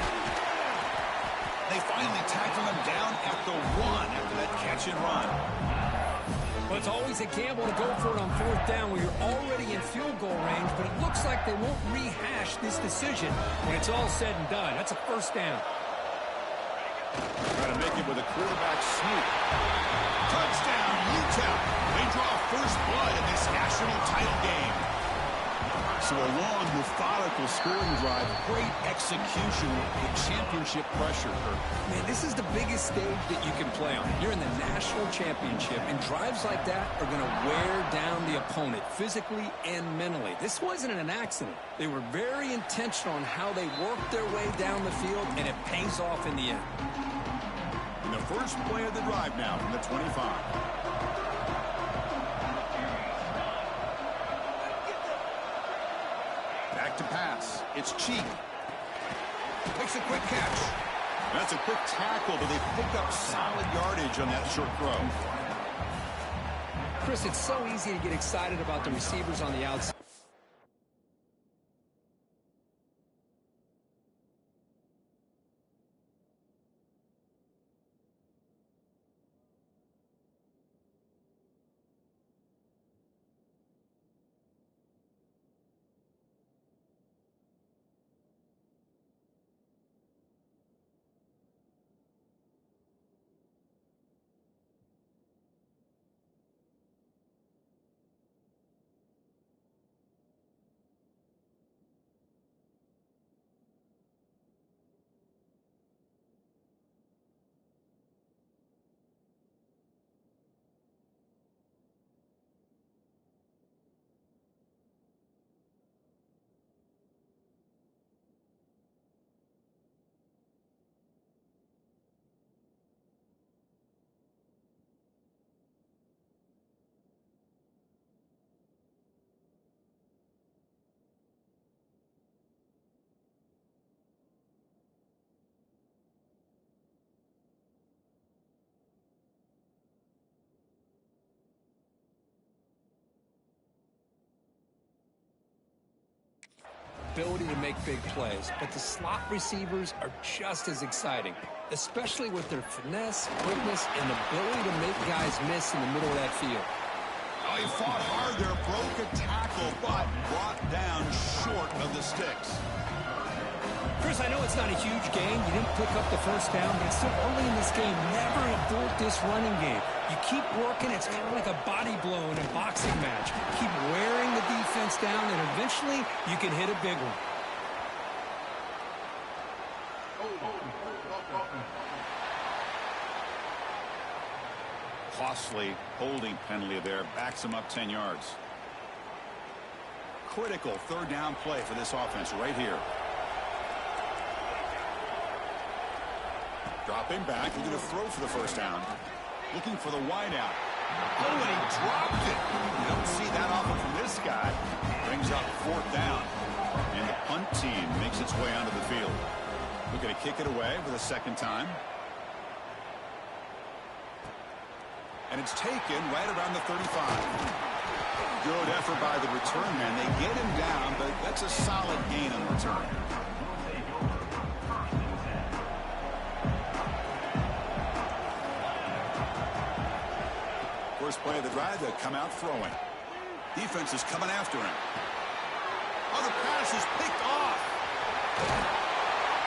B: They finally tackle him down at the 1 after that catch and run.
C: Well, it's always a gamble to go for it on fourth down when you're already in field goal range, but it looks like they won't rehash this decision when it's all said and done. That's a first down.
B: Trying to make it with a quarterback sneak. Touchdown, Utah. They draw first blood in this national title game. So a long, methodical scoring drive, great execution, the championship pressure.
C: Man, this is the biggest stage that you can play on. You're in the national championship, and drives like that are going to wear down the opponent physically and mentally. This wasn't an accident. They were very intentional on how they worked their way down the field, and it pays off in the end.
B: And the first play of the drive now from the 25. Back to pass. It's Cheek. Makes a quick catch. That's a quick tackle, but they pick up solid yardage on that short throw.
C: Chris, it's so easy to get excited about the receivers on the outside. Ability to make big plays, but the slot receivers are just as exciting, especially with their finesse, quickness, and ability to make guys miss in the middle of that field.
B: Oh, he fought hard there, broke a tackle, but brought down short of the sticks.
C: Chris, I know it's not a huge game. You didn't pick up the first down, but it's still early in this game. Never abort this running game. You keep working. It's kind of like a body blow in a boxing match. Keep wearing the defense down, and eventually you can hit a big one.
B: Costly holding penalty there. Backs him up 10 yards. Critical third down play for this offense right here. Dropping back, looking to throw for the first down. Looking for the wideout. Oh, and he dropped it. You don't see that often from this guy. Brings up fourth down. And the punt team makes its way onto the field. Looking to kick it away for the second time. And it's taken right around the 35. Good effort by the return man. They get him down, but that's a solid gain on return. First play of the drive, they come out throwing. Defense is coming after him. Oh, the pass is picked off.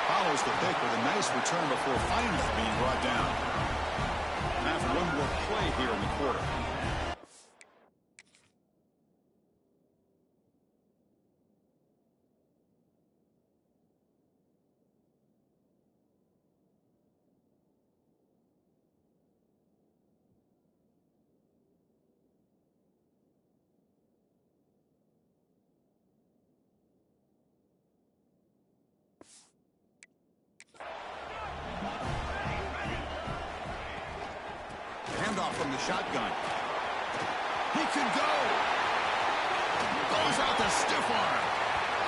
B: Follows the pick with a nice return before finally being brought down. Now for one more play here in the quarter. Handoff from the shotgun. He can go. Goes out the stiff arm.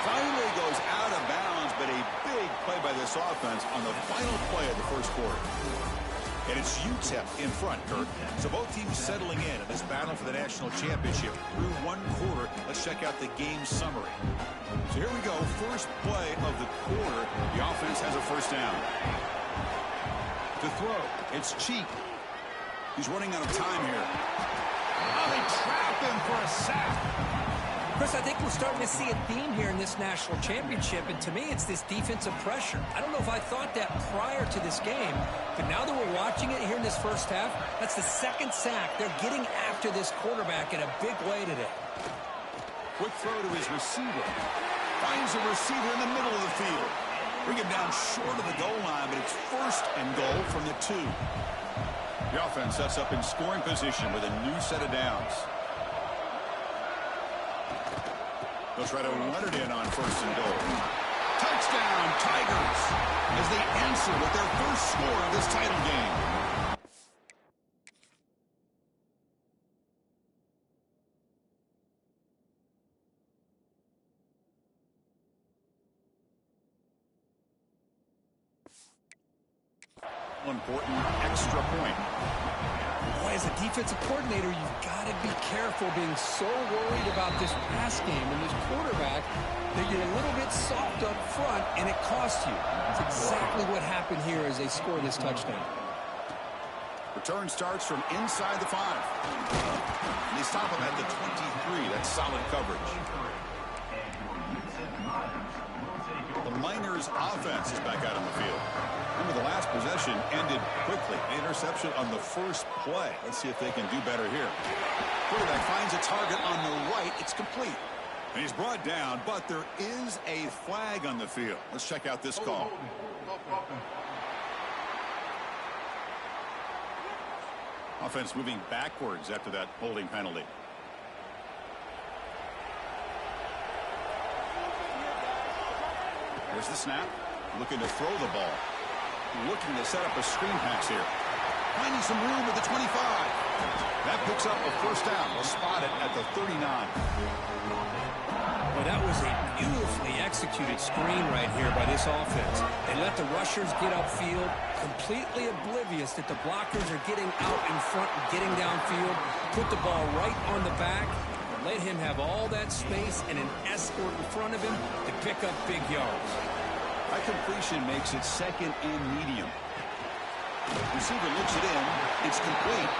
B: Finally goes out of bounds, but a big play by this offense on the final play of the first quarter. And it's UTEP in front, Kurt. So both teams settling in this battle for the national championship through one quarter. Let's check out the game summary. So here we go. First play of the quarter. The offense has a first down. To throw, it's Cheek. He's running out of time here. Oh, they trap him for a sack.
C: Chris, I think we're starting to see a theme here in this national championship, and to me, it's this defensive pressure. I don't know if I thought that prior to this game, but now that we're watching it here in this first half, that's the second sack. They're getting after this quarterback in a big way today.
B: Quick throw to his receiver. Finds a receiver in the middle of the field. Bring him down short of the goal line, but it's first and goal from the 2. The offense sets up in scoring position with a new set of downs. They'll try to run it in on first and goal. Touchdown, Tigers, as they answer with their first score of this title game. Important extra point.
C: Boy, as a defensive coordinator, you've got to be careful being so worried about this pass game and this quarterback that you're a little bit soft up front and it costs you. That's exactly what happened here as they score this touchdown.
B: Return starts from inside the 5. And they stop him at the 23. That's solid coverage. The Miners offense is back out on the field. Remember, the last possession ended quickly. An interception on the first play. Let's see if they can do better here. Quarterback finds a target on the right. It's complete. And he's brought down, but there is a flag on the field. Let's check out this call. Offense moving backwards after that holding penalty. Here's the snap. Looking to throw the ball. Looking to set up a screen pass here. Finding some room at the 25. That picks up a first down. We'll spot it at the 39.
C: Well, that was a beautifully executed screen right here by this offense. They let the rushers get upfield, completely oblivious that the blockers are getting out in front and getting downfield. Put the ball right on the back. Let him have all that space and an escort in front of him to pick up big yards.
B: That completion makes it second and medium. Receiver looks it in. It's complete.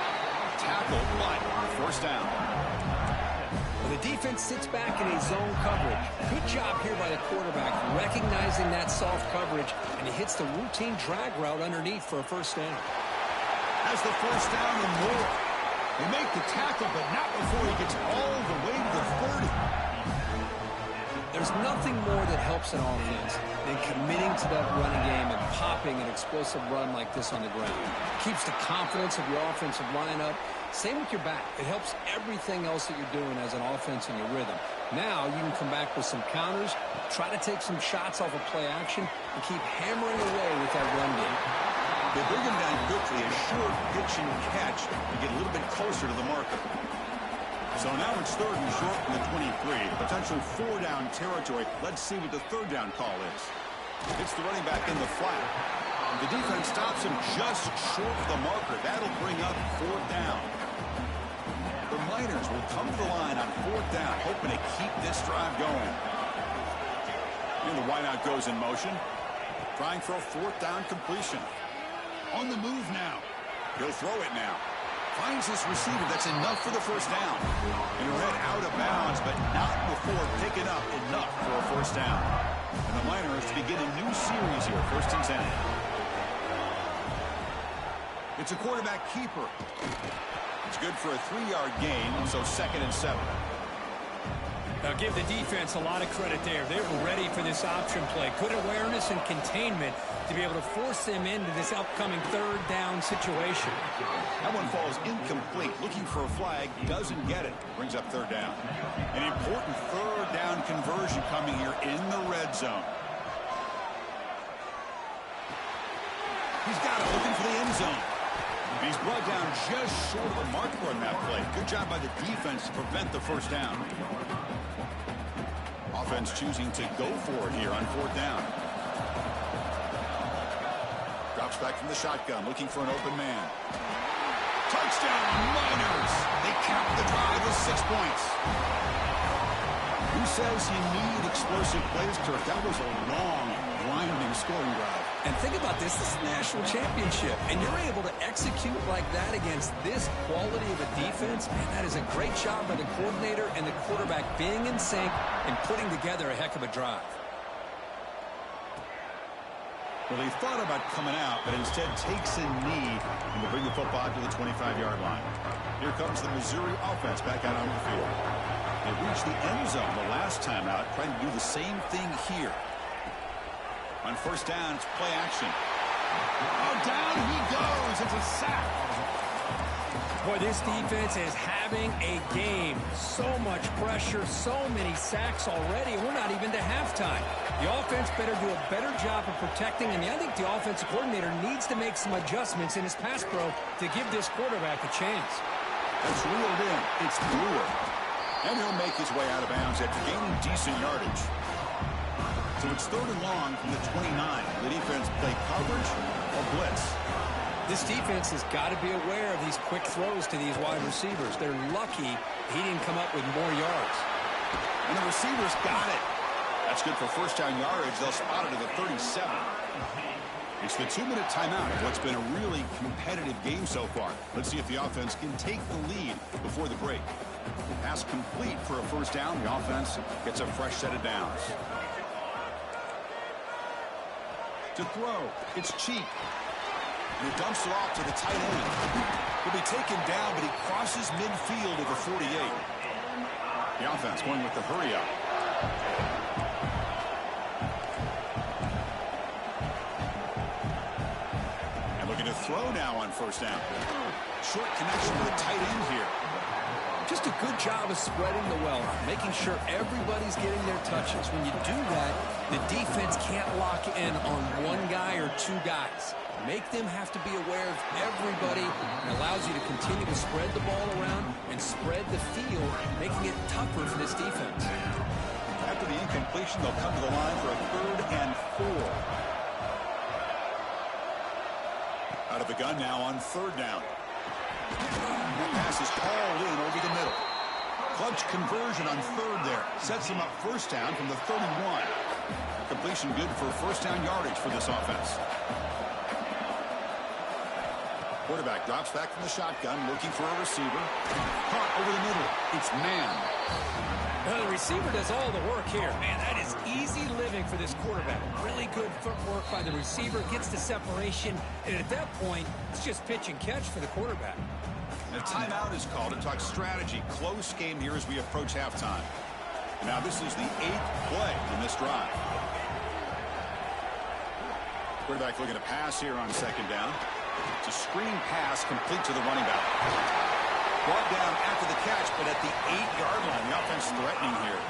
B: Tackle, but first down.
C: Well, the defense sits back in a zone coverage. Good job here by the quarterback, recognizing that soft coverage, and he hits the routine drag route underneath for a first down.
B: Has the first down and more. They make the tackle, but not before he gets all the way to the 30.
C: There's nothing more that helps an offense than committing to that running game and popping an explosive run like this on the ground. Keeps the confidence of your offensive lineup. Same with your back. It helps everything else that you're doing as an offense in your rhythm. Now you can come back with some counters, try to take some shots off of play action, and keep hammering away with that run game.
B: They bring him down quickly, a short pitch and catch, and get a little bit closer to the marker. So now it's third and short from the 23. Potential 4-down territory. Let's see what the third down call is. It's the running back in the flat. The defense stops him just short of the marker. That'll bring up 4th down. The Miners will come to the line on 4th down, hoping to keep this drive going. And the wideout goes in motion, trying for a 4th down completion. On the move now. He'll throw it now. Finds this receiver. That's enough for the 1st down. And he ran out of bounds, but not before picking up enough for a 1st down. And the Miners to begin a new series here, 1st and 10. It's a quarterback keeper. It's good for a 3-yard gain, so 2nd and 7.
C: Now give the defense a lot of credit there. They were ready for this option play. Good awareness and containment to be able to force them into this upcoming 3rd down situation.
B: That one falls incomplete. Looking for a flag, doesn't get it. Brings up 3rd down. An important 3rd down conversion coming here in the red zone. He's got it, looking for the end zone. And he's brought down just short of the marker on that play. Good job by the defense to prevent the 1st down. Offense choosing to go for it here on 4th down. Drops back from the shotgun, looking for an open man. Touchdown, Miners! They cap the drive with 6 points. Who says you need explosive plays, Kirk? That was a long, grinding scoring drive.
C: And think about this. This is a national championship. And you're able to execute like that against this quality of a defense. Man, that is a great job by the coordinator and the quarterback being in sync and putting together a heck of a drive.
B: Well, he thought about coming out, but instead takes a knee and will bring the football to the 25-yard line. Here comes the Missouri offense back out on the field. They reached the end zone the last time out, trying to do the same thing here. On 1st down, it's play action. Oh, down he goes. It's a sack.
C: Boy, this defense is having a game. So much pressure, so many sacks already, and we're not even to halftime. The offense better do a better job of protecting, and I think the offensive coordinator needs to make some adjustments in his pass pro to give this quarterback a chance.
B: It's reeled in. It's Brewer. And he'll make his way out of bounds after gaining decent yardage. So it's 3rd and long from the 29. The defense play coverage or blitz.
C: This defense has got to be aware of these quick throws to these wide receivers. They're lucky he didn't come up with more yards.
B: And the receivers got it. That's good for 1st down yardage. They'll spot it at the 37. It's the 2-minute timeout of what's been a really competitive game so far. Let's see if the offense can take the lead before the break. Pass complete for a 1st down. The offense gets a fresh set of downs. To throw, it's cheap. And he dumps it off to the tight end. He'll be taken down, but he crosses midfield at the 48. The offense going with the hurry up. And looking to throw now on 1st down. Short connection to the tight end here.
C: Just a good job of spreading the wealth, making sure everybody's getting their touches. When you do that, the defense can't lock in on one guy or 2 guys. Make them have to be aware of everybody. It allows you to continue to spread the ball around and spread the field, making it tougher for this defense.
B: After the incompletion, they'll come to the line for a 3rd and 4. Out of the gun now on 3rd down. The pass is called in over the middle. Clutch conversion on 3rd there. Sets him up 1st down from the 31. Completion good for 1st down yardage for this offense. Quarterback drops back from the shotgun, looking for a receiver. Caught over the middle. It's man.
C: Well, the receiver does all the work here. Man, that is easy living for this quarterback. Really good footwork by the receiver. Gets the separation. And at that point, it's just pitch and catch for the quarterback.
B: And a timeout is called to talk strategy. Close game here as we approach halftime. And now this is the 8th play in this drive. Quarterback looking to pass here on 2nd down. It's a screen pass complete to the running back. Brought down after the catch, but at the 8-yard line. The offense threatening here.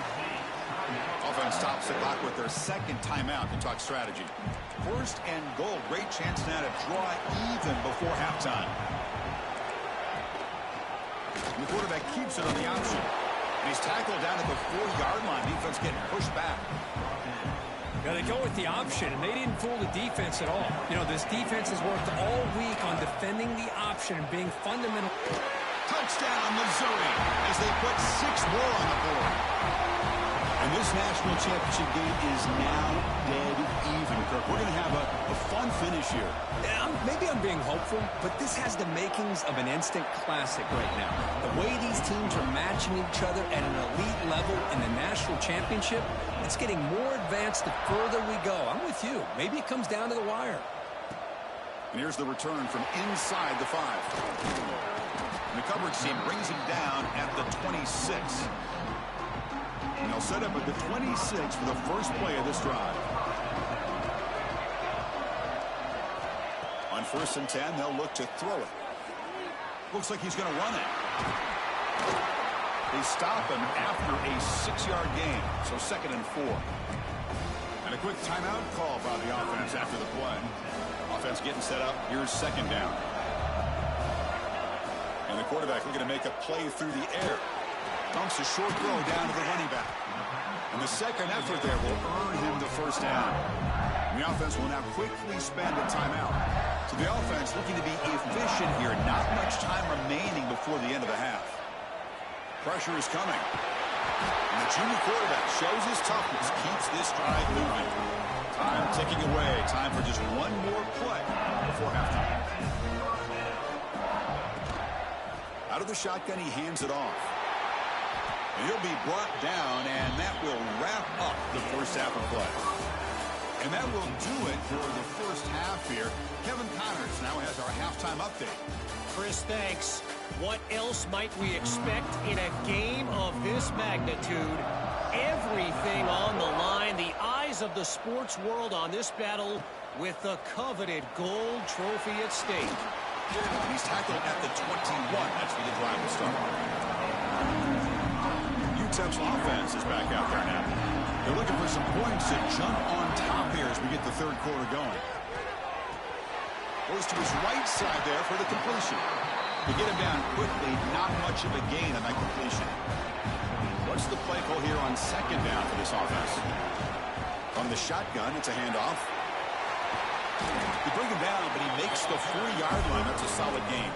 B: Offense stops the clock with their 2nd timeout to talk strategy. 1st and goal. Great chance now to draw even before halftime. And the quarterback keeps it on the option. And he's tackled down at the 4-yard line. Defense getting pushed back.
C: Yeah, they go with the option, and they didn't fool the defense at all. You know, this defense has worked all week on defending the option and being fundamental.
B: Touchdown, Missouri, as they put 6 more on the board. And this national championship game is now dead even, Kirk. We're going to have a fun finish here.
C: Yeah, maybe I'm being hopeful, but this has the makings of an instant classic right now. The way these teams are matching each other at an elite level in the national championship, it's getting more advanced the further we go. I'm with you. Maybe it comes down to the wire.
B: And here's the return from inside the 5. And the coverage team brings him down at the 26. And they'll set up at the 26 for the first play of this drive. On 1st and 10, they'll look to throw it. Looks like he's going to run it. They stop him after a 6-yard gain, so 2nd and 4. And a quick timeout call by the offense after the play. Offense getting set up. Here's 2nd down. And the quarterback looking to make a play through the air. Dumps a short throw down to the running back. And the second effort there will earn him the 1st down. And the offense will now quickly spend a timeout. So the offense looking to be efficient here. Not much time remaining before the end of the half. Pressure is coming. And the junior quarterback shows his toughness, keeps this drive moving. Time ticking away. Time for just one more play before halftime. Out of the shotgun, he hands it off. And he'll be brought down, and that will wrap up the first half of play. And that will do it for the first half here. Kevin Connors now has our halftime update.
E: Chris, thanks. What else might we expect in a game of this magnitude? Everything on the line. The eyes of the sports world on this battle with the coveted gold trophy at stake.
B: He's tackled at the 21. That's where the drive will start. UTEP's offense is back out there now. They're looking for some points to jump on top here as we get the 3rd quarter going. Goes to his right side there for the completion. To get him down quickly, not much of a gain on that completion. What's the play call here on 2nd down for this offense? From the shotgun, it's a handoff. They bring him down, but he makes the 4-yard line. That's a solid gain.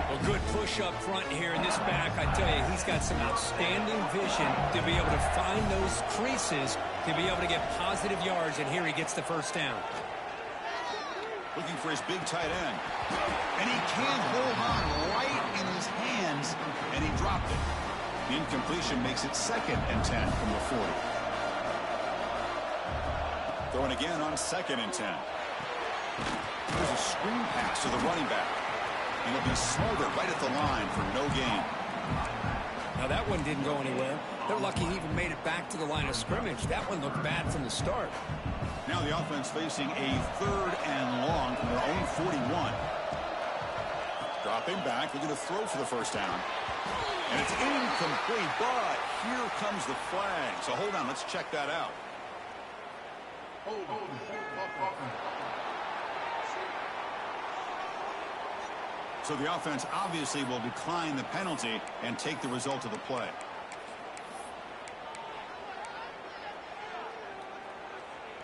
C: Well, good push up front here in this back. I tell you, he's got some outstanding vision to be able to find those creases, to be able to get positive yards, and here he gets the 1st down.
B: Looking for his big tight end. And he can't hold on right in his hands, and he dropped it. The incompletion makes it 2nd and 10 from the 40. Throwing again on 2nd and 10. There's a screen pass to the running back. And he'll be smothered right at the line for no gain.
C: Now that one didn't go anywhere. They're lucky he even made it back to the line of scrimmage. That one looked bad from the start.
B: Now the offense facing a 3rd and long from their own 41. Dropping back, looking to throw for the 1st down. And it's incomplete, but here comes the flag. So hold on, let's check that out. So the offense obviously will decline the penalty and take the result of the play.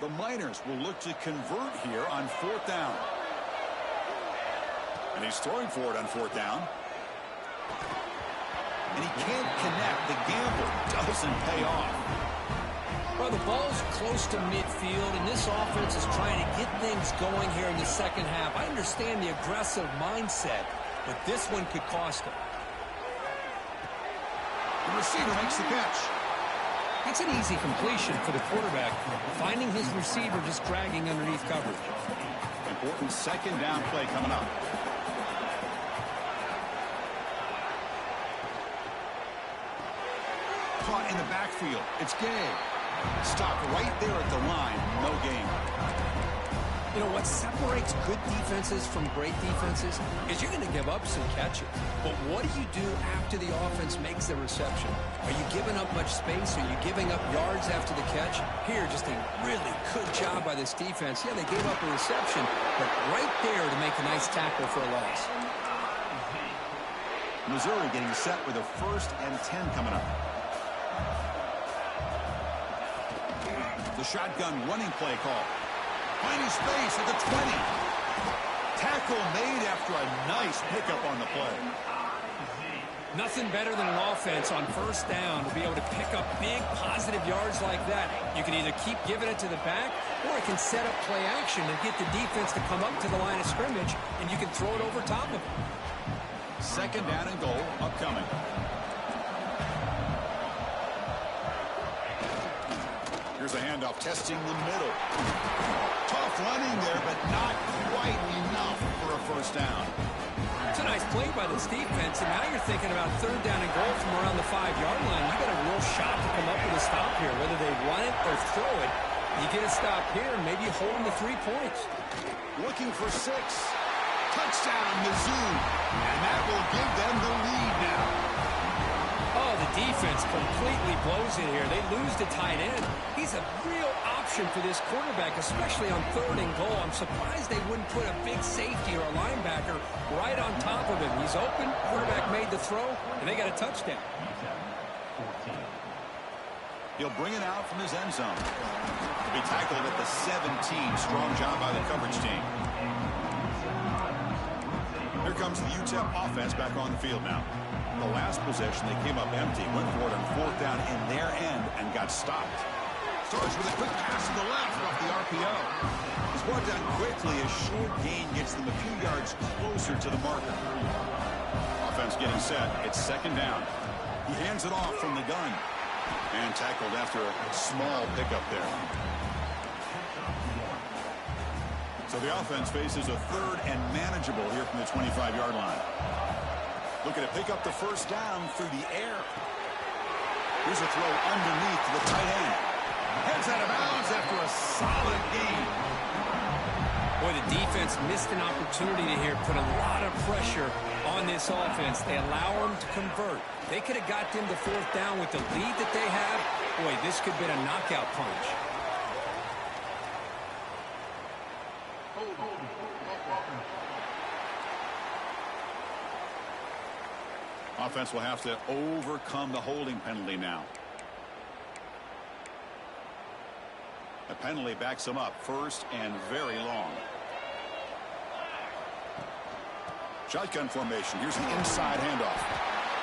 B: The Miners will look to convert here on 4th down. And he's throwing for it on 4th down. And he can't connect. The gamble doesn't pay off.
C: Well, the ball's close to midfield, and this offense is trying to get things going here in the 2nd half. I understand the aggressive mindset, but this one could cost him.
B: The receiver makes the catch.
C: It's an easy completion for the quarterback, finding his receiver just dragging underneath coverage.
B: Important 2nd down play coming up. Caught in the backfield. It's Gay. Stopped right there at the line. No gain.
C: You know, what separates good defenses from great defenses is you're going to give up some catches. But what do you do after the offense makes the reception? Are you giving up much space? Are you giving up yards after the catch? Here, just a really good job by this defense. Yeah, they gave up a reception, but right there to make a nice tackle for a loss.
B: Missouri getting set with a 1st and 10 coming up. The The shotgun running play call. Finding space at the 20. Tackle made after a nice pickup on the play.
C: Nothing better than an offense on first down to be able to pick up big positive yards like that. You can either keep giving it to the back, or it can set up play action and get the defense to come up to the line of scrimmage, and you can throw it over top of them.
B: Second down and goal upcoming. Here's a handoff, testing the middle. Tough running there, but not quite enough for a first down.
C: It's a nice play by this defense, and now you're thinking about third down and goal from around the 5-yard line. You got a real shot to come up with a stop here, whether they run it or throw it. You get a stop here, and maybe hold them to 3 points.
B: Looking for 6. Touchdown, Mizzou. And that will give them the lead now.
C: Oh, the defense completely blows it here. They lose the tight end. He's a real option for this quarterback, especially on third and goal. I'm surprised they wouldn't put a big safety or a linebacker right on top of him. He's open, quarterback made the throw, and they got a touchdown.
B: He'll bring it out from his end zone. He'll be tackled at the 17. Strong job by the coverage team. Here comes the UTEP offense back on the field now. The last possession, they came up empty, went for it on fourth down in their end, and got stopped. Starts with a quick pass to the left off the RPO. He's brought down quickly. A short gain gets them a few yards closer to the marker. Offense getting set. It's second down. He hands it off from the gun. And tackled after a small pickup there. So the offense faces a third and manageable here from the 25-yard line. Looking to pick up the first down through the air. Here's a throw underneath to the tight end. Heads out of bounds after a solid gain.
C: Boy, the defense missed an opportunity to here, put a lot of pressure on this offense. They allow them to convert. They could have got them to fourth down with the lead that they have. Boy, this could have been a knockout punch.
B: Offense will have to overcome the holding penalty now. The penalty backs them up first and very long. Shotgun formation. Here's the inside handoff.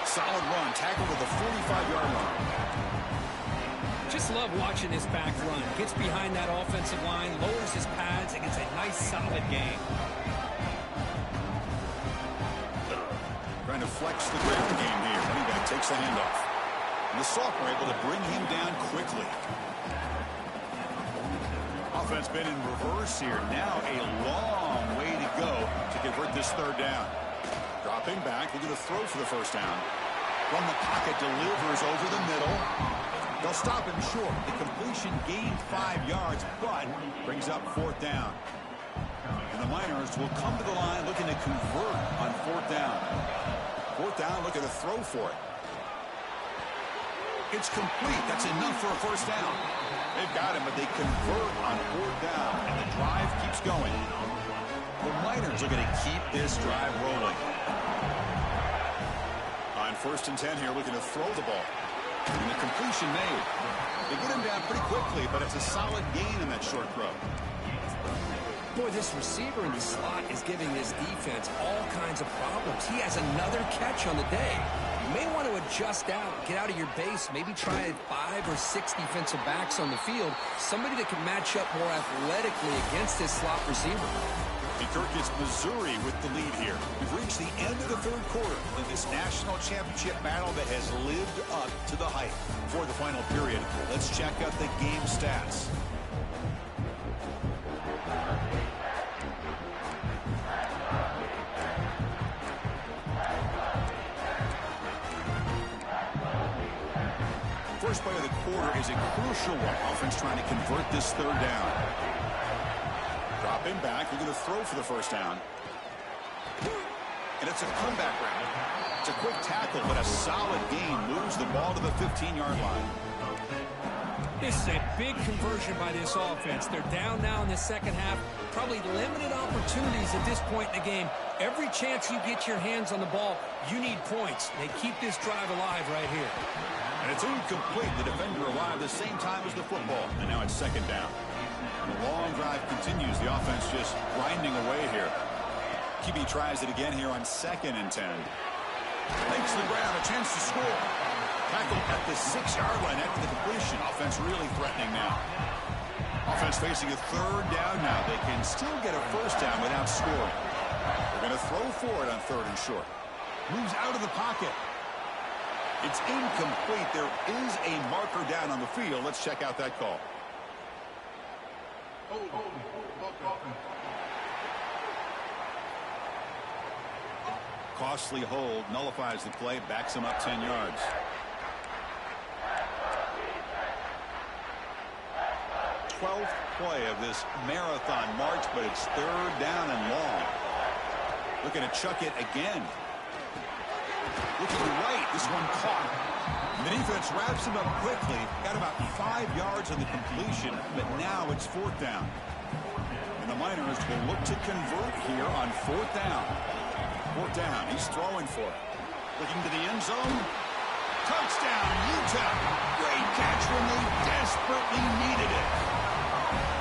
B: Solid run. Tackle to the 45-yard line.
C: Just love watching this back run. Gets behind that offensive line, lowers his pads, and gets a nice solid gain.
B: Trying to flex the ground game here. Running back takes the handoff. And the sophomore able to bring him down quickly. Offense been in reverse here. Now a long way to go to convert this third down. Dropping back, looking to throw for the first down. From the pocket, delivers over the middle. They'll stop him short. The completion gained 5 yards, but brings up fourth down. And the Miners will come to the line looking to convert on fourth down. Fourth down, looking to throw for it. It's complete. That's enough for a first down. They've got him, but they convert on fourth down, and the drive keeps going. The Miners are going to keep this drive rolling. On first and 10 here, looking to throw the ball. And the completion made. They get him down pretty quickly, but it's a solid gain in that short throw.
C: Boy, this receiver in the slot is giving this defense all kinds of problems. He has another catch on the day. You may want to adjust out, get out of your base, maybe try 5 or 6 defensive backs on the field, somebody that can match up more athletically against this slot receiver.
B: And Kirk gets Missouri with the lead here. We've reached the end of the third quarter in this national championship battle that has lived up to the hype. For the final period, let's check out the game stats. First play of the quarter is a crucial one. Offense trying to convert this third down. Dropping back, looking to throw for the first down. And it's a comeback round. It's a quick tackle, but a solid gain moves the ball to the 15-yard line.
C: This is a big conversion by this offense. They're down now in the second half. Probably limited opportunities at this point in the game. Every chance you get your hands on the ball, you need points. They keep this drive alive right here.
B: And it's incomplete. The defender arrived the same time as the football. And now it's second down. And the long drive continues. The offense just grinding away here. QB tries it again here on 2nd and 10. Makes the grab, a chance to score. Tackled at the 6-yard line after the completion. Offense really threatening now. Offense facing a 3rd down now. They can still get a 1st down without scoring. They're going to throw for it on 3rd and short. Moves out of the pocket. It's incomplete. There is a marker down on the field. Let's check out that call. Costly hold, nullifies the play, backs him up 10 yards. Twelfth play of this marathon march, but it's 3rd down and long. Looking to chuck it again. Looking right, this one caught. And the defense wraps him up quickly. Got about 5 yards on the completion, but now it's 4th down. And the Miners will look to convert here on 4th down. 4th down, he's throwing for it. Looking to the end zone. Touchdown, Utah. Great catch when they desperately needed it.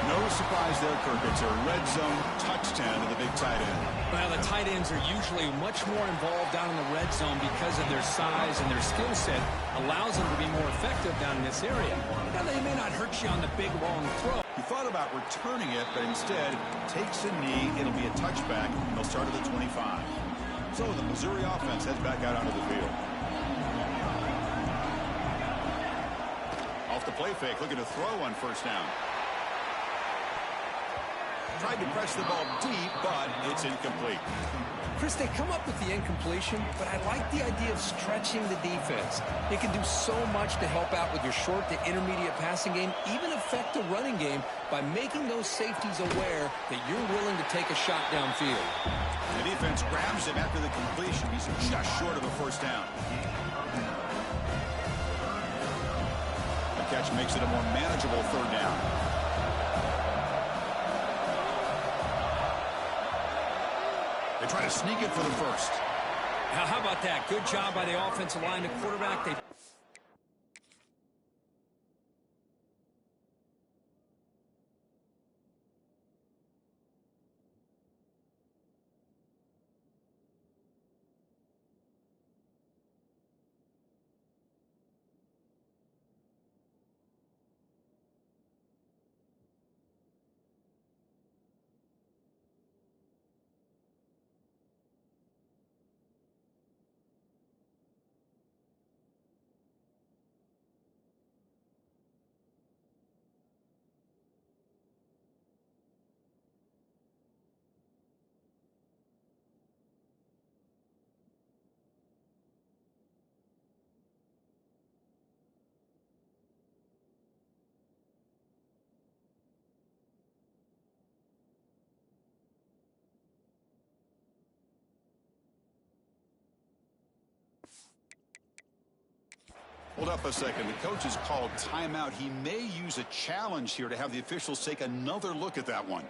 B: No surprise there, Kirk. It's a red zone touchdown to the big tight end.
C: Well, the tight ends are usually much more involved down in the red zone because of their size and their skill set allows them to be more effective down in this area. Now, they may not hurt you on the big, long throw.
B: He thought about returning it, but instead takes a knee. It'll be a touchback. They'll start at the 25. So the Missouri offense heads back out onto the field. Off the play fake, looking to throw on 1st down. Tried to press the ball deep, but it's incomplete.
C: Chris, they come up with the incompletion, but I like the idea of stretching the defense. It can do so much to help out with your short to intermediate passing game, even affect the running game by making those safeties aware that you're willing to take a shot downfield.
B: The defense grabs him after the completion. He's just short of a 1st down. The catch makes it a more manageable 3rd down. They try to sneak it for the 1st.
C: Now, how about that? Good job by the offensive line. The quarterback, they...
B: Hold up a second. The coach has called timeout. He may use a challenge here to have the officials take another look at that one.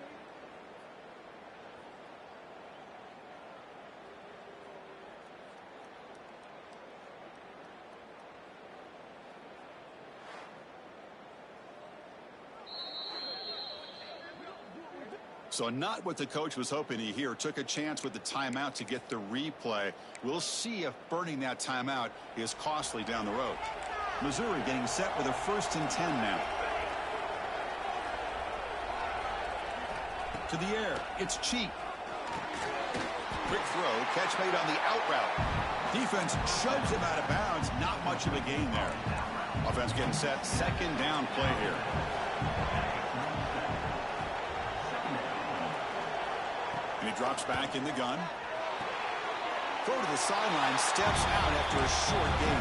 B: So not what the coach was hoping to hear. Took a chance with the timeout to get the replay. We'll see if burning that timeout is costly down the road. Missouri getting set with a 1st and 10 now. To the air. It's cheap. Quick throw. Catch made on the out route. Defense shoves him out of bounds. Not much of a gain there. Offense getting set. 2nd down play here. And he drops back in the gun. Throw to the sideline, steps out after a short gain.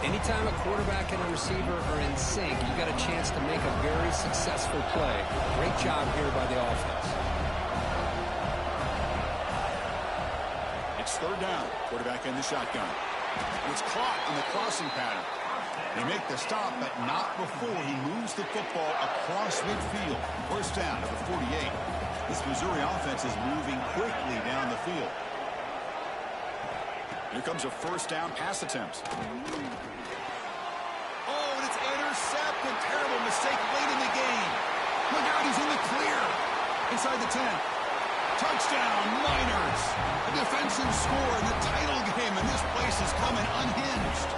C: Anytime a quarterback and a receiver are in sync, you got a chance to make a very successful play. Great job here by the offense.
B: It's 3rd down. Quarterback in the shotgun. And it's caught on the crossing pattern. They make the stop, but not before he moves the football across midfield. First down at the 48. This Missouri offense is moving quickly down the field. Here comes a first down pass attempt. Oh, and it's intercepted. Terrible mistake late in the game. Look out, he's in the clear. Inside the 10. Touchdown, Miners. A defensive score in the title game, and this place is coming unhinged.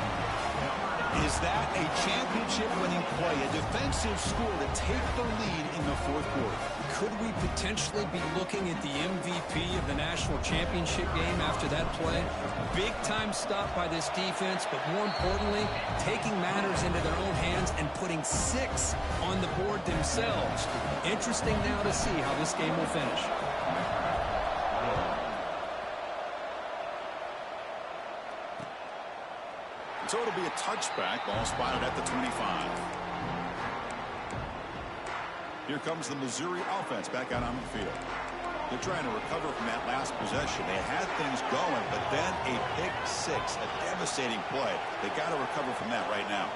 B: Is that a championship-winning play, a defensive score to take the lead in the fourth quarter?
C: Could we potentially be looking at the MVP of the national championship game after that play? Big-time stop by this defense, but more importantly, taking matters into their own hands and putting 6 on the board themselves. Interesting now to see how this game will finish.
B: So it'll be a touchback. Ball spotted at the 25. Here comes the Missouri offense back out on the field. They're trying to recover from that last possession. They had things going, but then a pick 6, a devastating play. They got to recover from that right now.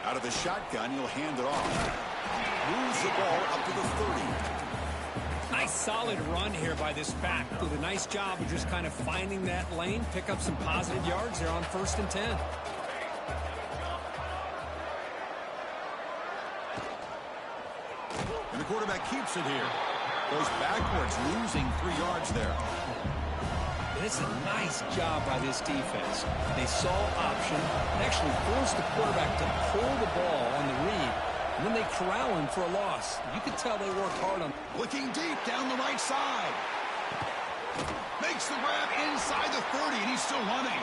B: Out of the shotgun, he'll hand it off. Moves the ball up to the 30.
C: Nice solid run here by this back. Did a nice job of just kind of finding that lane, pick up some positive yards there on 1st and 10.
B: And the quarterback keeps it here. Goes backwards, losing 3 yards there.
C: And it's a nice job by this defense. They saw option and actually forced the quarterback to pull the ball on the read. And then they corral him for a loss. You could tell they worked hard on.
B: Looking deep down the right side. Makes the grab inside the 30, and he's still running.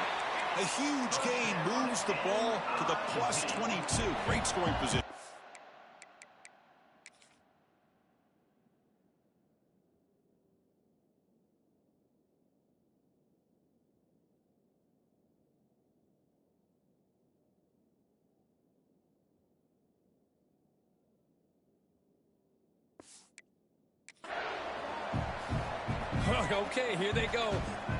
B: A huge gain moves the ball to the plus 22. Great scoring position.
C: Okay, here they go.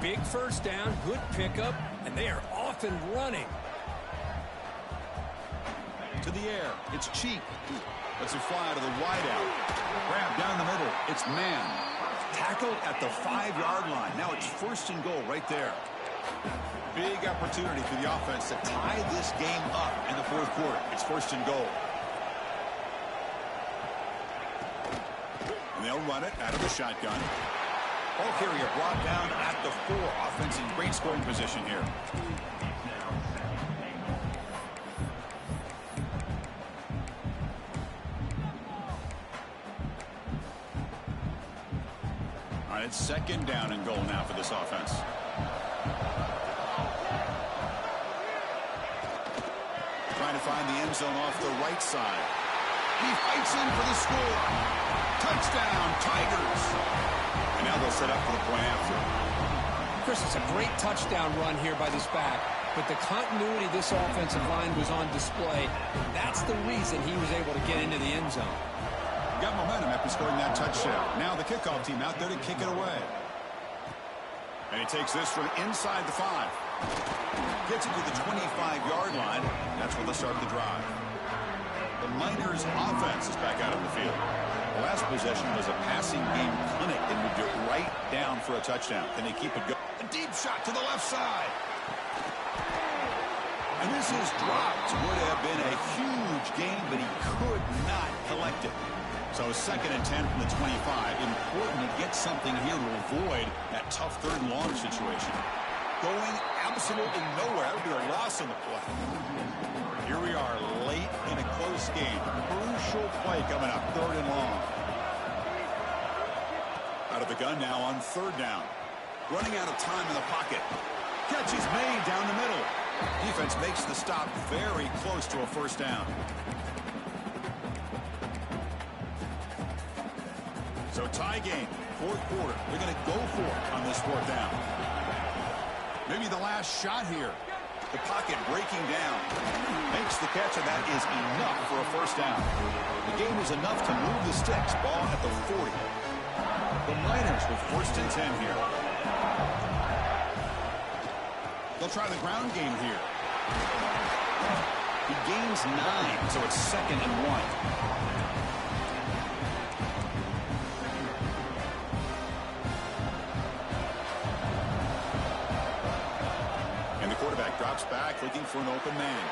C: Big first down, good pickup, and they are off and running.
B: To the air, it's Cheek. Lets it fly to the wideout. Grab down the middle, it's man. Tackled at the 5-yard line. Now it's 1st and goal right there. Big opportunity for the offense to tie this game up in the fourth quarter. It's 1st and goal. And they'll run it out of the shotgun. Ball carrier brought down at the 4. Offense in great scoring position here. All right, it's 2nd down and goal now for this offense. Trying to find the end zone off the right side. He fights in for the score. Touchdown, Tigers. And now they'll set up for the point after.
C: Chris, it's a great touchdown run here by this back, but the continuity of this offensive line was on display. That's the reason he was able to get into the end zone.
B: Got momentum after scoring that touchdown. Now the kickoff team out there to kick it away. And he takes this from inside the 5. Gets it to the 25-yard line. That's where they'll start the drive. The Miners offense is back out on the field. The last possession was a passing game clinic. They moved it right down for a touchdown. Can they keep it going? A deep shot to the left side. And this is dropped. Would have been a huge gain, but he could not collect it. So 2nd and 10 from the 25. Important to get something here to avoid that tough 3rd and long situation. Going absolutely nowhere. That would be a loss on the play. Here we are late in a close game. Crucial play coming up, 3rd and long. Out of the gun now on 3rd down. Running out of time in the pocket. Catch is made down the middle. Defense makes the stop very close to a 1st down. So tie game, 4th quarter. They're going to go for it on this 4th down. Maybe the last shot here. The pocket breaking down. Makes the catch, and that is enough for a 1st down. The game is enough to move the sticks. Ball at the 40. The Miners with 1st and 10 here. They'll try the ground game here. He gains 9, so it's 2nd and 1. And the quarterback drops back, looking for an open man.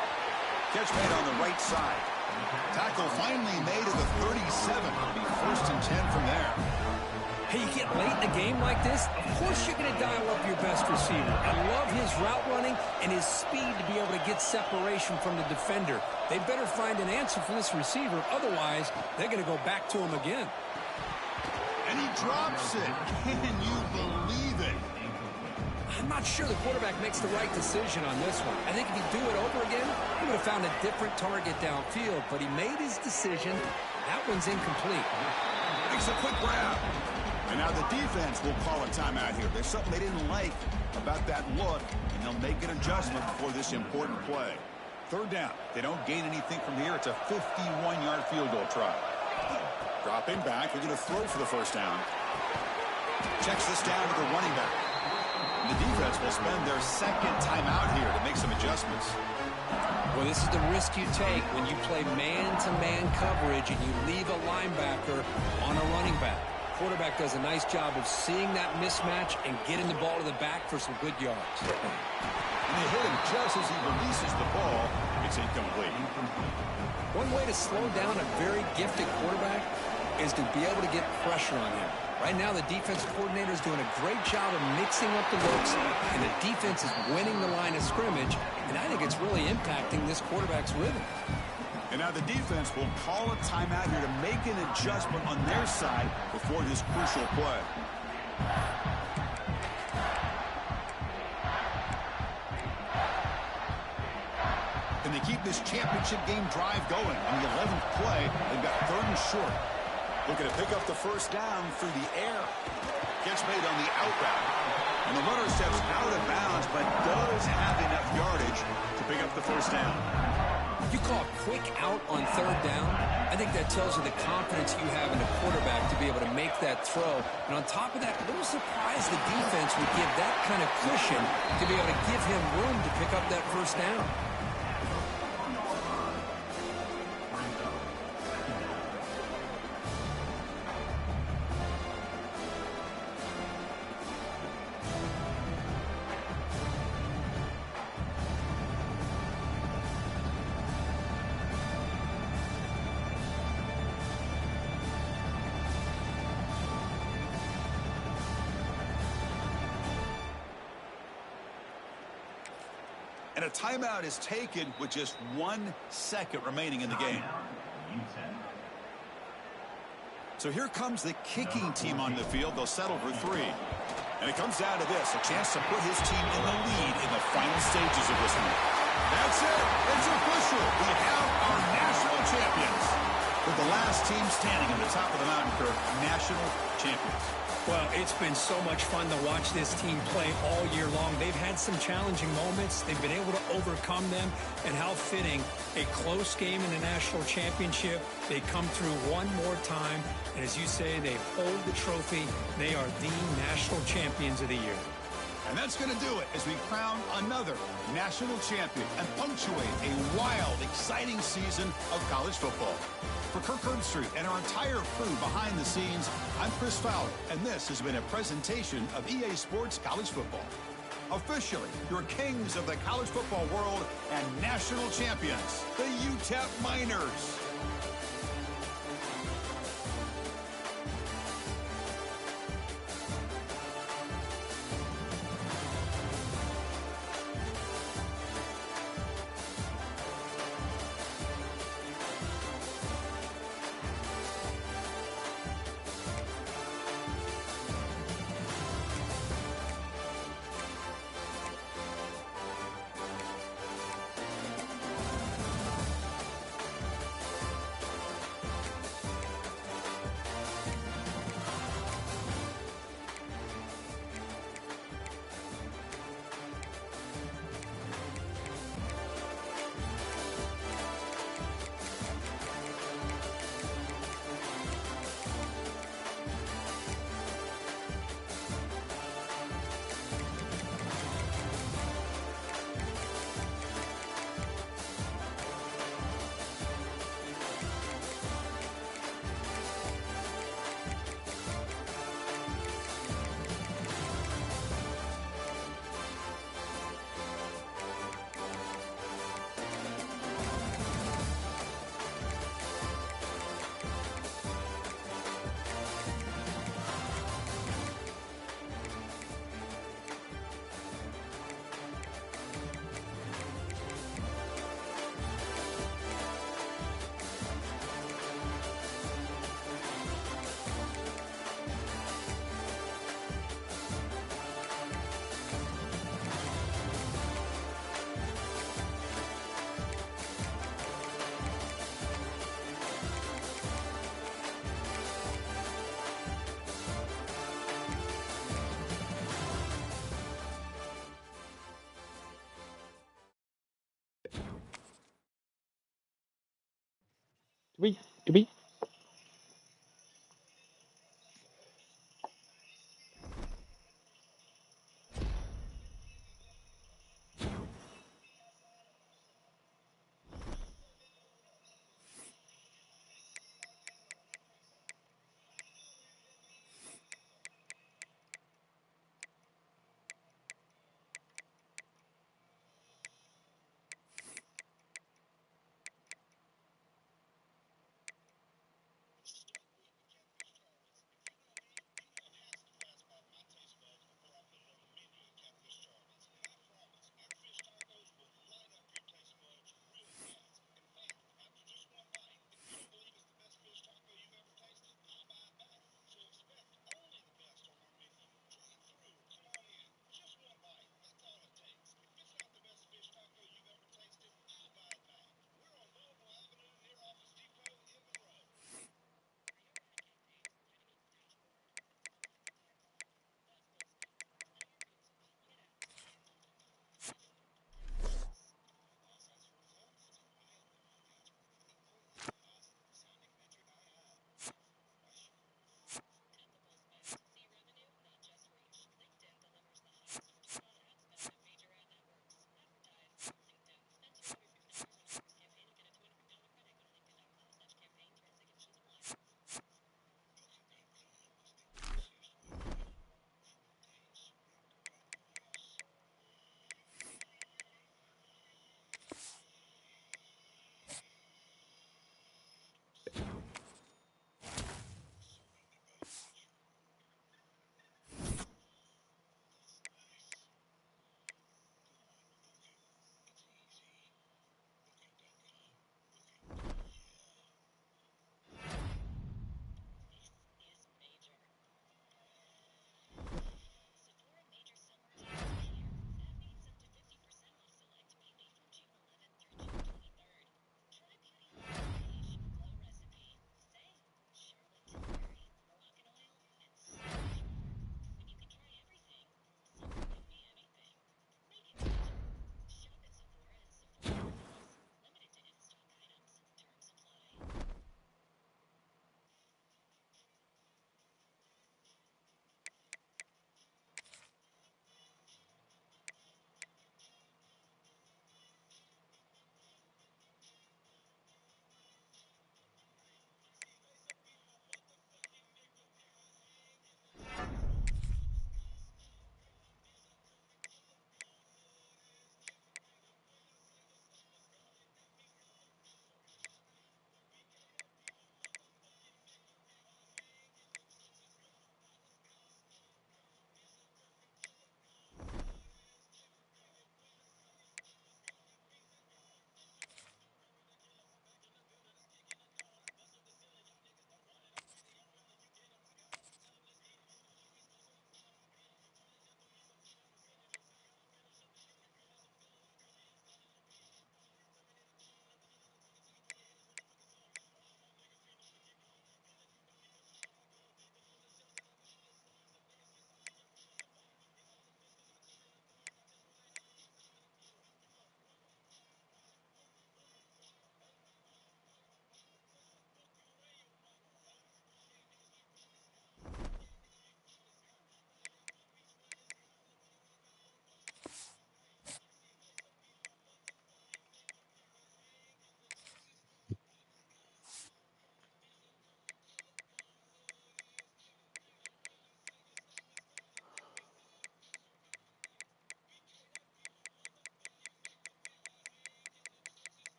B: Catch made on the right side. Tackle finally made at the 37. It'll be 1st and 10 from there.
C: Hey, you get late in a game like this, of course you're going to dial up your best receiver. I love his route running and his speed to be able to get separation from the defender. They better find an answer for this receiver. Otherwise, they're going to go back to him again.
B: And he drops it. Can you believe it?
C: I'm not sure the quarterback makes the right decision on this one. I think if he'd do it over again, he would have found a different target downfield. But he made his decision. That one's incomplete.
B: Makes a quick grab. And now the defense will call a timeout here. There's something they didn't like about that look, and they'll make an adjustment for this important play. 3rd down. They don't gain anything from here. It's a 51-yard field goal try. Dropping back. They're going to throw for the 1st down. Checks this down to the running back. The defense will spend their 2nd timeout here to make some adjustments.
C: Well, this is the risk you take when you play man-to-man coverage and you leave a linebacker on a running back. Quarterback does a nice job of seeing that mismatch and getting the ball to the back for some good yards.
B: And they hit him just as he releases the ball. It's incomplete.
C: One way to slow down a very gifted quarterback is to be able to get pressure on him. Right now, the defensive coordinator is doing a great job of mixing up the looks, and the defense is winning the line of scrimmage, and I think it's really impacting this quarterback's rhythm.
B: And now the defense will call a timeout here to make an adjustment on their side before this crucial play. And they keep this championship game drive going. On the 11th play, they've got 3rd and short. Looking to pick up the 1st down through the air. Catch made on the out route. And the runner steps out of bounds, but does have enough yardage to pick up the 1st down.
C: You call a quick out on 3rd down. I think that tells you the confidence you have in a quarterback to be able to make that throw. And on top of that, a little surprised the defense would give that kind of cushion to be able to give him room to pick up that 1st down.
B: And a timeout is taken with just 1 second remaining in the game. So here comes the kicking team on the field. They'll settle for 3. And it comes down to this, a chance to put his team in the lead in the final stages of this one. That's it. It's official. We have our national champions. With the last team standing on the top of the mountain curve, national champions.
C: Well, it's been so much fun to watch this team play all year long. They've had some challenging moments. They've been able to overcome them. And how fitting, a close game in the national championship. They come through one more time. And as you say, they hold the trophy. They are the national champions of the year.
B: And that's going to do it as we crown another national champion and punctuate a wild, exciting season of college football. For Kirk Herbstreit and our entire crew behind the scenes, I'm Chris Fowler, and this has been a presentation of EA Sports College Football. Officially, your kings of the college football world and national champions, the UTEP Miners.
D: To be.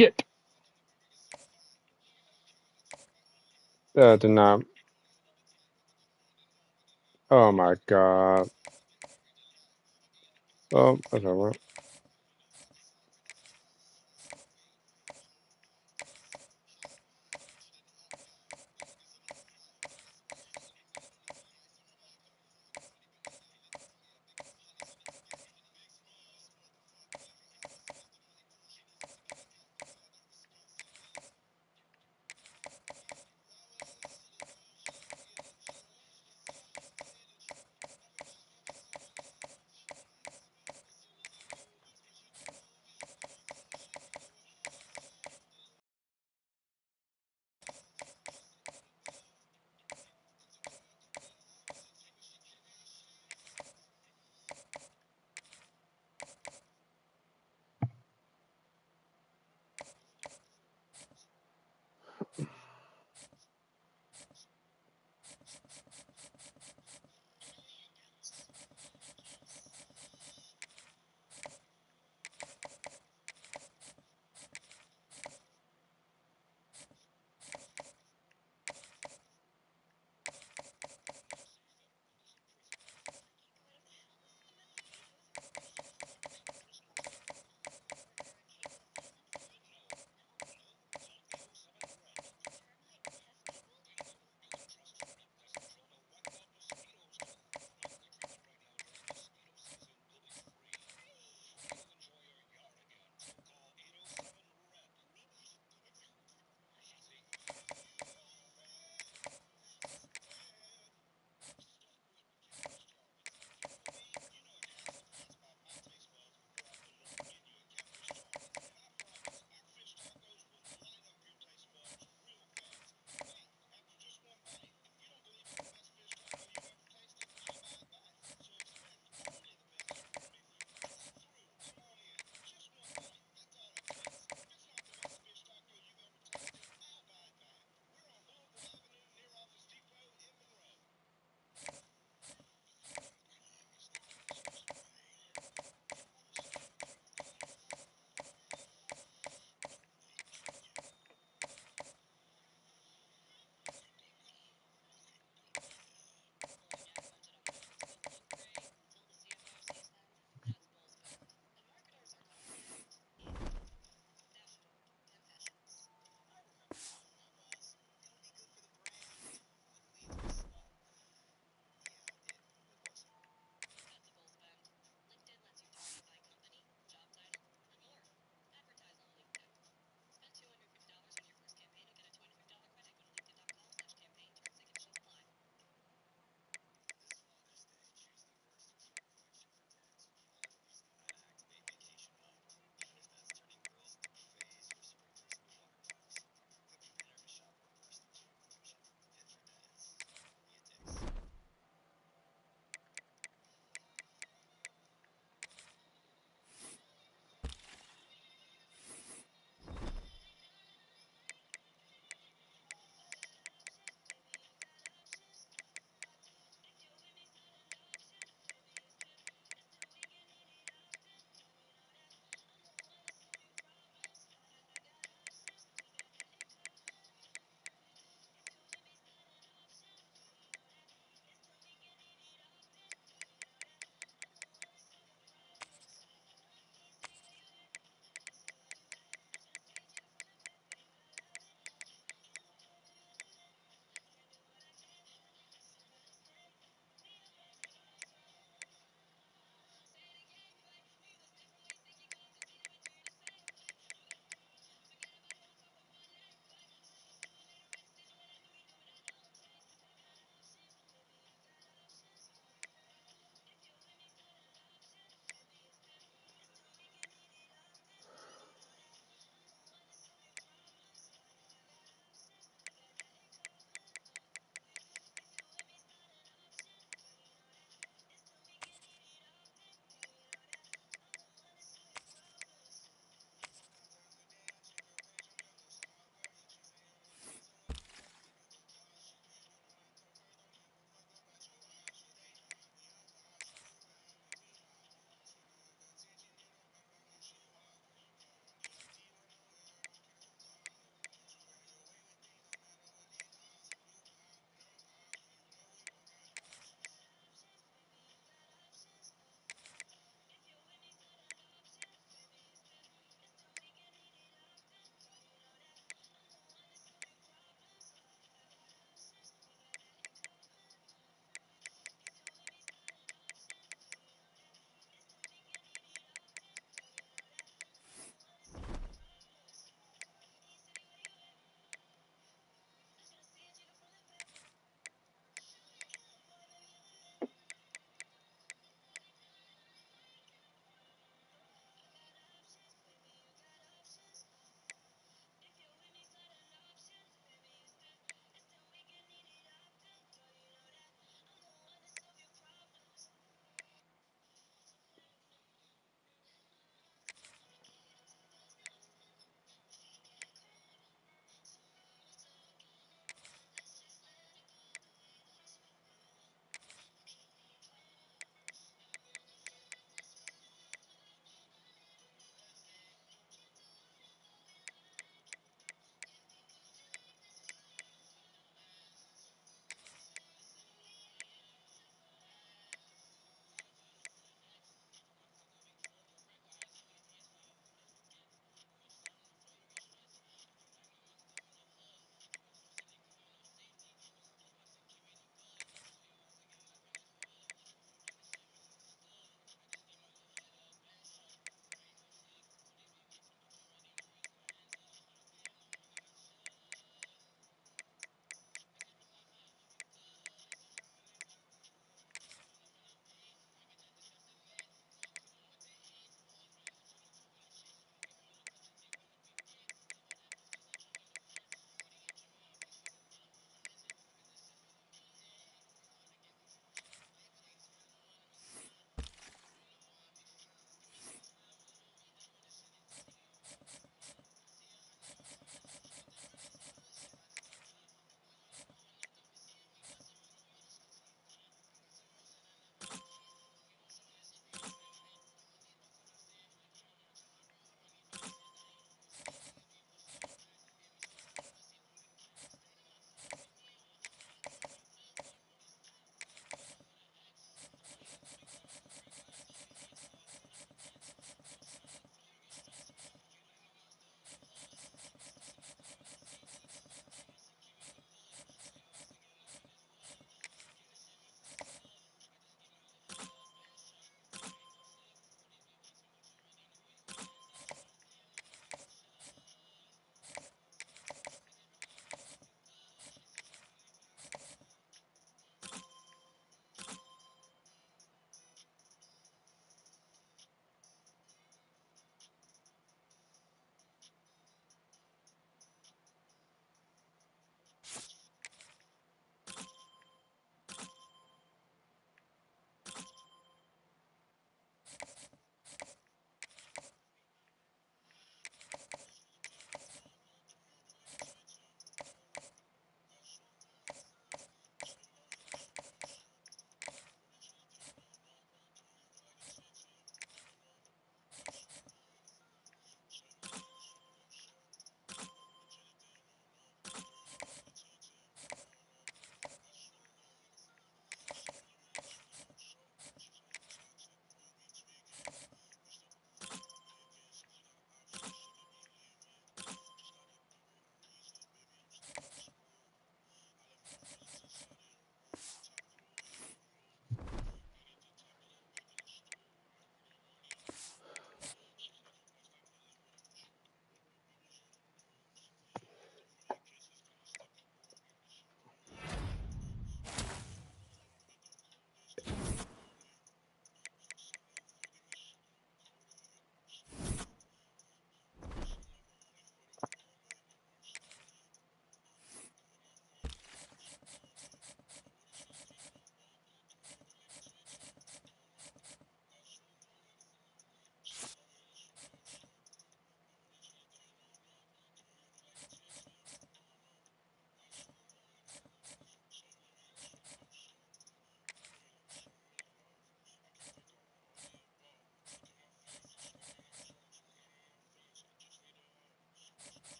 A: shit.
D: That did not. Oh my god. Oh, that's over.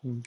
A: Mm.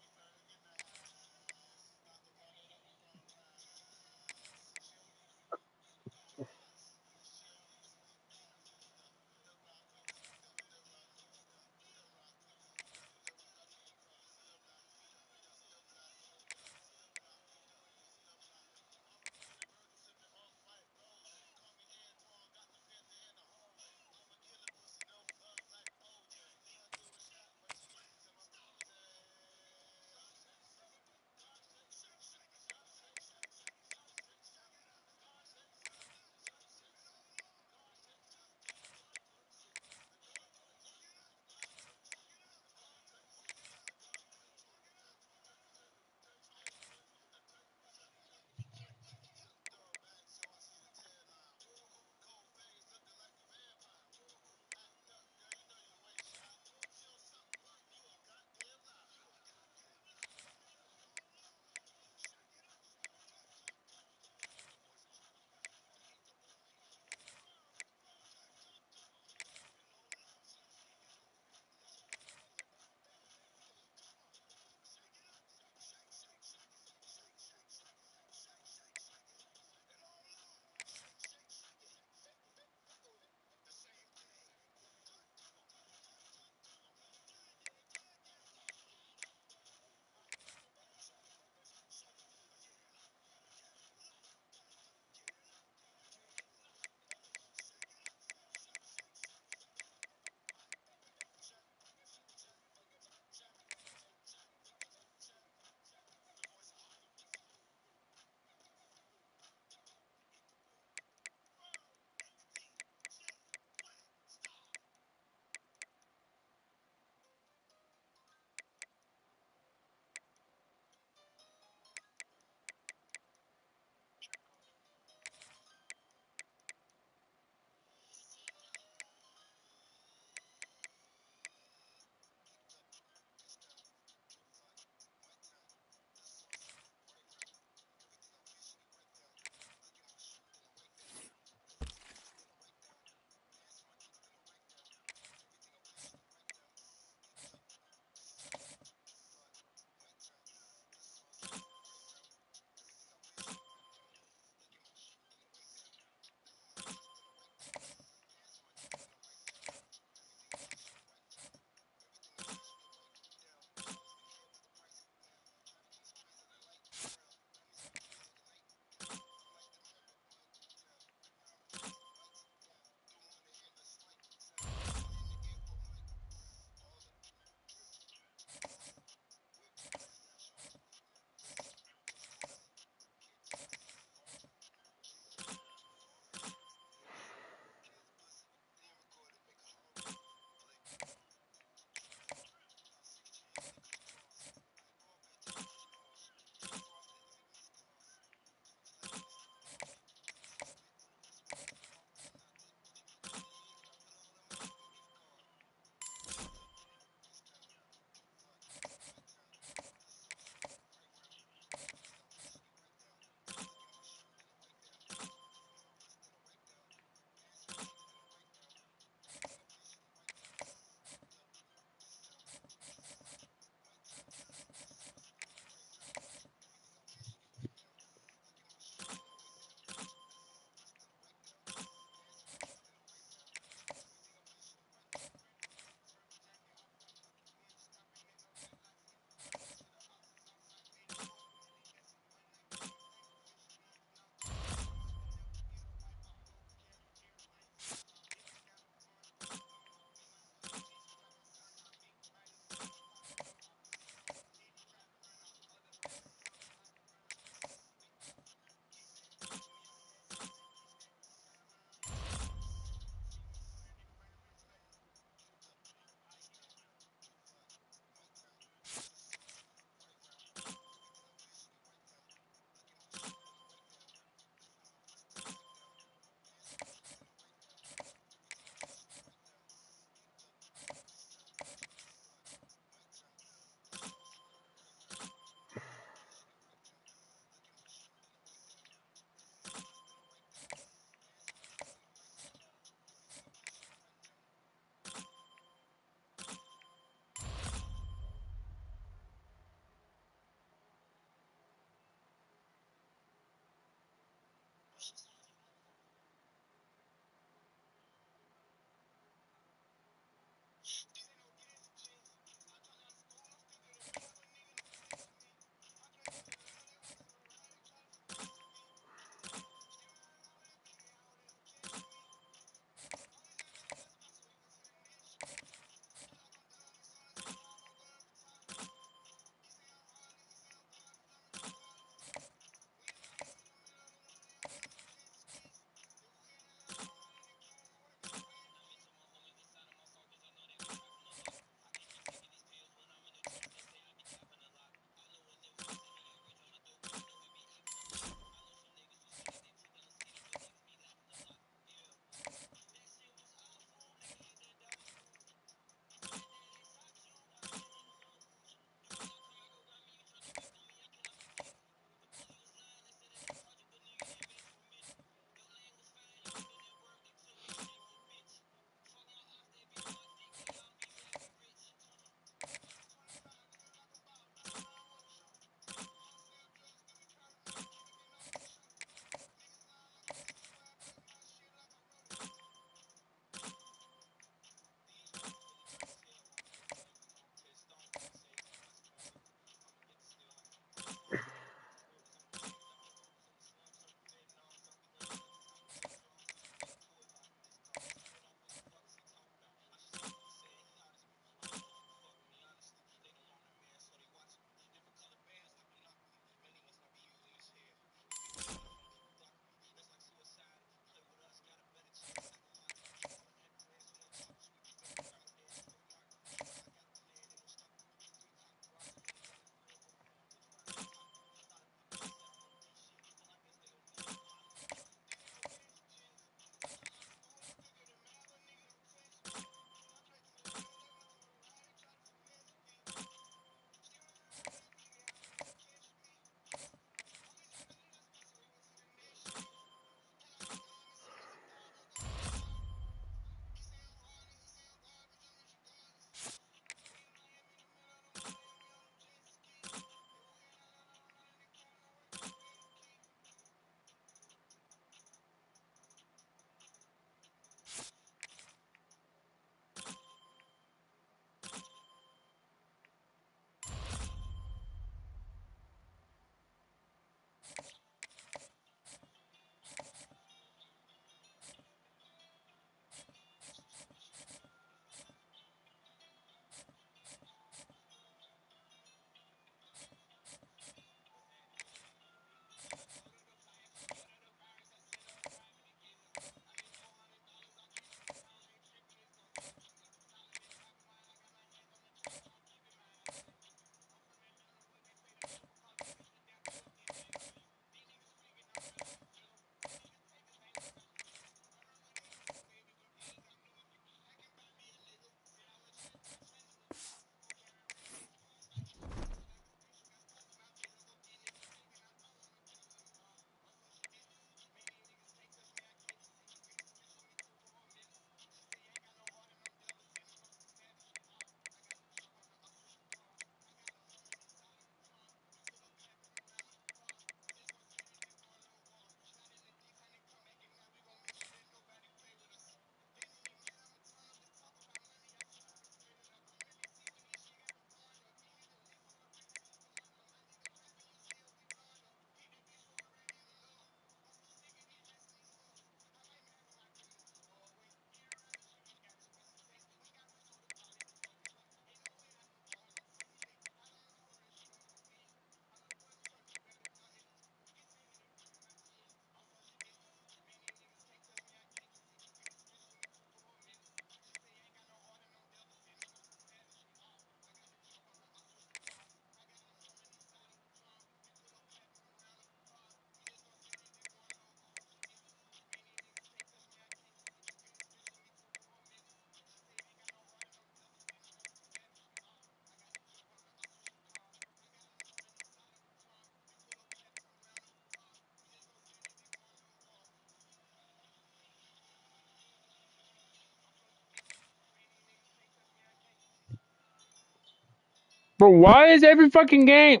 D: But why is every fucking game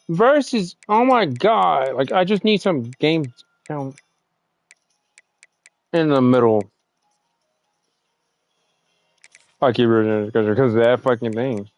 D: versus? Oh my god! Like I just need some game count in the middle. I keep reading it because of that fucking thing.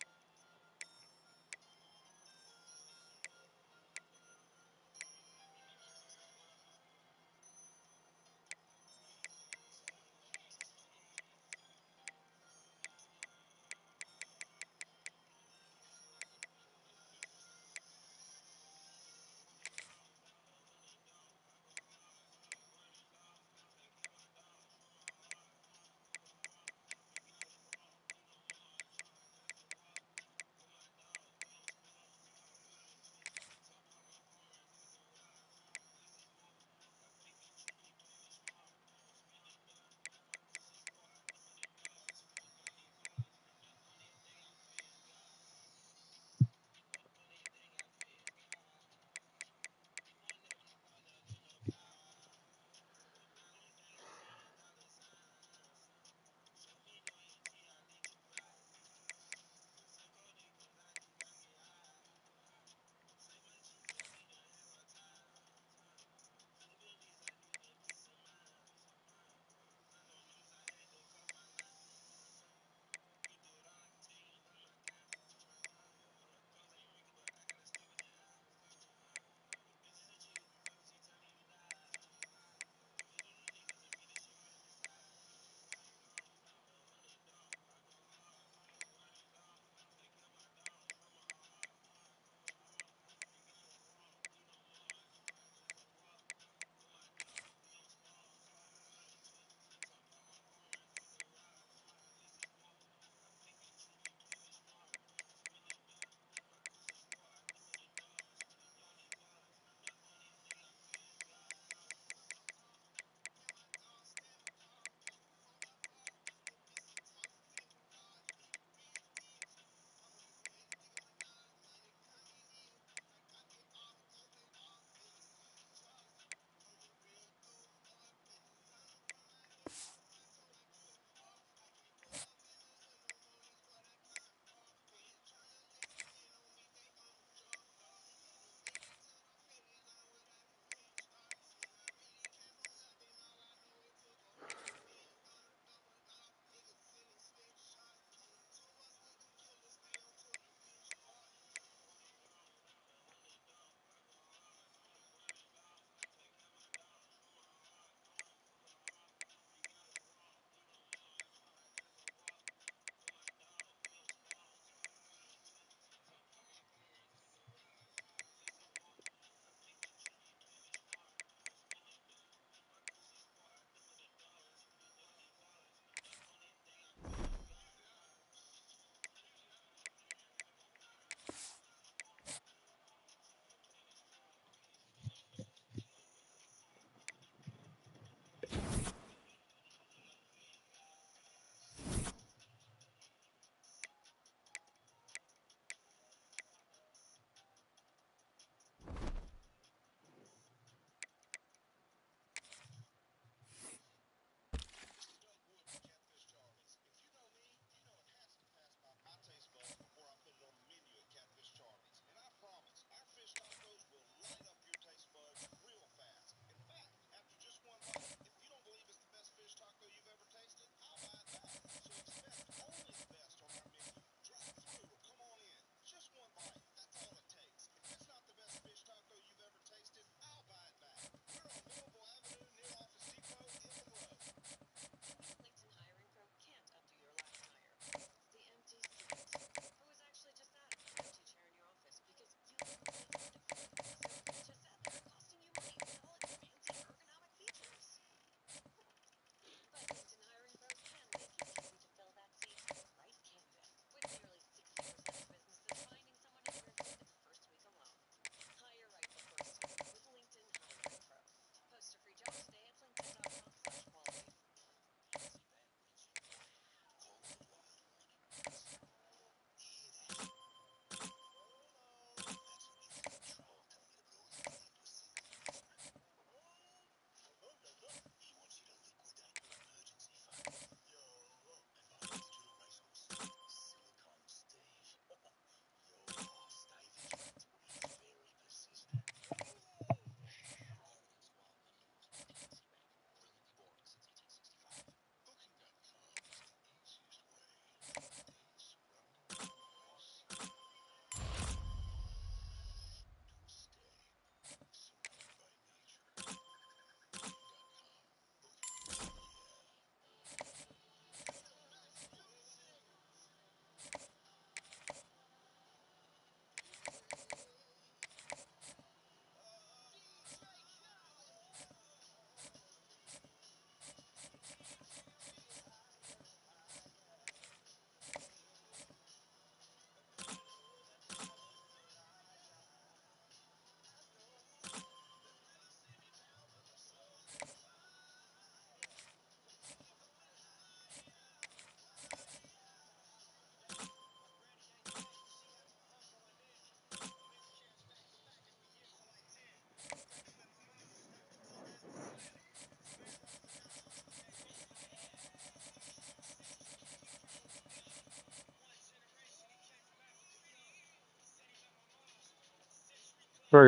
D: Very good.